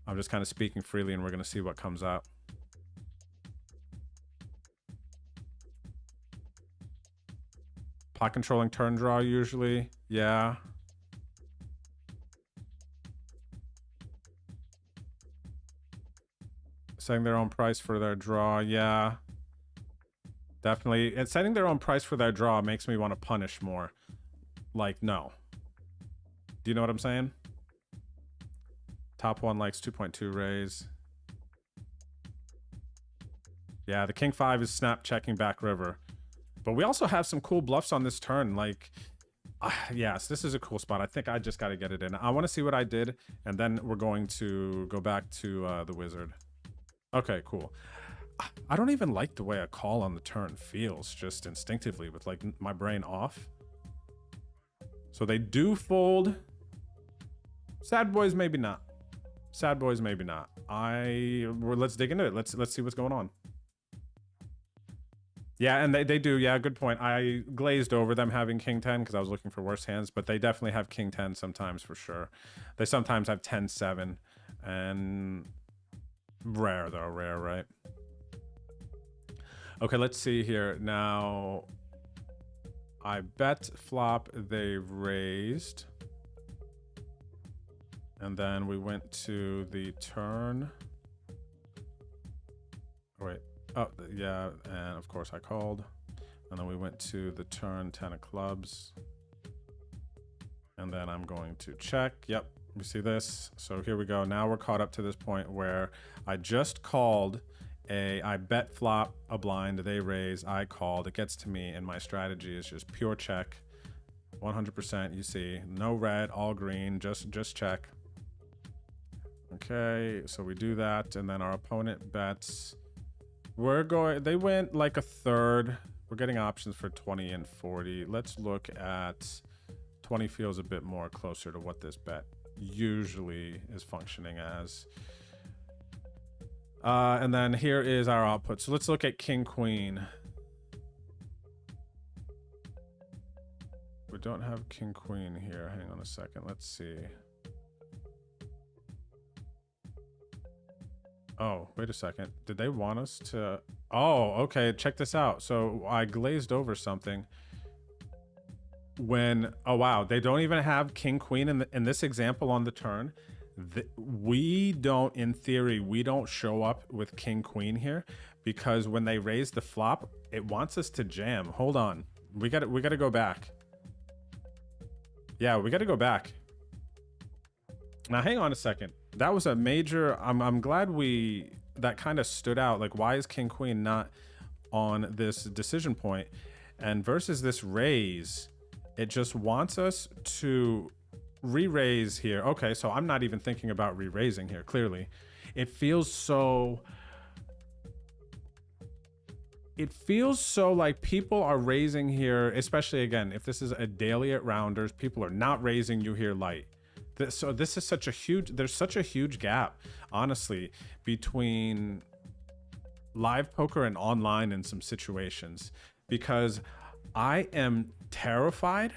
I'm just kind of speaking freely, and we're going to see what comes out. Pot controlling turn draw usually. Yeah. Setting their own price for their draw. Yeah. Definitely. And setting their own price for their draw makes me want to punish more. Like, no. Do you know what I'm saying? Top one likes 2.2 raise. Yeah, the king 5 is snap checking back river. But we also have some cool bluffs on this turn. Like, yes, this is a cool spot. I think I just got to get it in. I want to see what I did, and then we're going to go back to the wizard. Okay, cool. I don't even like the way a call on the turn feels, just instinctively, with like my brain off. So they do fold. Sad boys, maybe not. Sad boys, maybe not. Let's dig into it. Let's see what's going on. Yeah, and they do. Yeah, good point. I glazed over them having king 10 because I was looking for worse hands, but they definitely have king 10 sometimes for sure. They sometimes have 10-7, and rare though, rare, right? Okay, let's see here. Now, I bet flop, they raised. And then we went to the turn. Oh, wait. Oh, yeah, and of course I called. And then we went to the turn 10 of clubs. And then I'm going to check. Yep, you see this? So here we go. Now we're caught up to this point where I just called I bet flop a blind, they raise, I called, it gets to me, and my strategy is just pure check. 100%, you see. No red, all green, just check. Okay, so we do that, and then our opponent bets. They went like a third. We're getting options for 20 and 40. Let's look at 20. Feels a bit more closer to what this bet usually is functioning as. And then here is our output. So let's look at king queen. We don't have king queen here. Hang on a second. Let's see. Oh, wait a second. Did they want us to? Oh, okay. Check this out. So I glazed over something. When, oh wow, they don't even have king queen in this example on the turn. We don't, in theory, we don't show up with king queen here because when they raise the flop, it wants us to jam. Hold on, we got to go back. Yeah, we got to go back. Now hang on a second. That was a major. I'm glad that kind of stood out. Like, why is king queen not on this decision point? And versus this raise, it just wants us to re-raise here. Okay, so I'm not even thinking about re-raising here, clearly. It feels so like people are raising here, especially again, if this is a daily at rounders, people are not raising you here light. So this is there's such a huge gap, honestly, between live poker and online in some situations, because I am terrified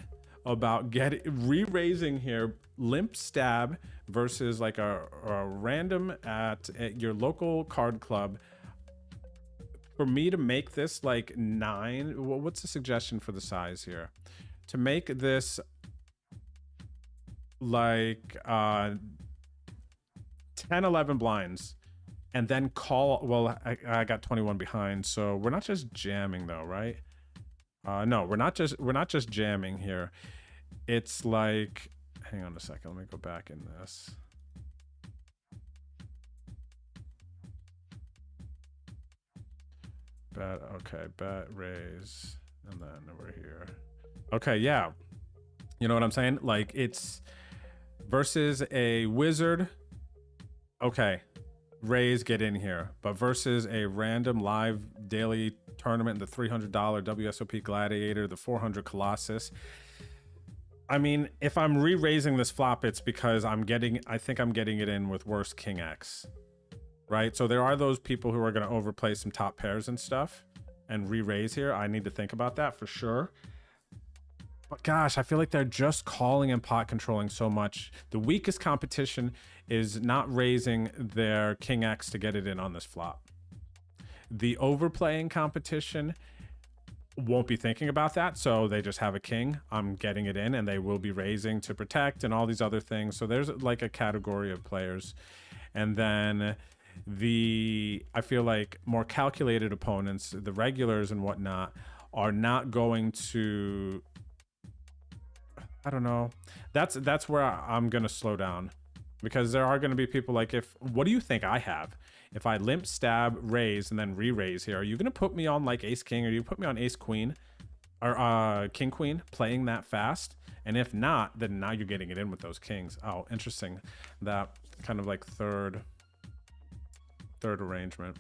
about re-raising here limp stab versus like a random at your local card club. For me to make this like 9, what's the suggestion for the size here? To make this like 10, 11 blinds and then call, well, I got 21 behind, so we're not just jamming though, right? No, we're not just jamming here. It's like, hang on a second, let me go back in this. Bet, okay, bet, raise, and then we're here. Okay, yeah. You know what I'm saying? Like, it's versus a wizard. Okay, raise, get in here. But versus a random live daily tournament, the $300 WSOP Gladiator, the 400 Colossus. I mean, if I'm re-raising this flop, it's because I think I'm getting it in with worse King X, right? So there are those people who are going to overplay some top pairs and stuff and re-raise here. I need to think about that for sure. But gosh, I feel like they're just calling and pot controlling so much. The weakest competition is not raising their King X to get it in on this flop. The overplaying competition won't be thinking about that, so they just have a king. I'm getting it in, and they will be raising to protect and all these other things. So there's like a category of players. And then I feel like more calculated opponents, the regulars and whatnot, are not going to, I don't know. That's where I'm gonna slow down, because there are gonna be people like, what do you think I have? If I limp, stab, raise, and then re-raise here, are you gonna put me on like ace king, or you put me on ace queen, or king queen, playing that fast? And if not, then now you're getting it in with those kings. Oh, interesting. That kind of like third arrangement.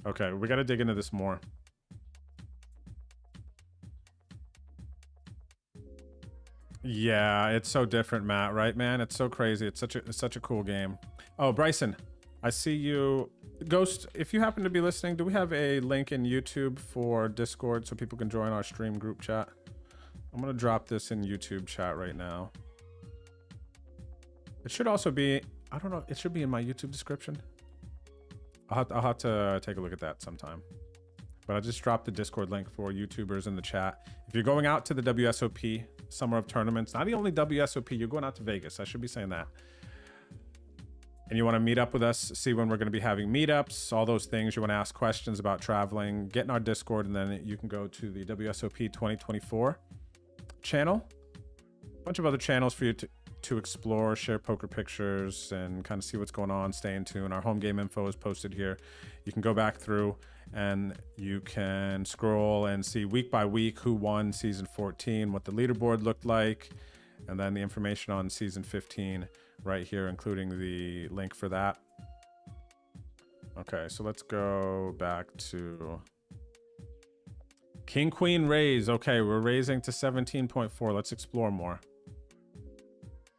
Okay, we got to dig into this more. Yeah, it's so different, Matt, right, man? It's so crazy. It's such a cool game. Oh, Bryson, I see you. Ghost, if you happen to be listening, do we have a link in YouTube for Discord so people can join our stream group chat? I'm going to drop this in YouTube chat right now. It should also be, I don't know, it should be in my YouTube description. I'll have to take a look at that sometime. But I just dropped the Discord link for YouTubers in the chat. If you're going out to the WSOP Summer of Tournaments, not the only WSOP, you're going out to Vegas. I should be saying that. And you want to meet up with us, see when we're going to be having meetups, all those things. You want to ask questions about traveling, get in our Discord, and then you can go to the WSOP 2024 channel. A bunch of other channels for you to explore, share poker pictures, and kind of see what's going on, stay in tune. Our home game info is posted here. You can go back through and you can scroll and see week by week who won season 14, what the leaderboard looked like, and then the information on season 15 right here, including the link for that. Okay, so let's go back to King Queen raise. Okay, we're raising to 17.4. Let's explore more.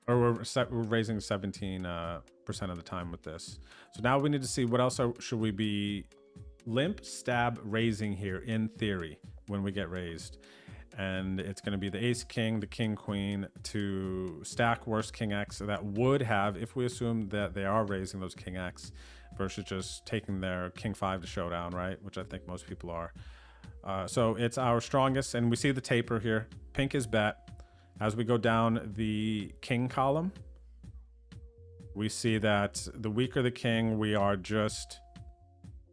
Or we're raising 17% of the time with this. So now we need to see what else should we be limp, stab, raising here in theory when we get raised. And it's going to be the ace king, the king queen to stack worst king X that would have, if we assume that they are raising those king X, versus just taking their king 5 to showdown, right? Which I think most people are. So it's our strongest, and we see the taper here. Pink is bet. As we go down the king column, we see that the weaker the king, we are just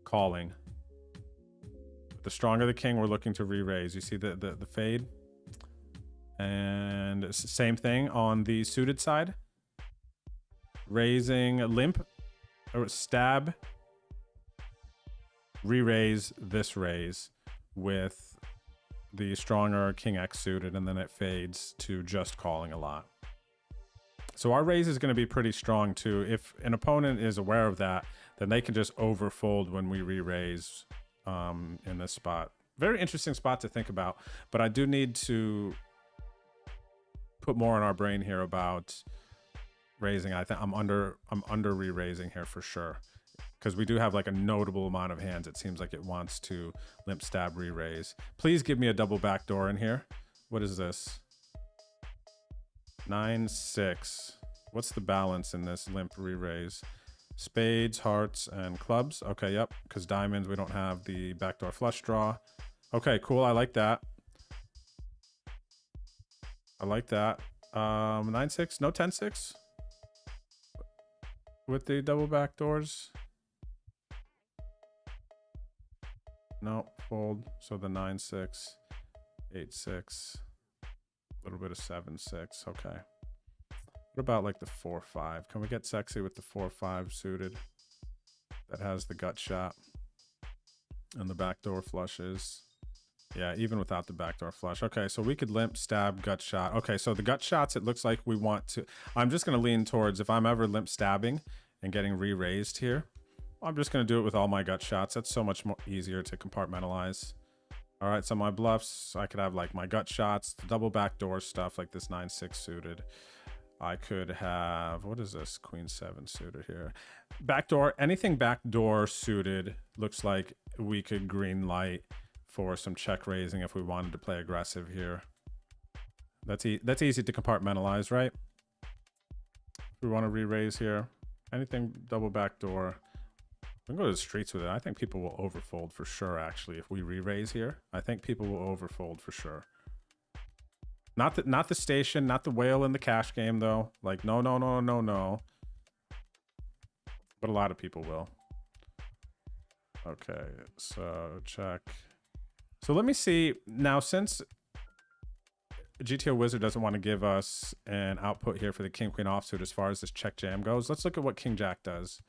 calling. The stronger the king, we're looking to re-raise. You see the fade? And same thing on the suited side. Raising limp, or stab, re-raise, this raise with the stronger king X suited, and then it fades to just calling a lot. So our raise is going to be pretty strong too. If an opponent is aware of that, then they can just overfold when we re-raise in this spot. Very interesting spot to think about, but I do need to put more in our brain here about raising. I think I'm under re-raising here for sure, because we do have like a notable amount of hands. It seems like it wants to limp stab re-raise. Please give me a double backdoor in here. What is this? 9-6. What's the balance in this limp re-raise? Spades, hearts, and clubs. Okay, yep, because diamonds, we don't have the backdoor flush draw. Okay, cool, I like that. I like that. 9-6, no 10-6 with the double backdoors. No, fold. So the 9-6, 8-6, a little bit of 7-6. Okay. What about like the 4-5? Can we get sexy with the 4-5 suited? That has the gut shot and the backdoor flushes. Yeah, even without the backdoor flush. Okay, so we could limp, stab, gut shot. Okay, so the gut shots, it looks like we want to... I'm just going to lean towards, if I'm ever limp stabbing and getting re-raised here, I'm just going to do it with all my gut shots. That's so much more easier to compartmentalize. All right, so my bluffs, I could have like my gut shots, the double backdoor stuff like this 9-6 suited. I could have, what is this? Queen 7 suited here. Backdoor, anything backdoor suited looks like we could green light for some check raising if we wanted to play aggressive here. That's easy to compartmentalize, right? If we want to re-raise here, anything double backdoor, we can go to the streets with it. I think people will overfold for sure, actually, if we re-raise here. I think people will overfold for sure. Not the station, not the whale in the cash game, though. Like, no. But a lot of people will. Okay, so check. So let me see. Now, since GTO Wizard doesn't want to give us an output here for the King Queen offsuit as far as this check jam goes, let's look at what King Jack does.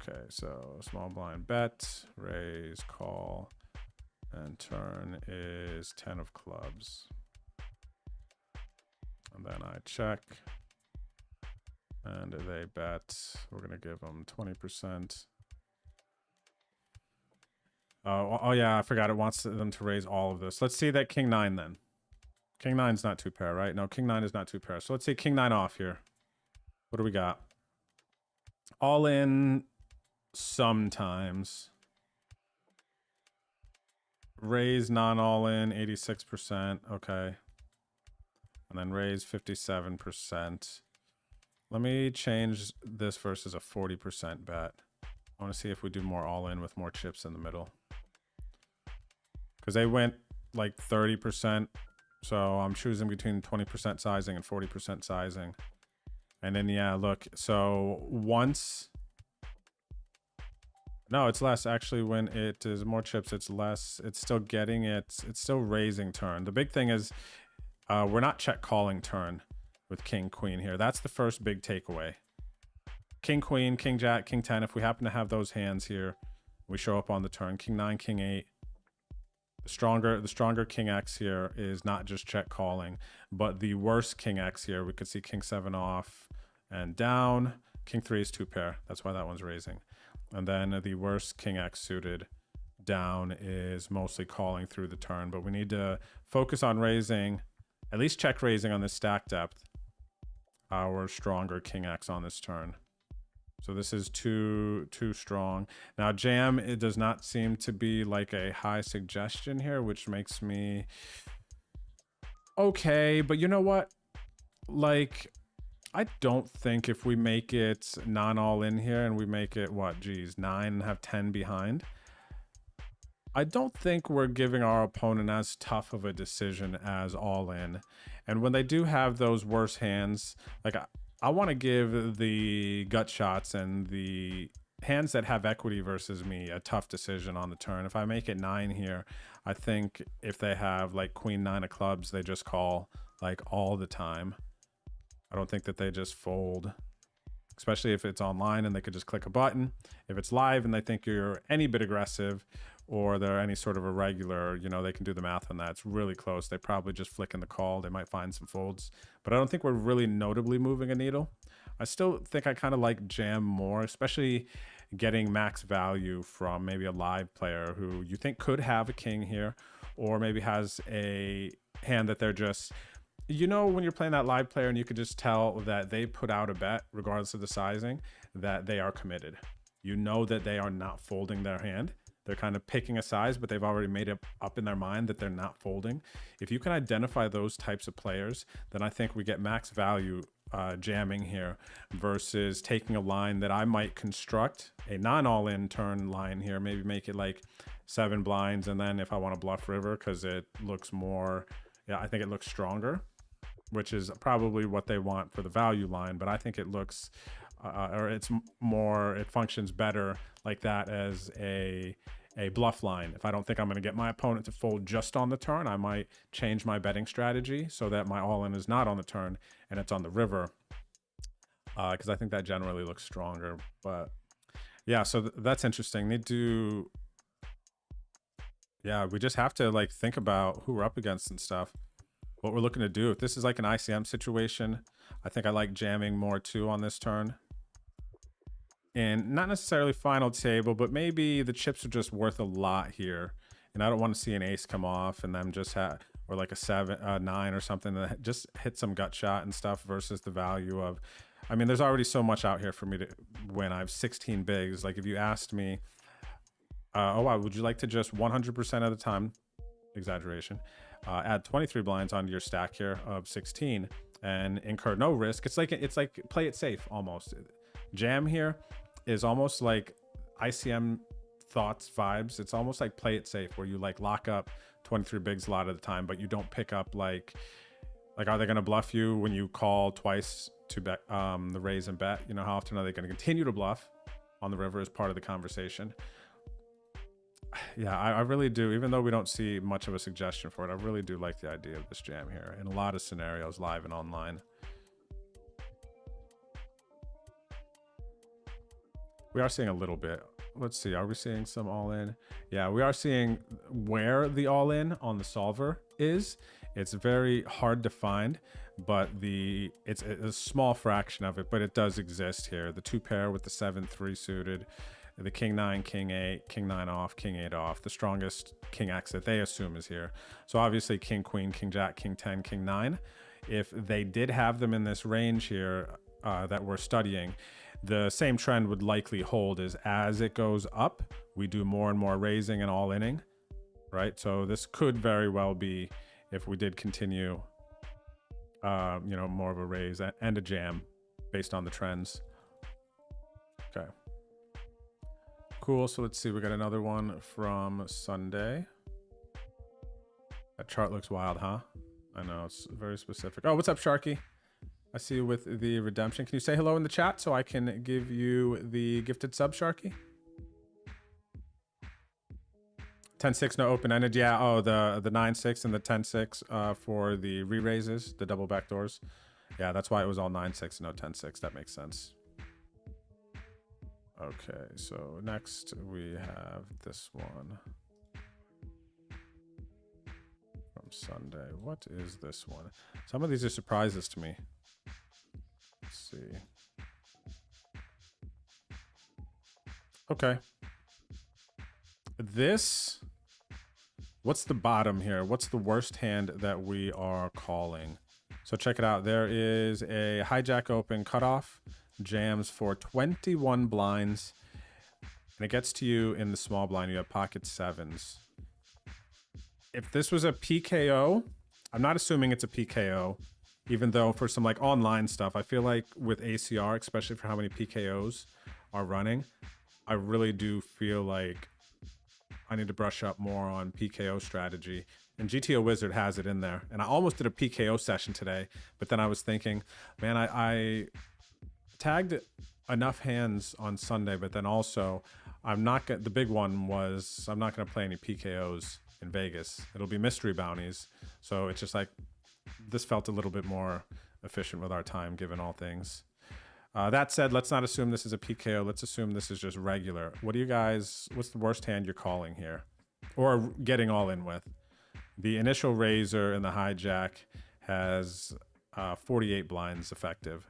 Okay, so small blind bet, raise, call, and turn is 10 of clubs. And then I check, and they bet. We're gonna give them 20%. Oh yeah, I forgot it wants them to raise all of this. Let's see that King 9 then. King 9's not two pair, right? No, King 9 is not two pair. So let's see King 9 off here. What do we got? All in sometimes. Raise non all in 86%. Okay. And then raise 57%. Let me change this versus a 40% bet. I want to see if we do more all in with more chips in the middle. Because they went like 30%. So I'm choosing between 20% sizing and 40% sizing. And then, yeah, look. So once... No, it's less. Actually, when it is more chips, it's less. It's still getting it. It's still raising turn. The big thing is we're not check calling turn with King Queen here. That's the first big takeaway. King Queen, King Jack, King 10. If we happen to have those hands here, we show up on the turn. King 9, King 8. The stronger King X here is not just check calling, but the worse King X here, we could see King 7 off and down. King 3 is two pair. That's why that one's raising. And then the worst King X suited down is mostly calling through the turn, but we need to focus on raising, at least check raising on this stack depth, our stronger King X on this turn. So this is too strong. Now jam, it does not seem to be like a high suggestion here, which makes me okay. But you know what? Like, I don't think if we make it non-all in here and we make it, what, geez, 9 and have 10 behind, I don't think we're giving our opponent as tough of a decision as all in. And when they do have those worse hands, like I want to give the gut shots and the hands that have equity versus me a tough decision on the turn. If I make it 9 here, I think if they have like queen 9 of clubs, they just call like all the time. I don't think that they just fold, especially if it's online and they could just click a button. If it's live and they think you're any bit aggressive or they're any sort of irregular, you know, they can do the math on that. It's really close. They probably just flick in the call. They might find some folds, but I don't think we're really notably moving a needle. I still think I kind of like jam more, especially getting max value from maybe a live player who you think could have a king here, or maybe has a hand that they're just, you know, when you're playing that live player and you could just tell that they put out a bet, regardless of the sizing, that they are committed. You know that they are not folding their hand. They're kind of picking a size, but they've already made it up in their mind that they're not folding. If you can identify those types of players, then I think we get max value jamming here versus taking a line that I might construct, a non-all-in turn line here, maybe make it like 7 blinds, and then if I want to bluff river because it looks more, yeah, I think it looks stronger, which is probably what they want for the value line, but I think it looks, or it's more, it functions better like that as a bluff line. If I don't think I'm going to get my opponent to fold just on the turn, I might change my betting strategy so that my all-in is not on the turn and it's on the river, because I think that generally looks stronger. But yeah, so that's interesting. They do, yeah, we just have to like think about who we're up against and stuff, what we're looking to do. If this is like an ICM situation, I think I like jamming more too on this turn. And not necessarily final table, but maybe the chips are just worth a lot here. And I don't want to see an ace come off and them just have, or like a 7, 9 or something that just hit some gut shot and stuff versus the value of, I mean, there's already so much out here for me to win. I have 16 bigs. Like if you asked me, oh, wow, would you like to just 100% of the time, exaggeration, add 23 blinds onto your stack here of 16 and incur no risk? It's like play it safe almost. Jam here is almost like ICM thoughts vibes. It's almost like play it safe, where you like lock up 23 bigs a lot of the time, but you don't pick up like are they going to bluff you when you call twice to bet the raise and bet? You know, how often are they going to continue to bluff on the river as part of the conversation? Yeah, I really do. Even though we don't see much of a suggestion for it, I really do like the idea of this jam here in a lot of scenarios, live and online. We are seeing a little bit. Let's see. Are we seeing some all in? Yeah, we are seeing where the all in on the solver is. It's very hard to find, but it's a small fraction of it, but it does exist here. The 2 pair with the 7-3 suited, the king 9, king 8, king 9 off, king 8 off. The strongest king X that they assume is here. So obviously king queen, king jack, king 10, king 9. If they did have them in this range here that we're studying, the same trend would likely hold. Is as it goes up, we do more and more raising and all inning, right? So this could very well be, if we did continue, you know, more of a raise and a jam based on the trends. Okay. Cool. So let's see. We got another one from Sunday. That chart looks wild, huh? I know, it's very specific. Oh, what's up, Sharky? I see you with the redemption. Can you say hello in the chat so I can give you the gifted sub, Sharky? 10-6, no open-ended. Yeah, oh, the 9-6 and the 10-6 for the re-raises, the double backdoors. Yeah, that's why it was all 9-6 and no 10-6. That makes sense. Okay, so next we have this one from Sunday. What is this one? Some of these are surprises to me. Let's see. Okay. This, what's the bottom here? What's the worst hand that we are calling? So check it out. There is a hijack open cutoff, jams for 21 blinds, and it gets to you in the small blind. You have pocket 7s. If this was a PKO, I'm not assuming it's a PKO, Even though for some like online stuff, I feel like with ACR, especially for how many PKOs are running, I really do feel like I need to brush up more on PKO strategy. And GTO Wizard has it in there. And I almost did a PKO session today, but then I was thinking, man, I tagged enough hands on Sunday, but then also I'm not gonna, the big one was I'm not going to play any PKOs in Vegas. It'll be mystery bounties. So it's just like, this felt a little bit more efficient with our time given all things. That said, let's not assume this is a PKO. Let's assume this is just regular. What do you guys, what's the worst hand you're calling here? Or getting all in with? The initial razor and the hijack has 48 blinds effective.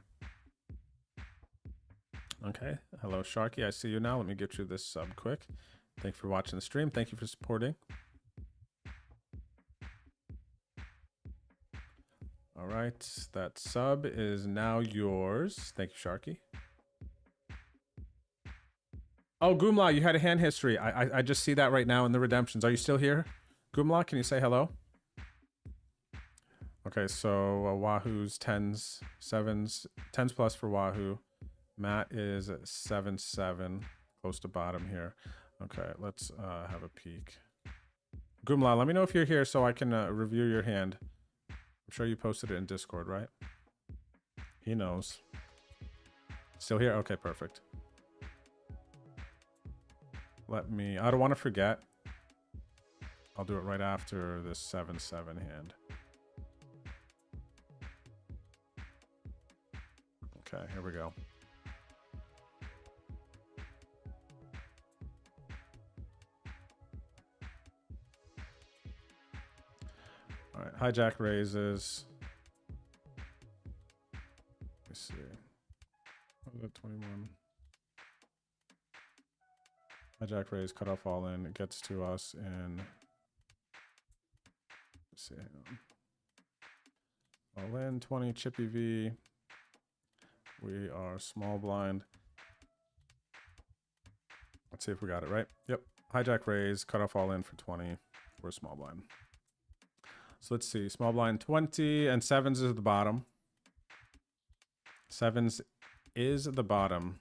Okay, hello Sharky, I see you now. Let me get you this sub quick. Thank you for watching the stream. Thank you for supporting. All right, that sub is now yours. Thank you, Sharky. Oh, Goomla, you had a hand history. I just see that right now in the redemptions. Are you still here? Goomla, can you say hello? Okay, so Wahoo's 10s, 7s, 10s plus for Wahoo. Matt is 7-7, close to bottom here. Okay, let's have a peek. Goomla, let me know if you're here so I can review your hand. I'm sure you posted it in Discord, right? He knows. Still here? Okay, perfect. Let me, I don't want to forget. I'll do it right after this 7-7 hand. Okay, here we go. All right, hijack raises. Let me see. What was it, 21? Hijack raise, cut off all in. It gets to us in. Let's see. All in 20 chippy V. We are small blind. Let's see if we got it right. Yep. Hijack raise, cut off all in for 20. We're small blind. So let's see, small blind 20 and 7s is the bottom. 7s is the bottom.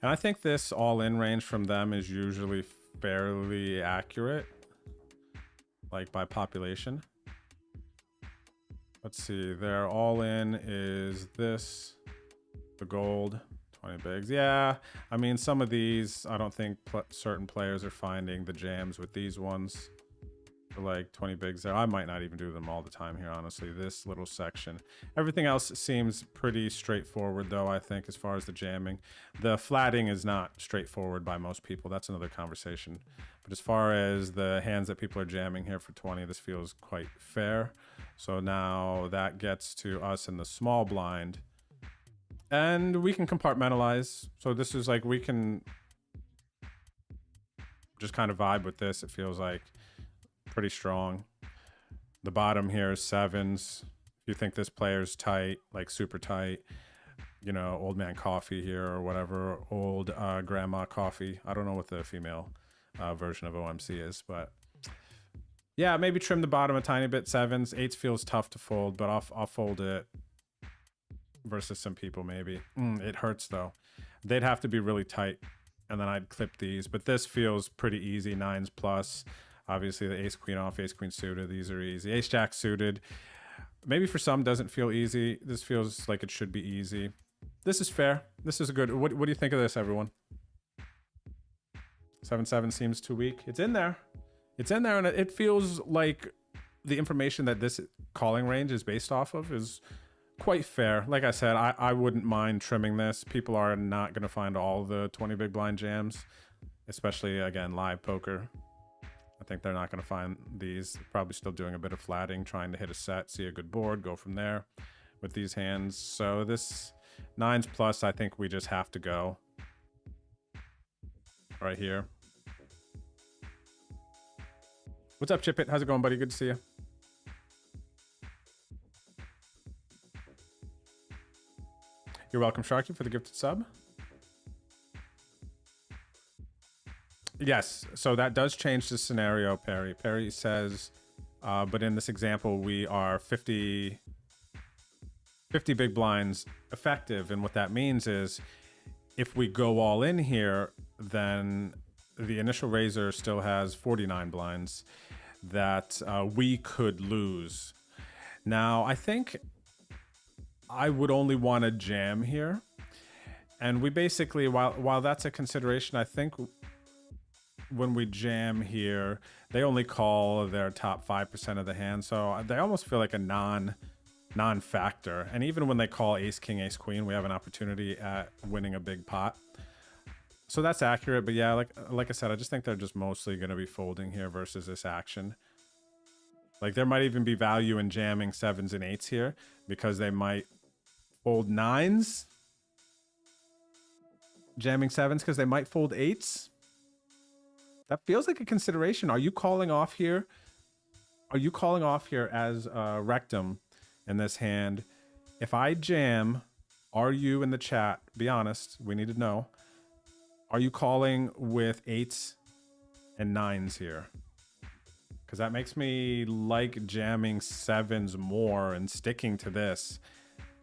And I think this all-in range from them is usually fairly accurate, like by population. Let's see, their all-in is this, the gold, 20 bigs. Yeah, I mean, some of these, I don't think certain players are finding the jams with these ones. Like 20 bigs there. I might not even do them all the time here, honestly. This little section. Everything else seems pretty straightforward, though, I think, as far as the jamming. The flatting is not straightforward by most people. That's another conversation. But as far as the hands that people are jamming here for 20, this feels quite fair. So now that gets to us in the small blind. And we can compartmentalize. So this is like we can just kind of vibe with this. It feels like pretty strong. The bottom here is 7s. If you think this player's tight, like super tight, you know, old man coffee here or whatever, old grandma coffee. I don't know what the female version of OMC is, but yeah, maybe trim the bottom a tiny bit. 7s, 8s feels tough to fold, but I'll fold it versus some people maybe. It hurts though. They'd have to be really tight and then I'd clip these, but this feels pretty easy. 9s plus. Obviously, the ace queen off, ace queen suited, these are easy. Ace jack suited, maybe for some doesn't feel easy. This feels like it should be easy. This is fair. This is a good. What do you think of this, everyone? 7-7 seems too weak. It's in there. It's in there, and it feels like the information that this calling range is based off of is quite fair. Like I said, I wouldn't mind trimming this. People are not going to find all the 20 big blind jams, especially, again, live poker. I think they're not going to find these. Probably still doing a bit of flatting, trying to hit a set, see a good board, go from there with these hands. So this 9s plus, I think we just have to go right here. What's up, Chip It? How's it going, buddy? Good to see you. You're welcome, Sharky, for the gifted sub. Yes, so that does change the scenario, Perry. Perry says, but in this example, we are 50 50 big blinds effective. And what that means is if we go all in here, then the initial raiser still has 49 blinds that we could lose. Now, I think I would only want to jam here. And we basically, while that's a consideration, I think when we jam here, they only call their top 5% of the hand. So they almost feel like a non-factor. And even when they call ace, king, ace, queen, we have an opportunity at winning a big pot. So that's accurate. But yeah, like I said, I just think they're just mostly going to be folding here versus this action. Like there might even be value in jamming 7s and 8s here because they might fold 9s. Jamming 7s because they might fold 8s. That feels like a consideration. Are you calling off here? Are you calling off here as rectum in this hand? If I jam, are you in the chat? Be honest. We need to know. Are you calling with 8s and 9s here? Because that makes me like jamming 7s more and sticking to this.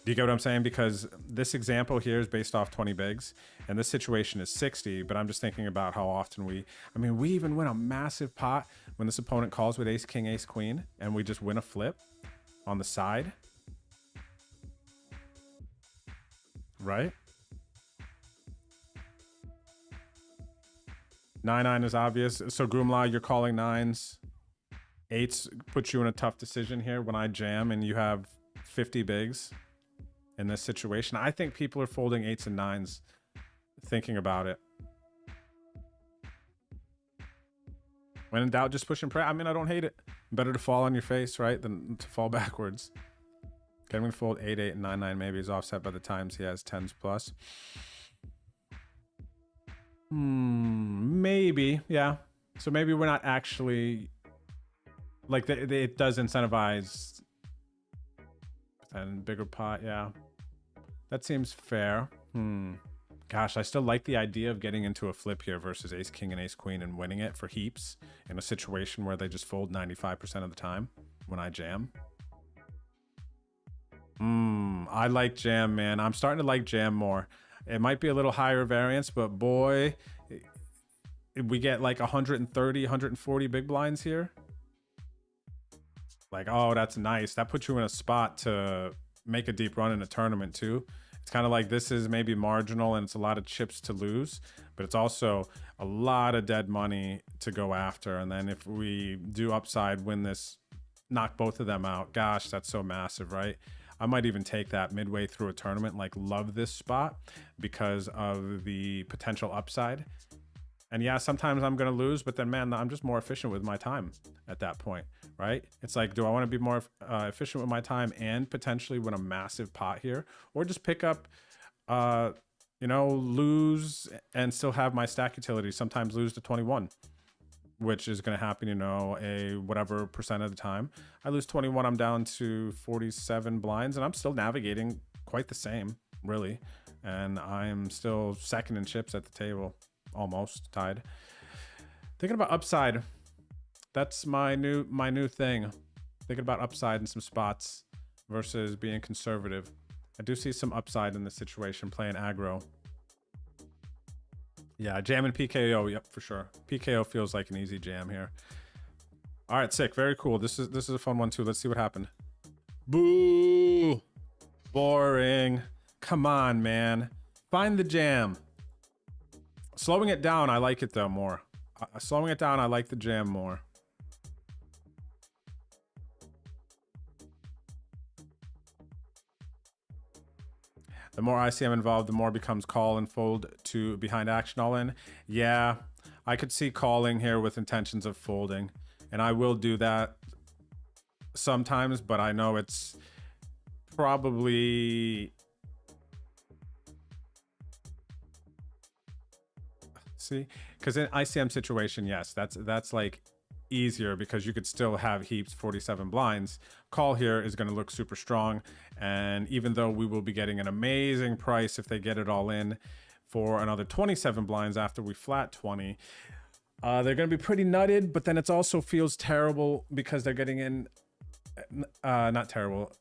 Do you get what I'm saying? Because this example here is based off 20 bigs, and this situation is 60, but I'm just thinking about how often we even win a massive pot when this opponent calls with ace, king, ace, queen, and we just win a flip on the side. Right? 9-9 is obvious. So Groomlaw, you're calling 9s. 8s puts you in a tough decision here when I jam and you have 50 bigs. In this situation, I think people are folding 8s and 9s thinking about it. When in doubt, just push and pray. I mean, I don't hate it. Better to fall on your face, right, than to fall backwards. Okay, I'm going to fold 8, 8, and 9, 9 maybe is offset by the times he has 10s plus. Maybe, yeah. So maybe we're not actually... Like, it does incentivize... And bigger pot, yeah. That seems fair. Gosh, I still like the idea of getting into a flip here versus ace, king, and ace, queen and winning it for heaps in a situation where they just fold 95% of the time when I jam. I like jam, man. I'm starting to like jam more. It might be a little higher variance, but boy, we get like 130, 140 big blinds here. Like, oh, that's nice. That puts you in a spot to make a deep run in a tournament too. It's kind of like this is maybe marginal and it's a lot of chips to lose, but it's also a lot of dead money to go after. And then if we do upside, win this, knock both of them out, gosh, that's so massive, right? I might even take that midway through a tournament, like love this spot because of the potential upside. And yeah, sometimes I'm going to lose, but then, man, I'm just more efficient with my time at that point, right? It's like, do I want to be more efficient with my time and potentially win a massive pot here? Or just pick up, you know, lose and still have my stack utility, sometimes lose to 21, which is going to happen, you know, a whatever percent of the time. I lose 21, I'm down to 47 blinds, and I'm still navigating quite the same, really. And I'm still second in chips at the table. Almost tied. Thinking about upside. That's my new thing. Thinking about upside in some spots versus being conservative. I do see some upside in this situation, playing aggro. Yeah, jamming PKO. Yep, for sure. PKO feels like an easy jam here. All right, sick. Very cool. This is a fun one too. Let's see what happened. Boo! Boring. Come on, man. Find the jam. Slowing it down, I like it though more. Slowing it down, I like the jam more. The more ICM involved, the more becomes call and fold to behind action all in. Yeah, I could see calling here with intentions of folding, and I will do that sometimes, but I know it's probably... See, because in ICM situation, yes, that's like easier because you could still have heaps 47 blinds. Call here is going to look super strong, and even though we will be getting an amazing price if they get it all in for another 27 blinds after we flat 20, they're going to be pretty nutted, but then it also feels terrible because they're getting in not terrible,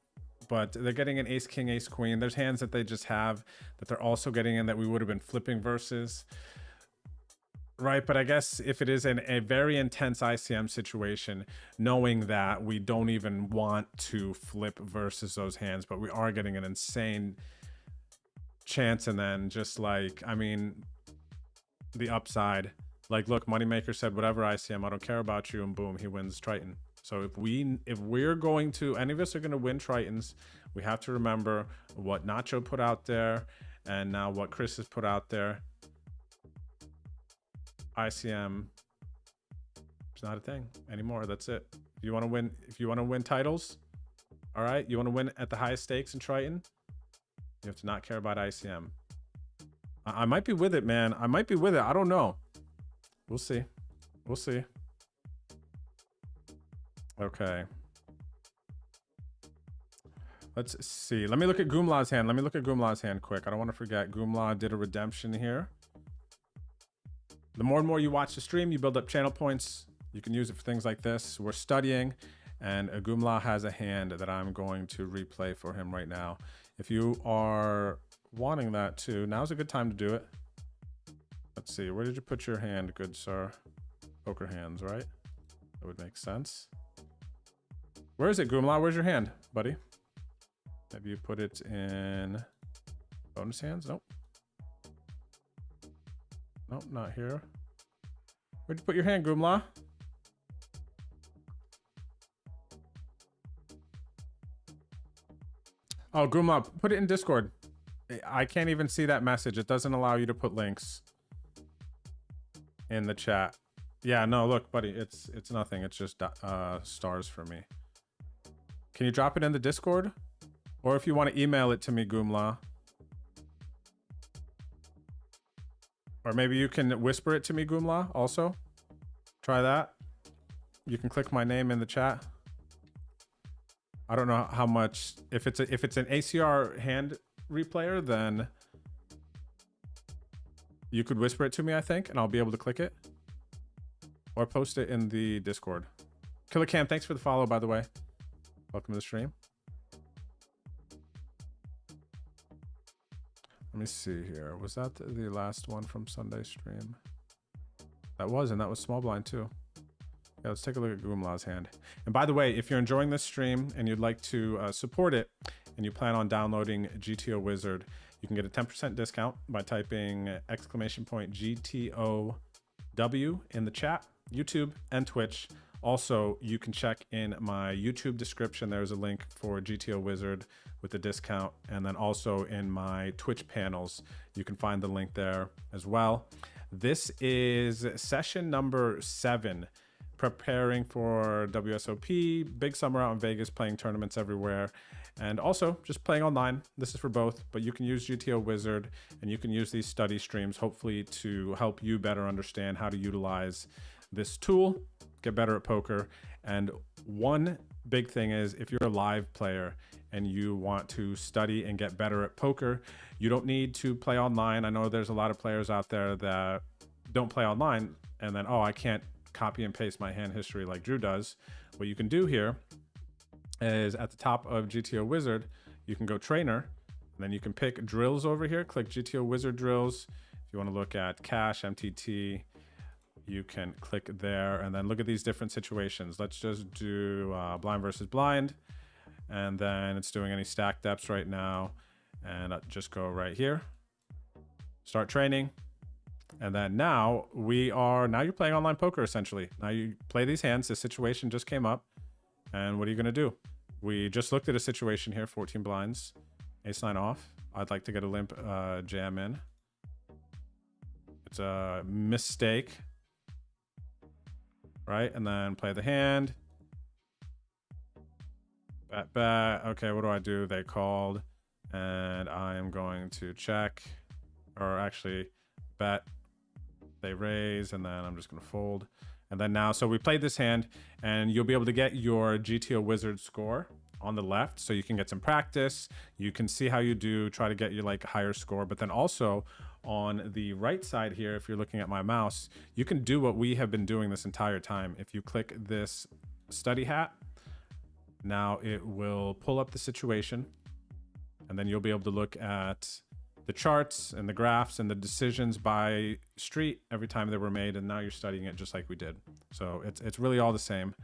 but they're getting an ace king, ace queen. There's hands that they just have that they're also getting in that we would have been flipping versus. Right, but I guess if it is a very intense ICM situation, knowing that we don't even want to flip versus those hands, but we are getting an insane chance, and then just like, I mean, the upside, like, look, Moneymaker said, whatever ICM, I don't care about you, and boom, he wins Triton. So if we're going to, any of us are going to win Tritons, we have to remember what Nacho put out there, and now what Chris has put out there. ICM is not a thing anymore. That's it. If you want to win titles, all right, you want to win at the highest stakes in Triton, you have to not care about ICM. I might be with it, man. I might be with it. I don't know. We'll see. We'll see. Okay. Let's see. Let me look at Goomla's hand. Let me look at Goomla's hand quick. I don't want to forget. Goomla did a redemption here. The more and more you watch the stream, you build up channel points. You can use it for things like this. We're studying, and Goomla has a hand that I'm going to replay for him right now. If you are wanting that too, now's a good time to do it. Let's see. Where did you put your hand, good sir? Poker hands, right? That would make sense. Where is it, Goomla? Where's your hand, buddy? Have you put it in bonus hands? Nope. Nope, not here. Where'd you put your hand, Goomla? Oh, Goomla, put it in Discord. I can't even see that message. It doesn't allow you to put links in the chat. Yeah, no, look, buddy, it's nothing. It's just stars for me. Can you drop it in the Discord? Or if you want to email it to me, Goomla. Or maybe you can whisper it to me, Goomla, also. Try that. You can click my name in the chat. I don't know how much, if it's an ACR hand replayer, then you could whisper it to me, I think, and I'll be able to click it. Or post it in the Discord. Killer Cam, thanks for the follow, by the way. Welcome to the stream. Let me see here. Was that the last one from Sunday stream? That was, and that was small blind too. Yeah, let's take a look at Goomla's hand. And by the way, if you're enjoying this stream and you'd like to support it, and you plan on downloading GTO Wizard, you can get a 10% discount by typing !GTOW in the chat, YouTube, and Twitch. Also, you can check in my YouTube description. There's a link for GTO Wizard with the discount. And then also in my Twitch panels, you can find the link there as well. This is session number 7, preparing for WSOP, big summer out in Vegas, playing tournaments everywhere. And also just playing online. This is for both, but you can use GTO Wizard and you can use these study streams, hopefully to help you better understand how to utilize this tool, get better at poker. And one big thing is, if you're a live player and you want to study and get better at poker, you don't need to play online. I know there's a lot of players out there that don't play online and then, oh, I can't copy and paste my hand history like Drew does. What you can do here is at the top of GTO Wizard, you can go trainer, and then you can pick drills over here, click GTO Wizard drills. If you want to look at cash, MTT, you can click there and then look at these different situations. Let's just do blind versus blind. And then it's doing any stack depths right now. And I'll just go right here, start training. And then now you're playing online poker essentially. Now you play these hands, this situation just came up. And what are you gonna do? We just looked at a situation here, 14 blinds, ace-9 off. I'd like to get a limp jam in. It's a mistake, right? And then play the hand. Bet. Okay, what do I do? They called, and I am going to check, or actually bet. They raise, and then I'm just gonna fold. And then now, so we played this hand, and you'll be able to get your GTO Wizard score on the left, so you can get some practice. You can see how you do, try to get your like higher score. But then also on the right side here, if you're looking at my mouse, you can do what we have been doing this entire time. If you click this study hat, Now it will pull up the situation, and then you'll be able to look at the charts and the graphs and the decisions by street every time they were made, and now you're studying it just like we did. So it's really all the same.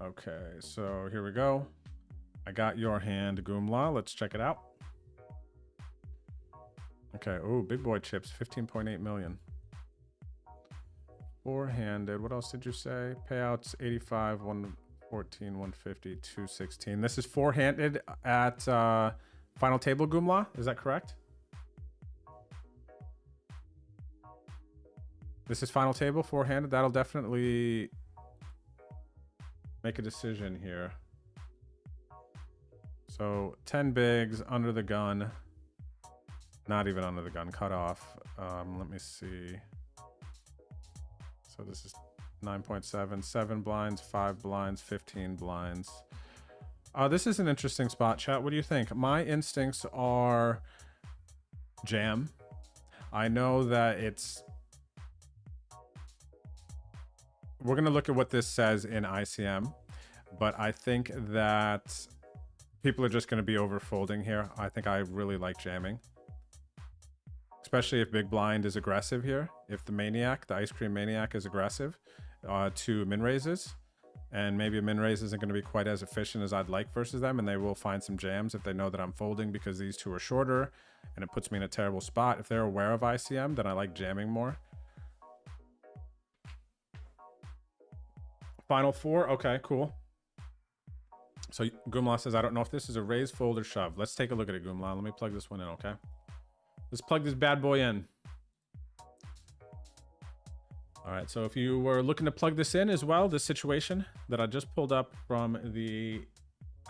Okay, so here we go. I got your hand, Goomla. Let's check it out. Okay, oh, big boy chips, 15.8 million. Four-handed, what else did you say? Payouts, 85, 114, 150, 216. This is four-handed at final table, Goomla. Is that correct? This is final table, four-handed. That'll definitely make a decision here. So 10 bigs under the gun. Not even under the gun, cut off. Let me see. So this is 9.7, 7 blinds, 5 blinds, 15 blinds. This is an interesting spot, chat. What do you think? My instincts are jam. I know that it's... We're going to look at what this says in ICM, but I think that people are just going to be overfolding here. I think I really like jamming, especially if big blind is aggressive here. If the maniac, the ice cream maniac, is aggressive to min raises, and maybe a min raise isn't going to be quite as efficient as I'd like versus them, and they will find some jams if they know that I'm folding because these two are shorter and it puts me in a terrible spot. If they're aware of ICM, then I like jamming more. Final four. Okay, cool. So Goomla says, I don't know if this is a raise, fold, or shove. Let's take a look at it, Goomla. Let me plug this one in, okay? Let's plug this bad boy in. All right, so if you were looking to plug this in as well, this situation that I just pulled up from the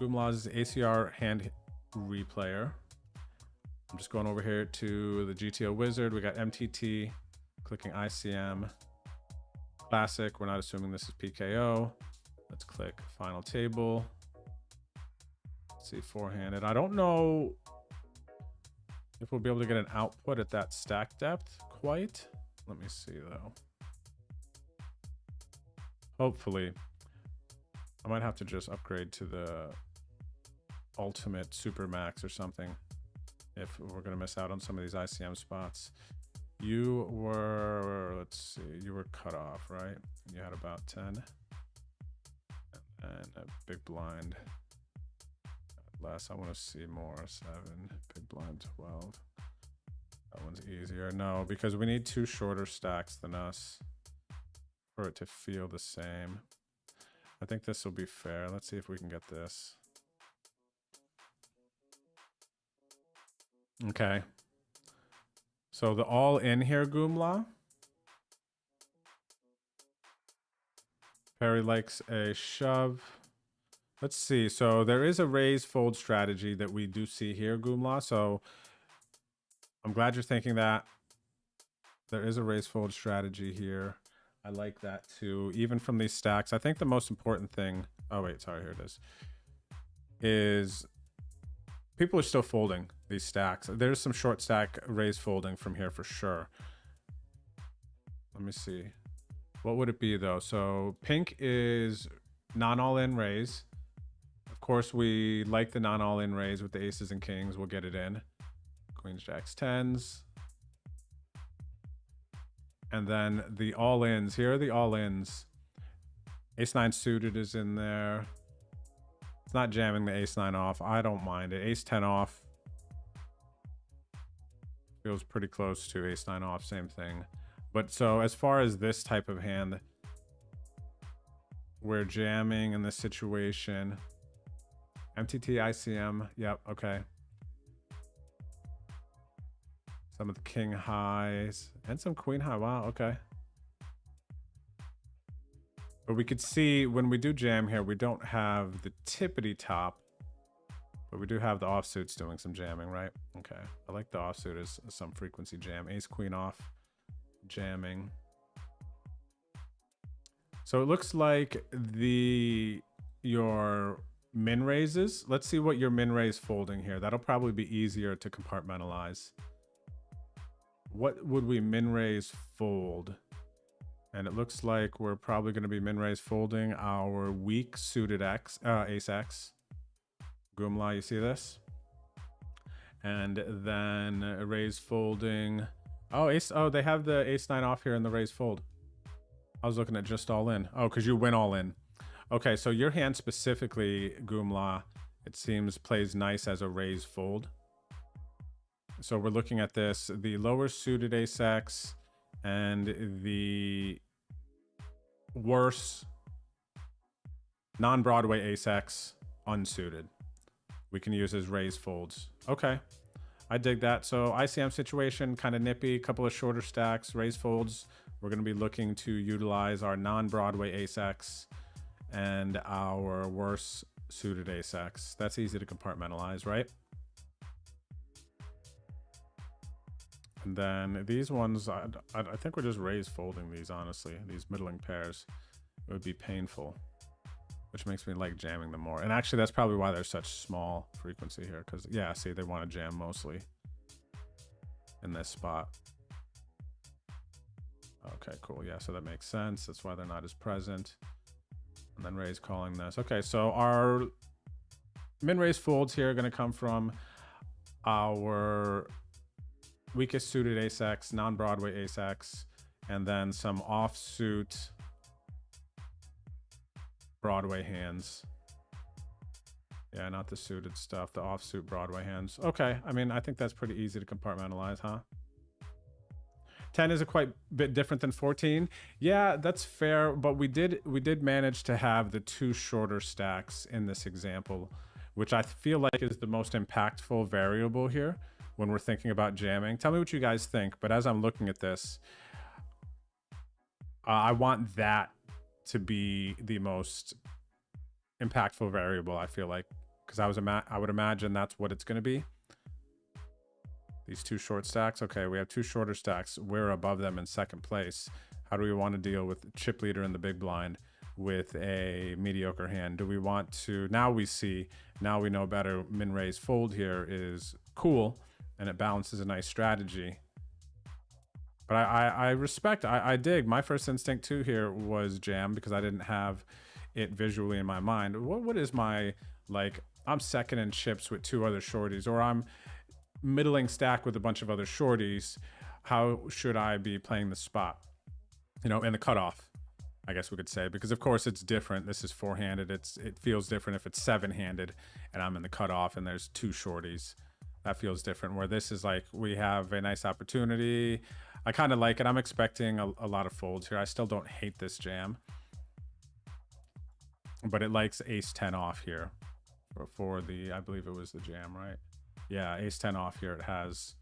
Goomla's ACR hand replayer. I'm just going over here to the GTO wizard. We got MTT, clicking ICM. Classic, we're not assuming this is PKO. Let's click final table. Let's see, four-handed. I don't know if we'll be able to get an output at that stack depth quite. Let me see though. Hopefully. I might have to just upgrade to the ultimate super max or something if we're gonna miss out on some of these ICM spots. You were, let's see, you were cut off, right? You had about 10. And a big blind. Less, I want to see more. 7, big blind 12. That one's easier. No, because we need two shorter stacks than us for it to feel the same. I think this will be fair. Let's see if we can get this. Okay. So the all in here, Goomla. Perry likes a shove. Let's see. So there is a raise fold strategy that we do see here, Goomla. So I'm glad you're thinking that. There is a raise fold strategy here. I like that too, even from these stacks. I think the most important thing, oh wait, sorry, here it is people are still folding these stacks. There's some short stack raise folding from here for sure. Let me see. What would it be though? So pink is non-all-in raise. Of course, we like the non-all-in raise with the aces and kings. We'll get it in. Queens, jacks, tens. And then the all-ins. Here are the all-ins. Ace-9 suited is in there. It's not jamming the ace-9 off. I don't mind it. Ace-10 off. Feels pretty close to ace-9 off. Same thing. But so as far as this type of hand, we're jamming in this situation. MTT, ICM. Yep, okay. Some of the king highs and some queen high. Wow, okay. But we could see when we do jam here, we don't have the tippity top, but we do have the offsuits doing some jamming, right? Okay. I like the offsuit as some frequency jam. Ace queen off, jamming. So it looks like your min raises. Let's see what your min raise folding here. That'll probably be easier to compartmentalize. What would we min raise fold And it looks like we're probably going to be min-raise folding our weak suited ace X. Gumla, you see this? And then raise folding. Oh, they have the ace 9 off here in the raise fold. I was looking at just all in. Oh, because you win all in. Okay, so your hand specifically, Gumla, it seems plays nice as a raise fold. So we're looking at this, the lower suited ace X and the worse non-Broadway ace X unsuited. We can use as raise folds. Okay, I dig that. So ICM situation, kind of nippy, couple of shorter stacks, raise folds. We're going to be looking to utilize our non-Broadway ace X and our worse suited ace X. That's easy to compartmentalize, right? And then these ones, I think we're just raise folding these, honestly. These middling pairs, it would be painful, which makes me like jamming them more. And actually, that's probably why there's such small frequency here. Because, yeah, see, they want to jam mostly in this spot. Okay, cool. Yeah, so that makes sense. That's why they're not as present. And then raise calling this. Okay, so our min-raise folds here are going to come from our weakest suited ace X, non-Broadway ace X, and then some offsuit Broadway hands. Yeah, not the suited stuff, the offsuit Broadway hands. Okay, I mean, I think that's pretty easy to compartmentalize, huh? 10 is a quite bit different than 14. Yeah, that's fair, but we did manage to have the two shorter stacks in this example, which I feel like is the most impactful variable here when we're thinking about jamming. Tell me what you guys think, but as I'm looking at this, I want that to be the most impactful variable, I feel like, because I would imagine that's what it's going to be. These two short stacks. Okay, we have two shorter stacks. We're above them in second place. How do we want to deal with chip leader in the big blind with a mediocre hand? Do we want to, now we know better, min raise fold here is cool and it balances a nice strategy. But I respect, I dig. My first instinct too here was jam because I didn't have it visually in my mind. What is my, like, I'm second in chips with two other shorties, or I'm middling stack with a bunch of other shorties. How should I be playing the spot? You know, in the cutoff, I guess we could say, because of course it's different. This is four-handed. It feels different if it's seven-handed and I'm in the cutoff and there's two shorties. That feels different, where this is like, we have a nice opportunity. I kind of like it. I'm expecting a lot of folds here. I still don't hate this jam, but it likes ace 10 off here for the, I believe it was the jam, right? Yeah, ace 10 off here it has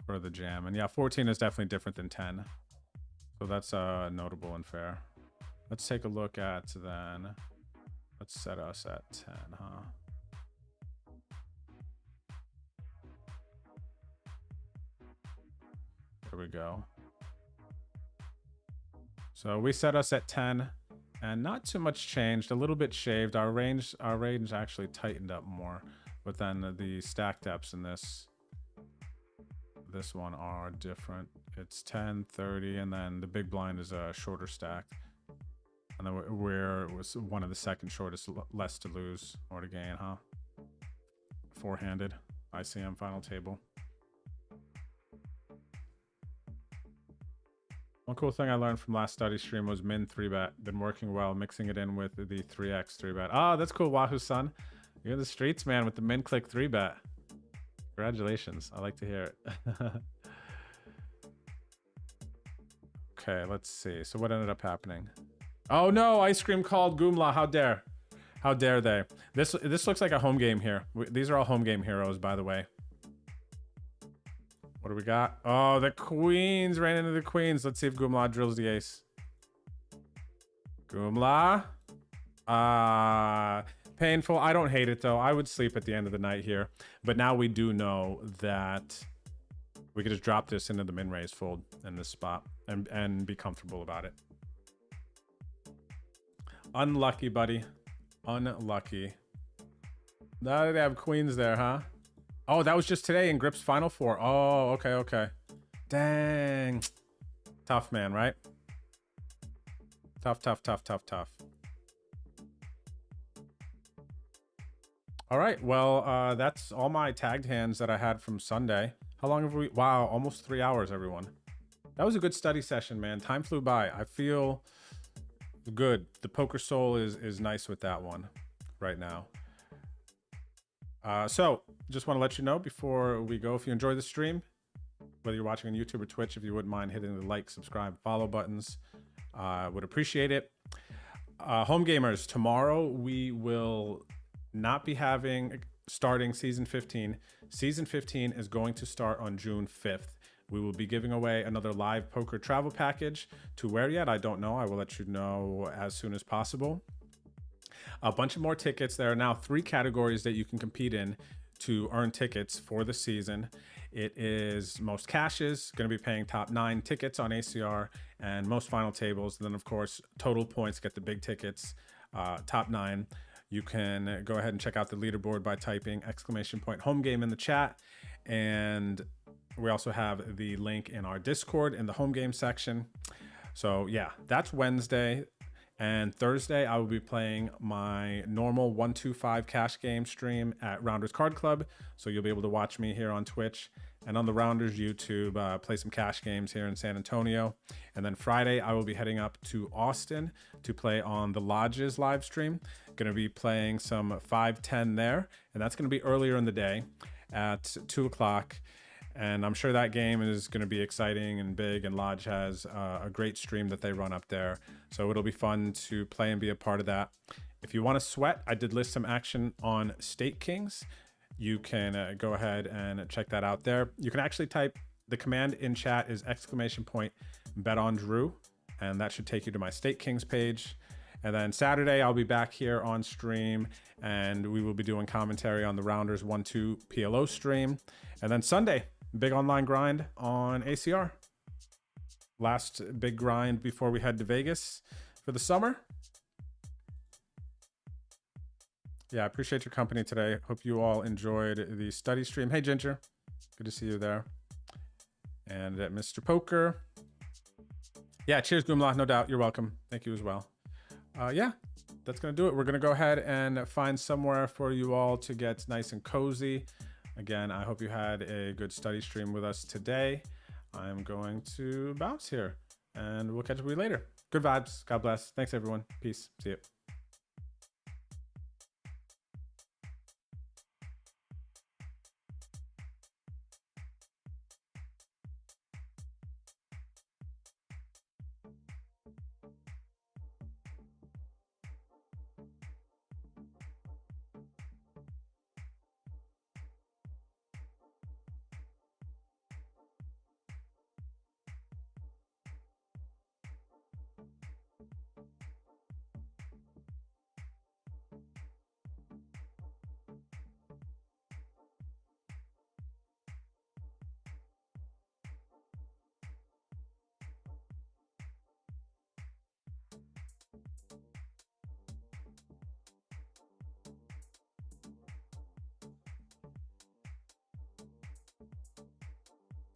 for the jam. And yeah, 14 is definitely different than 10. So that's notable and fair. Let's take a look at then. Let's set us at 10, huh? There we go. So we set us at 10 and not too much changed, a little bit shaved. Our range actually tightened up more, but then the stack depths in this one are different. It's 10, 30, and then the big blind is a shorter stack. And then we're was one of the second shortest, less to lose or to gain, huh? Four-handed ICM final table. One cool thing I learned from last study stream was min 3-bet. Been working well, mixing it in with the 3x 3-bet. Ah, that's cool, Wahoo son. You're in the streets, man, with the min click 3-bet. Congratulations. I like to hear it. Okay, let's see. So what ended up happening? Oh no, Ice Cream called Goomla. How dare? How dare they? This looks like a home game here. These are all home game heroes, by the way. What do we got? Oh, the queens ran into the queens. Let's see if Goomla drills the ace. Goomla. Painful. I don't hate it though. I would sleep at the end of the night here. But now we do know that we could just drop this into the min raise fold in this spot and be comfortable about it. Unlucky, buddy. Unlucky. Now they have queens there, huh? Oh, that was just today in Grip's Final Four. Oh, okay, okay. Dang. Tough, man, right? Tough, tough, tough, tough, tough. All right. Well, that's all my tagged hands that I had from Sunday. How long have we? Wow, almost 3 hours, everyone. That was a good study session, man. Time flew by. I feel good. The poker soul is nice with that one right now. So just want to let you know before we go, if you enjoy the stream, whether you're watching on YouTube or Twitch, if you wouldn't mind hitting the like, subscribe, follow buttons, would appreciate it. Home gamers, tomorrow we will not be starting season 15. Season 15 is going to start on June 5th. We will be giving away another live poker travel package. To where yet? I don't know. I will let you know as soon as possible. A bunch of more tickets. There are now 3 categories that you can compete in to earn tickets for the season. It is most cashes, going to be paying top 9 tickets on ACR, and most final tables. And then, of course, total points, get the big tickets, top 9. You can go ahead and check out the leaderboard by typing !home game in the chat. And we also have the link in our Discord in the home game section. So yeah, that's Wednesday. And Thursday, I will be playing my normal 125 cash game stream at Rounders Card Club. So you'll be able to watch me here on Twitch and on the Rounders YouTube, play some cash games here in San Antonio. And then Friday, I will be heading up to Austin to play on the Lodges live stream. Going to be playing some 5-10 there. And that's going to be earlier in the day at 2 o'clock. And I'm sure that game is going to be exciting and big, and Lodge has a great stream that they run up there. So it'll be fun to play and be a part of that. If you want to sweat, I did list some action on State Kings. You can go ahead and check that out there. You can actually type, the command in chat is !bet on Drew, and that should take you to my State Kings page. And then Saturday, I'll be back here on stream, and we will be doing commentary on the Rounders 1-2 PLO stream. And then Sunday, big online grind on ACR. Last big grind before we head to Vegas for the summer. Yeah, I appreciate your company today. Hope you all enjoyed the study stream. Hey, Ginger. Good to see you there. And Mr. Poker. Yeah, cheers, Goomla. No doubt. You're welcome. Thank you as well. Yeah, that's going to do it. We're going to go ahead and find somewhere for you all to get nice and cozy. Again, I hope you had a good study stream with us today. I'm going to bounce here, and we'll catch up with you later. Good vibes. God bless. Thanks, everyone. Peace. See you.